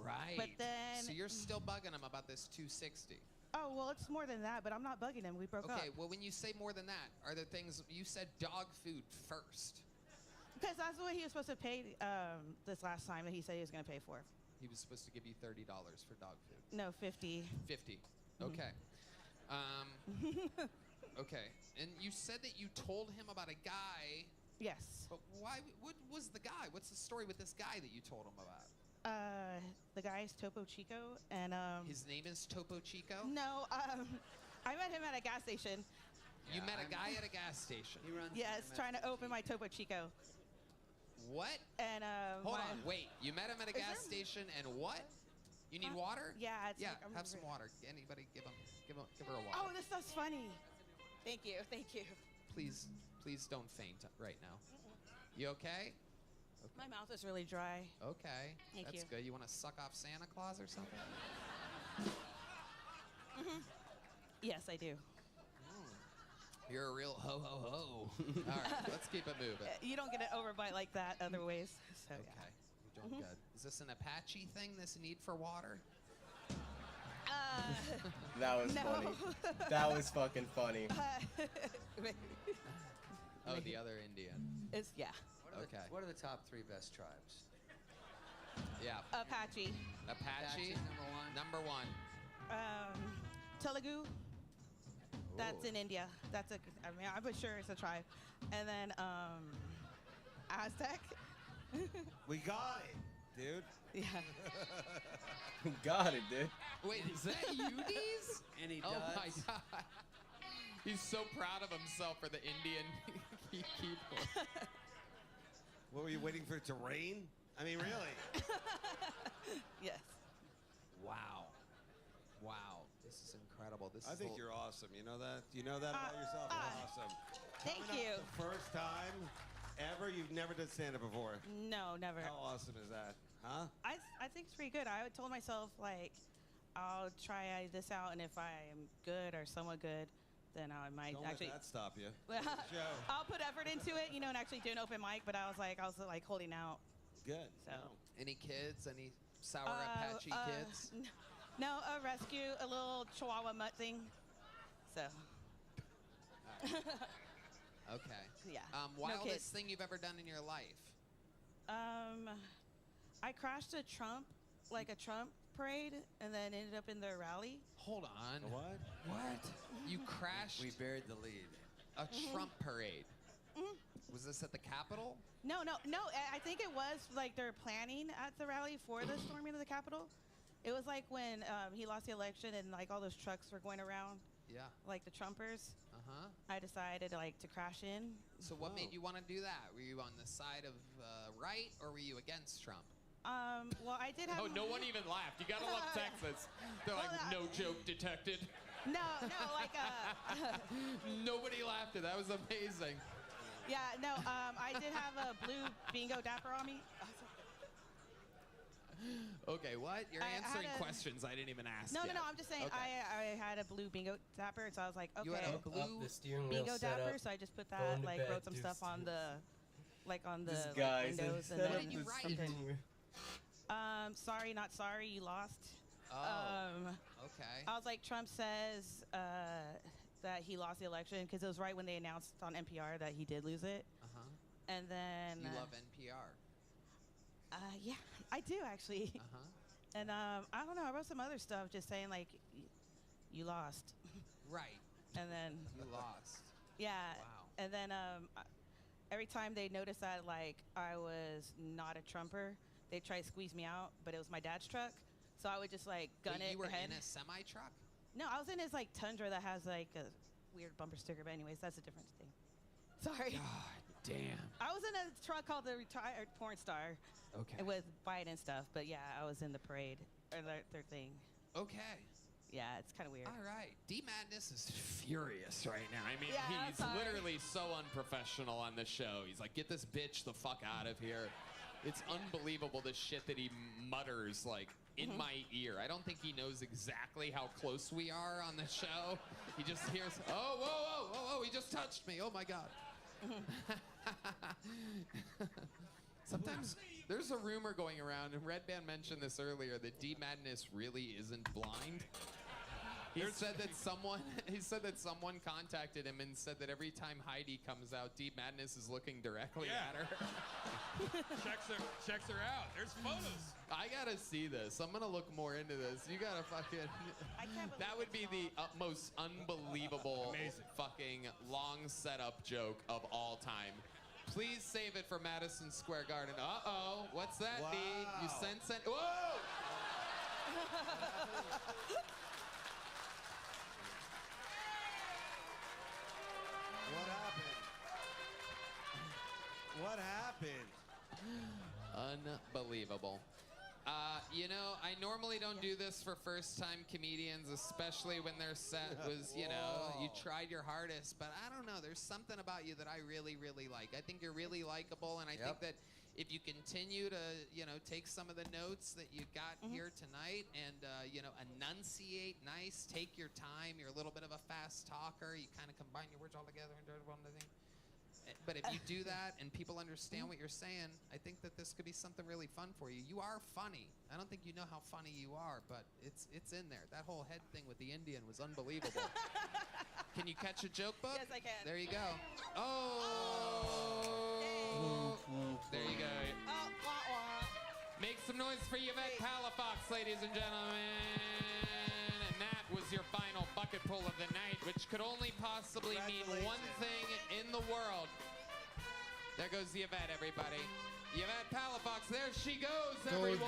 Right. But then So you're still bugging him about this 260. Oh well, it's more than that, but I'm not bugging him. We broke up. Okay, well, when you say more than that, are there things you said dog food first? Because that's what he was supposed to pay this last time that he said he was going to pay for. He was supposed to give you $30 for dog food. No, 50. 50. Okay. Okay. And you said that you told him about a guy. Yes. But why? What was the guy? What's the story with this guy that you told him about? The guy's Topo Chico, and His name is Topo Chico? no, I met him at a gas station. You met a guy at a gas station. He runs Yes, trying to open my Topo Chico. What? And Hold on, wait. You met him at a gas station, and what? You need water? Yeah, it's Yeah, like, I'm have some water. Anybody give her a water. Oh, this stuff's funny. Thank you, thank you. Please don't faint right now. You okay? My mouth is really dry. Okay. Thank That's you. good. You want to suck off Santa Claus or something? Yes, I do. You're a real ho ho ho. All right, let's keep it moving. You don't get an overbite like that other ways. So Okay, you're doing good. Is this an Apache thing? This need for water? That was no. funny. That was fucking funny. Oh, the other Indian. It's Okay. What are the top 3 best tribes? Yeah. Apache. Apache, number one. Telugu. That's in India. I'm sure it's a tribe. And then Aztec. We got it, dude. Yeah. Got it, dude. Wait, is that Udies? And he Oh does. my god. He's so proud of himself for the Indian keyboard. What were you waiting for it to rain? I mean, really? Yes. Wow. Wow. This is incredible. I think you're awesome. You know that? You know that about yourself? You're awesome. Thank Coming you. up the first time ever? You've never done stand-up before? No, never. How awesome is that? Huh? I think it's pretty good. I told myself, like, I'll try this out, and if I am good or somewhat good, then I might Don't actually. let that stop you. Show. I'll put effort into it, you know, and actually do an open mic. But I was like holding out. Good. So. Any kids? Any sour Apache kids? No, a rescue, a little Chihuahua mutt thing. So. Okay. Yeah. Wildest no kids. thing you've ever done in your life? I crashed a Trump parade, and then ended up in their rally. Hold on. What? What? You crashed We buried the lead. a Trump parade. Was this at the Capitol? No. I think it was like they're planning at the rally for the storming of the Capitol. It was like when he lost the election and like all those trucks were going around. Yeah. Like the Trumpers. Uh-huh. I decided like to crash in. So what made you want to do that? Were you on the side of right, or were you against Trump? Well, I did have. Oh, no one even laughed. You gotta love Texas. They're like, no joke detected. No, like Nobody laughed at that. Was amazing. Yeah, no. I did have a blue bingo dapper on me. Okay, what? You're I answering had a- questions I didn't even ask. No, yet. I'm just saying Okay. I had a blue bingo dapper, so I was like, okay. You had a Up blue the steering wheel bingo set dapper, up, so I just put going that, to like bed, wrote some do stuff on the, like on the This like, guy windows, said, and "Set then up the something. steering wheel." Sorry, not sorry, you lost. Oh. Okay. I was like, Trump says that he lost the election because it was right when they announced on NPR that he did lose it. Uh-huh. And then. You love NPR. Yeah, I do actually. Uh-huh. And I don't know, I wrote some other stuff just saying like, you lost. Right. And then. You lost. Yeah. Wow. And then every time they noticed that like I was not a Trumper, they tried to squeeze me out, but it was my dad's truck. So I would just like gun Wait, it you were ahead. in a semi truck? No, I was in his like Tundra that has like a weird bumper sticker, but anyways, that's a different thing. Sorry. God damn. I was in a truck called the Retired Porn Star. Okay. With Biden and stuff, but yeah, I was in the parade or their thing. Okay. Yeah, it's kind of weird. All right. D Madness is furious right now. I mean, Yeah, I'm he's sorry. literally so unprofessional on the show. He's like, get this bitch the fuck out of here. It's unbelievable the shit that he mutters like in Mm-hmm. my ear. I don't think he knows exactly how close we are on the show. He just hears, oh, whoa, he just touched me. Oh my God. Sometimes there's a rumor going around, and Red Band mentioned this earlier, that D Madness really isn't blind. He said that someone contacted him and said that every time Heidi comes out, D Madness is looking directly at her. Checks her out. There's photos. I gotta see this. I'm gonna look more into this. You gotta fucking. That would be the most unbelievable fucking long setup joke of all time. Please save it for Madison Square Garden. Uh-oh. What's that, D? You sent. Whoa! What happened? Unbelievable. You know, I normally don't do this for first-time comedians, especially when their set was, you know, you tried your hardest. But I don't know. There's something about you that I really, really like. I think you're really likable, and I think that if you continue to, you know, take some of the notes that you got here tonight and, you know, enunciate nice, take your time. You're a little bit of a fast talker. You kind of combine your words all together and do one thing. But if you do that and people understand what you're saying, I think that this could be something really fun for you. You are funny. I don't think you know how funny you are, but it's in there. That whole head thing with the Indian was unbelievable. Can you catch a joke book? Yes, I can. There you go. Oh! There you go. Make some noise for Yvette Palafox, ladies and gentlemen. And that was your final bucket pull of the night, which could only possibly mean one thing in the world. There goes the Yvette, everybody. Yvette Palafox, there she goes, Go, everyone.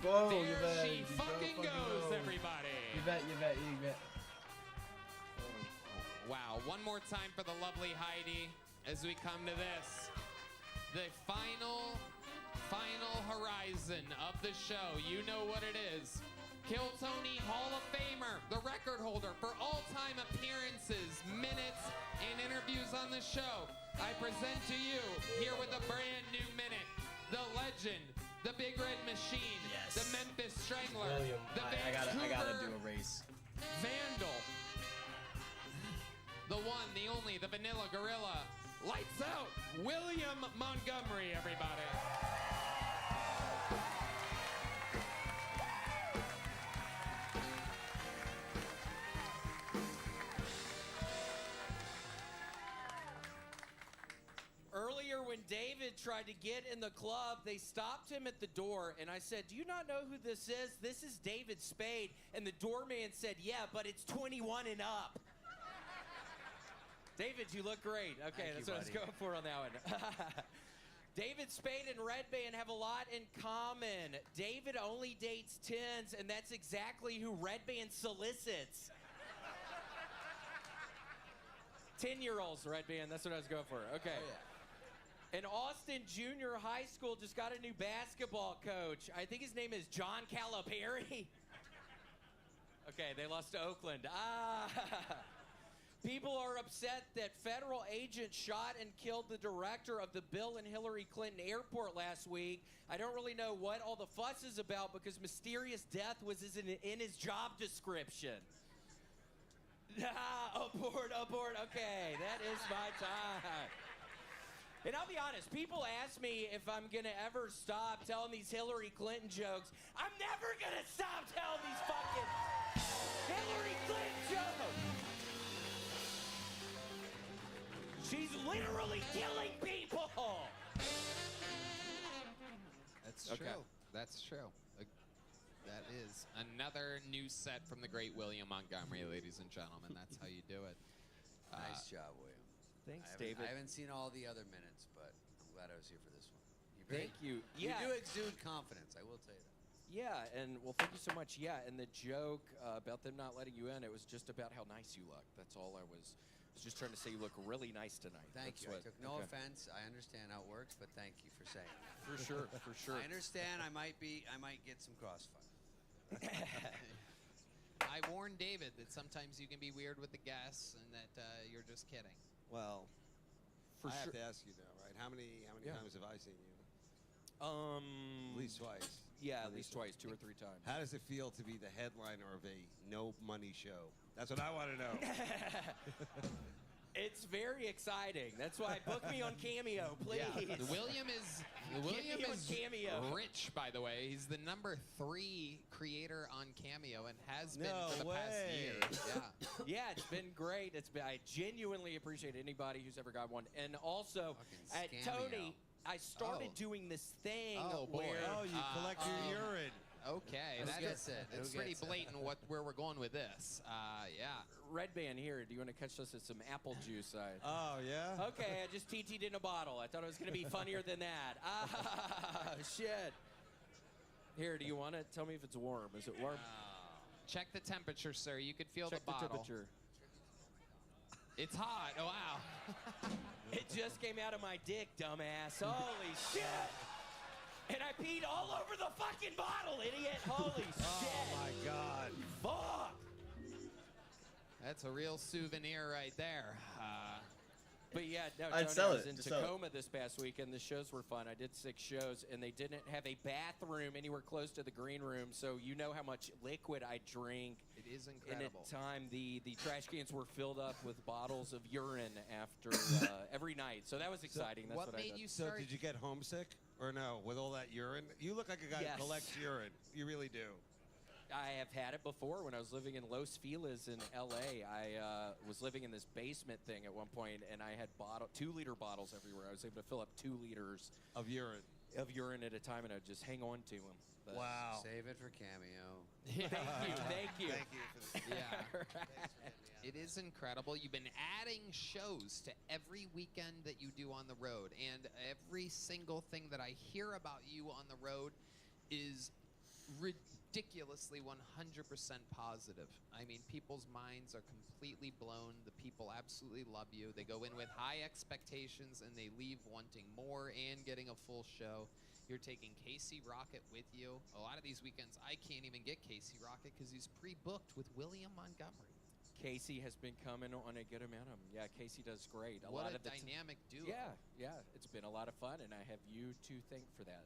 go, There Yvette. she fucking goes, everybody. Yvette. Wow, one more time for the lovely Heidi as we come to this. The final horizon of the show. You know what it is. Kill Tony Hall of Famer, the record holder for all-time appearances, minutes, and interviews on the show. I present to you, here with a brand new minute, the legend, the Big Red Machine, the Memphis Strangler, William, the I gotta Vancouver do a race. Vandal, the one, the only, the Vanilla Gorilla. Lights out, William Montgomery, everybody. Earlier, when David tried to get in the club, they stopped him at the door, and I said, "Do you not know who this is? This is David Spade." And the doorman said, "Yeah, but it's 21 and up." David, you look great. Okay, Thank that's you, what I was buddy. going for on that one. David Spade and Red Band have a lot in common. David only dates 10s, and that's exactly who Red Band solicits. 10-year-olds, Red Band, that's what I was going for. Okay. And Austin Junior High School just got a new basketball coach. I think his name is John Calipari. Okay, they lost to Oakland. People are upset that federal agents shot and killed the director of the Bill and Hillary Clinton Airport last week. I don't really know what all the fuss is about because mysterious death was in his job description. Abort. Okay, that is my time. And I'll be honest, people ask me if I'm going to ever stop telling these Hillary Clinton jokes. I'm never going to stop telling these fucking Hillary Clinton jokes. She's literally killing people. That's true. That's true. That is another new set from the great William Montgomery, ladies and gentlemen. That's how you do it. Nice job, William. Thanks, I David. haven't seen all the other minutes, but I'm glad I was here for this one. Thank you. Yeah. You do exude confidence, I will tell you that. Yeah, and well, thank you so much. Yeah, and the joke about them not letting you in, it was just about how nice you look. That's all I was just trying to say. You look really nice tonight. Thank That's you. what- I took no okay. offense. I understand how it works, but thank you for saying it. For sure, for sure. I understand I might get some crossfire. I warned David that sometimes you can be weird with the guests and that you're just kidding. Well, For I have sure. to ask you now, right? How many Yeah. times have I seen you? At least twice. Yeah, at least twice, 2 or 3 times. How does it feel to be the headliner of a no money show? That's what I want to know. It's very exciting. That's why book me on Cameo, please. Yeah. William is Get me on Cameo. rich, by the way. He's the #3 creator on Cameo and has been No for the past way. year. Yeah. Yeah, it's been great. I genuinely appreciate anybody who's ever got one. And also, at Cameo. Tony, I started Oh. doing this thing Oh, boy. where Oh, you collect your urine. Okay, Who that gets is it? Who it's pretty gets it? blatant where we're going with this. Yeah. Red Band here. Do you want to catch us at some apple juice? Oh, yeah? Okay, I just TT'd in a bottle. I thought it was going to be funnier than that. Shit. Here, do you want it? Tell me if it's warm. Is it warm? Check the temperature, sir. You could feel Check the bottle. temperature. It's hot. Oh, wow. It just came out of my dick, dumbass. Holy shit. And I peed all over the fucking bottle, idiot. Holy shit. Oh, my God. Fuck. That's a real souvenir right there. But yeah, no, I'd Tony, sell I was it. in Just sell it. Tacoma this past weekend. The shows were fun. I did 6 shows, and they didn't have a bathroom anywhere close to the green room, so you know how much liquid I drink. It is And incredible. at time, the trash cans were filled up with bottles of urine after every night. So that was exciting. That's what I did. So did you get homesick or no with all that urine? You look like a guy Yes. who collects urine. You really do. I have had it before when I was living in Los Feliz in L.A. I was living in this basement thing at one point, and I had 2-liter bottles everywhere. I was able to fill up 2 liters of urine at a time, and I'd just hang on to them. But Wow. Save it for Cameo. Thank you. Thank you for this. Yeah. Thanks for getting me out. It is incredible. You've been adding shows to every weekend that you do on the road, and every single thing that I hear about you on the road is ridiculously 100% positive. I mean, people's minds are completely blown. The people absolutely love you. They go in with high expectations, and they leave wanting more and getting a full show. You're taking Casey Rocket with you. A lot of these weekends, I can't even get Casey Rocket because he's pre-booked with William Montgomery. Casey has been coming on a good amount of them. Yeah, Casey does great. What lot a of the dynamic duo. Yeah. It's been a lot of fun, and I have you to thank for that.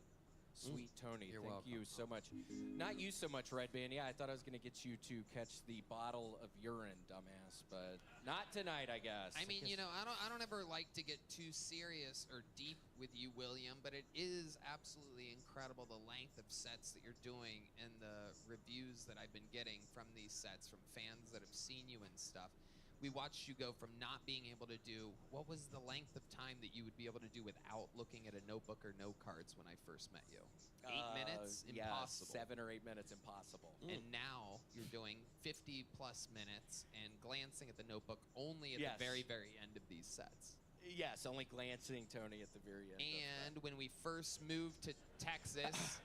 Sweet Tony, You're thank welcome. you so much. Not you so much, Red Band. Yeah, I thought I was going to get you to catch the bottle of urine, dumbass, but not tonight, I guess. I mean, you know, I don't ever like to get too serious or deep with you, William, but it is absolutely incredible the length of sets that you're doing and the reviews that I've been getting from these sets from fans that have seen you and stuff. We watched you go from not being able to do, what was the length of time that you would be able to do without looking at a notebook or note cards when I first met you? 8 minutes? Yeah, Impossible. 7 or 8 minutes, impossible. And now you're doing 50 plus minutes and glancing at the notebook only at the very, very end of these sets. Yes, only glancing, Tony, at the very end. And when we first moved to Texas,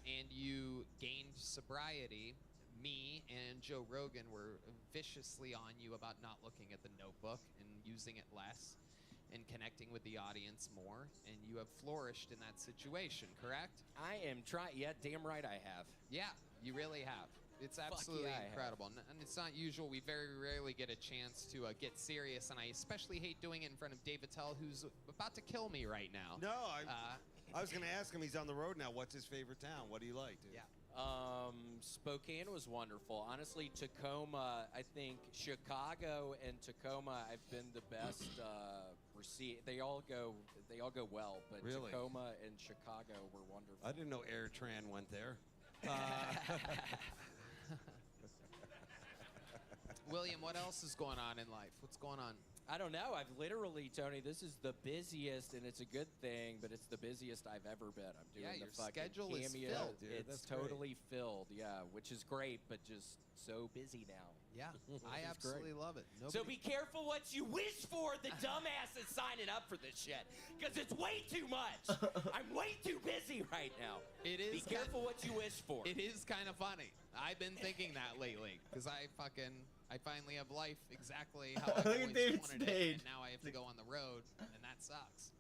and you gained sobriety, me and Joe Rogan were viciously on you about not looking at the notebook and using it less and connecting with the audience more, and you have flourished in that situation, correct? I am trying. Yeah, damn right I have. Yeah, you really have. It's absolutely yeah, I have. incredible. And it's not usual. We very rarely get a chance to get serious, and I especially hate doing it in front of Dave Attell, who's about to kill me right now. No, I was going to ask him. He's on the road now. What's his favorite town? What do you like, dude? Yeah. Spokane was wonderful. Honestly, Tacoma, I think Chicago and Tacoma have been the best they all go well, but Really? Tacoma and Chicago were wonderful. I didn't know AirTran went there. William, what else is going on in life? What's going on? I don't know. I've literally, Tony, this is the busiest, and it's a good thing, but it's the busiest I've ever been. I'm doing Yeah, the your fucking schedule is cameo. filled, dude. It's That's great. totally filled, yeah, which is great, but just so busy now. Yeah, I It's great. absolutely love it. So be careful what you wish for, the dumbass is signing up for this shit. Because it's way too much. I'm way too busy right now. It is. Be careful what you wish for. It is kind of funny. I've been thinking that lately because I finally have life exactly how I've Look at always David wanted it, Spade. and now I have to go on the road, and that sucks.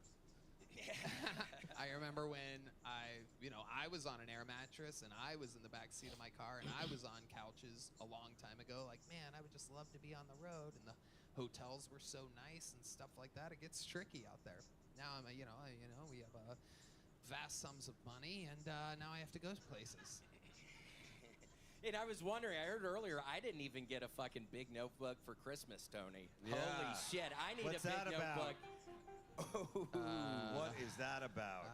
I remember when I was on an air mattress and I was in the back seat of my car and I was on couches a long time ago. Like, man, I would just love to be on the road, and the hotels were so nice and stuff like that. It gets tricky out there. Now we have vast sums of money, and now I have to go places. And I was wondering, I heard earlier, I didn't even get a fucking big notebook for Christmas, Tony. Yeah. Holy shit, I need What's a big that about? notebook. What is that about?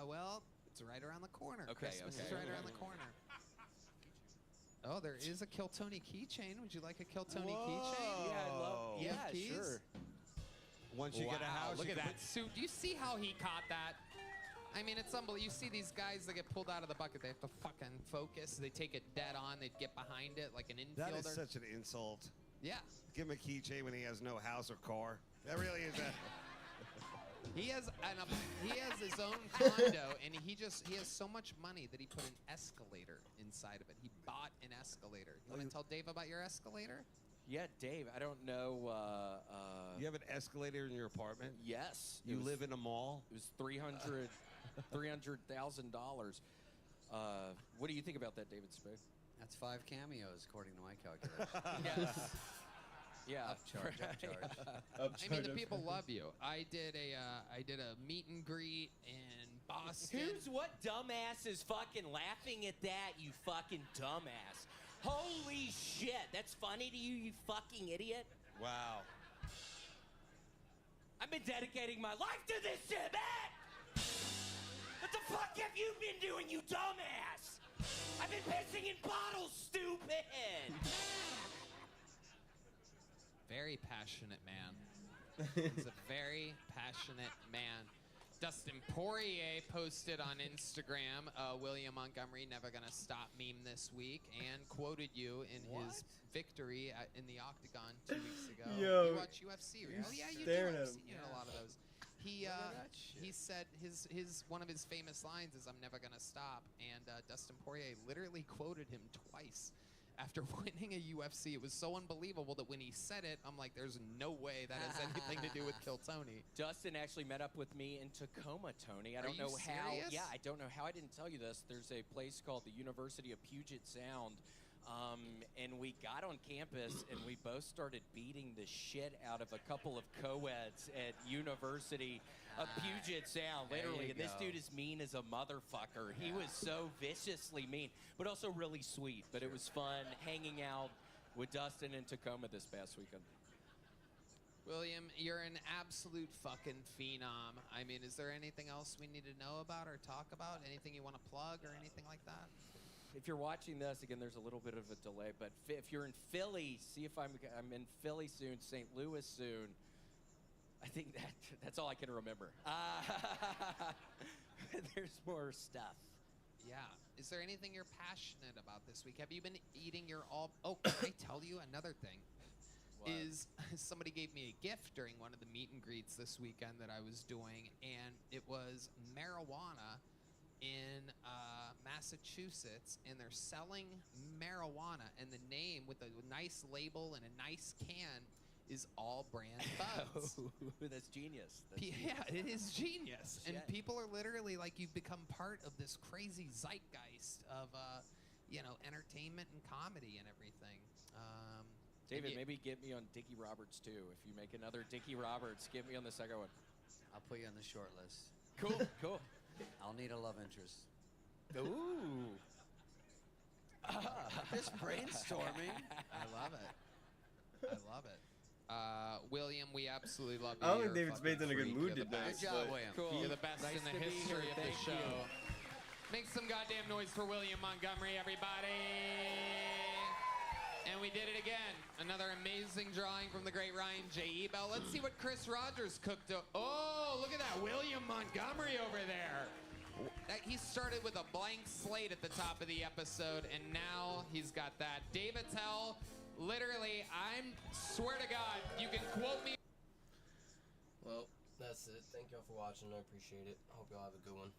Well, it's right around the corner. Okay, Christmas okay. is right around the corner. Oh, there is a Kill Tony keychain. Would you like a Kill Tony keychain? Yeah, I love. You Yeah, have keys? sure. Once you get a house, Look you at can that suit. Do you see how he caught that? I mean, it's unbelievable. You see these guys that get pulled out of the bucket. They have to fucking focus. They take it dead on. They get behind it like an infielder. That is such an insult. Yeah. Give him a keychain when he has no house or car. That really is a... He has his own condo, and he has so much money that he put an escalator inside of it. He bought an escalator. You want to tell Dave about your escalator? Yeah, Dave, I don't know. You have an escalator in your apartment? Yes. You live in a mall? It was $300,000. What do you think about that, David Spade? That's 5 cameos, according to my calculation. Yes. Yeah. Upcharge. I mean, the people love you. I did a meet and greet in Boston. What dumbass is fucking laughing at that, you fucking dumbass? Holy shit, that's funny to you, you fucking idiot? Wow. I've been dedicating my life to this shit, man! What the fuck have you been doing, you dumbass? I've been pissing in bottles, stupid! Very passionate man. He's a very passionate man. Dustin Poirier posted on Instagram, William Montgomery never gonna stop meme this week, and quoted you in his victory in the Octagon 2 weeks ago. Yo, you watch UFC, right? Oh yeah, you do. staring I've at seen you in a lot of those. He said his one of his famous lines is "I'm never gonna stop," and Dustin Poirier literally quoted him twice. After winning a UFC, it was so unbelievable that when he said it, I'm like, there's no way that has anything to do with Kill Tony. Dustin actually met up with me in Tacoma, Tony. I don't know how. Yeah, I don't know how I didn't tell you this. There's a place called the University of Puget Sound. And we got on campus and we both started beating the shit out of a couple of co-eds at University of Puget Sound, literally. And this dude is mean as a motherfucker. He was so viciously mean, but also really sweet. But it was fun hanging out with Dustin in Tacoma this past weekend. William, you're an absolute fucking phenom. I mean, is there anything else we need to know about or talk about? Anything you want to plug or anything like that? If you're watching this, again, there's a little bit of a delay, but if you're in Philly, see if I'm in Philly soon, St. Louis soon. I think that's all I can remember. There's more stuff. Yeah. Is there anything you're passionate about this week? Have you been eating your all... Oh, can I tell you another thing? What? Is somebody gave me a gift during one of the meet and greets this weekend that I was doing, and it was marijuana in Massachusetts, and they're selling marijuana, and the name with a nice label and a nice can is All Brand Buds. Oh, that's genius. Yeah, it is genius. And Shit. people are literally like, you've become part of this crazy zeitgeist of, entertainment and comedy and everything. David, maybe get me on Dickie Roberts too. If you make another Dickie Roberts, get me on the second one. I'll put you on the short list. Cool, cool. I'll need a love interest. Ooh. Just brainstorming. I love it. I love it. William, we absolutely love you. I don't think You're David a Spade's in a fucking good freak. mood You're the today. best. Good job, William. Cool. You're the best Nice in the to be history here. of the Thank show. you. Make some goddamn noise for William Montgomery, everybody. And we did it again. Another amazing drawing from the great Ryan J. Ebell. Let's see what Chris Rogers cooked up. Oh, look at that. William Montgomery over there. He started with a blank slate at the top of the episode, and now he's got that. David Tell, literally, swear to God, you can quote me. Well, that's it. Thank y'all for watching. I appreciate it. I hope y'all have a good one.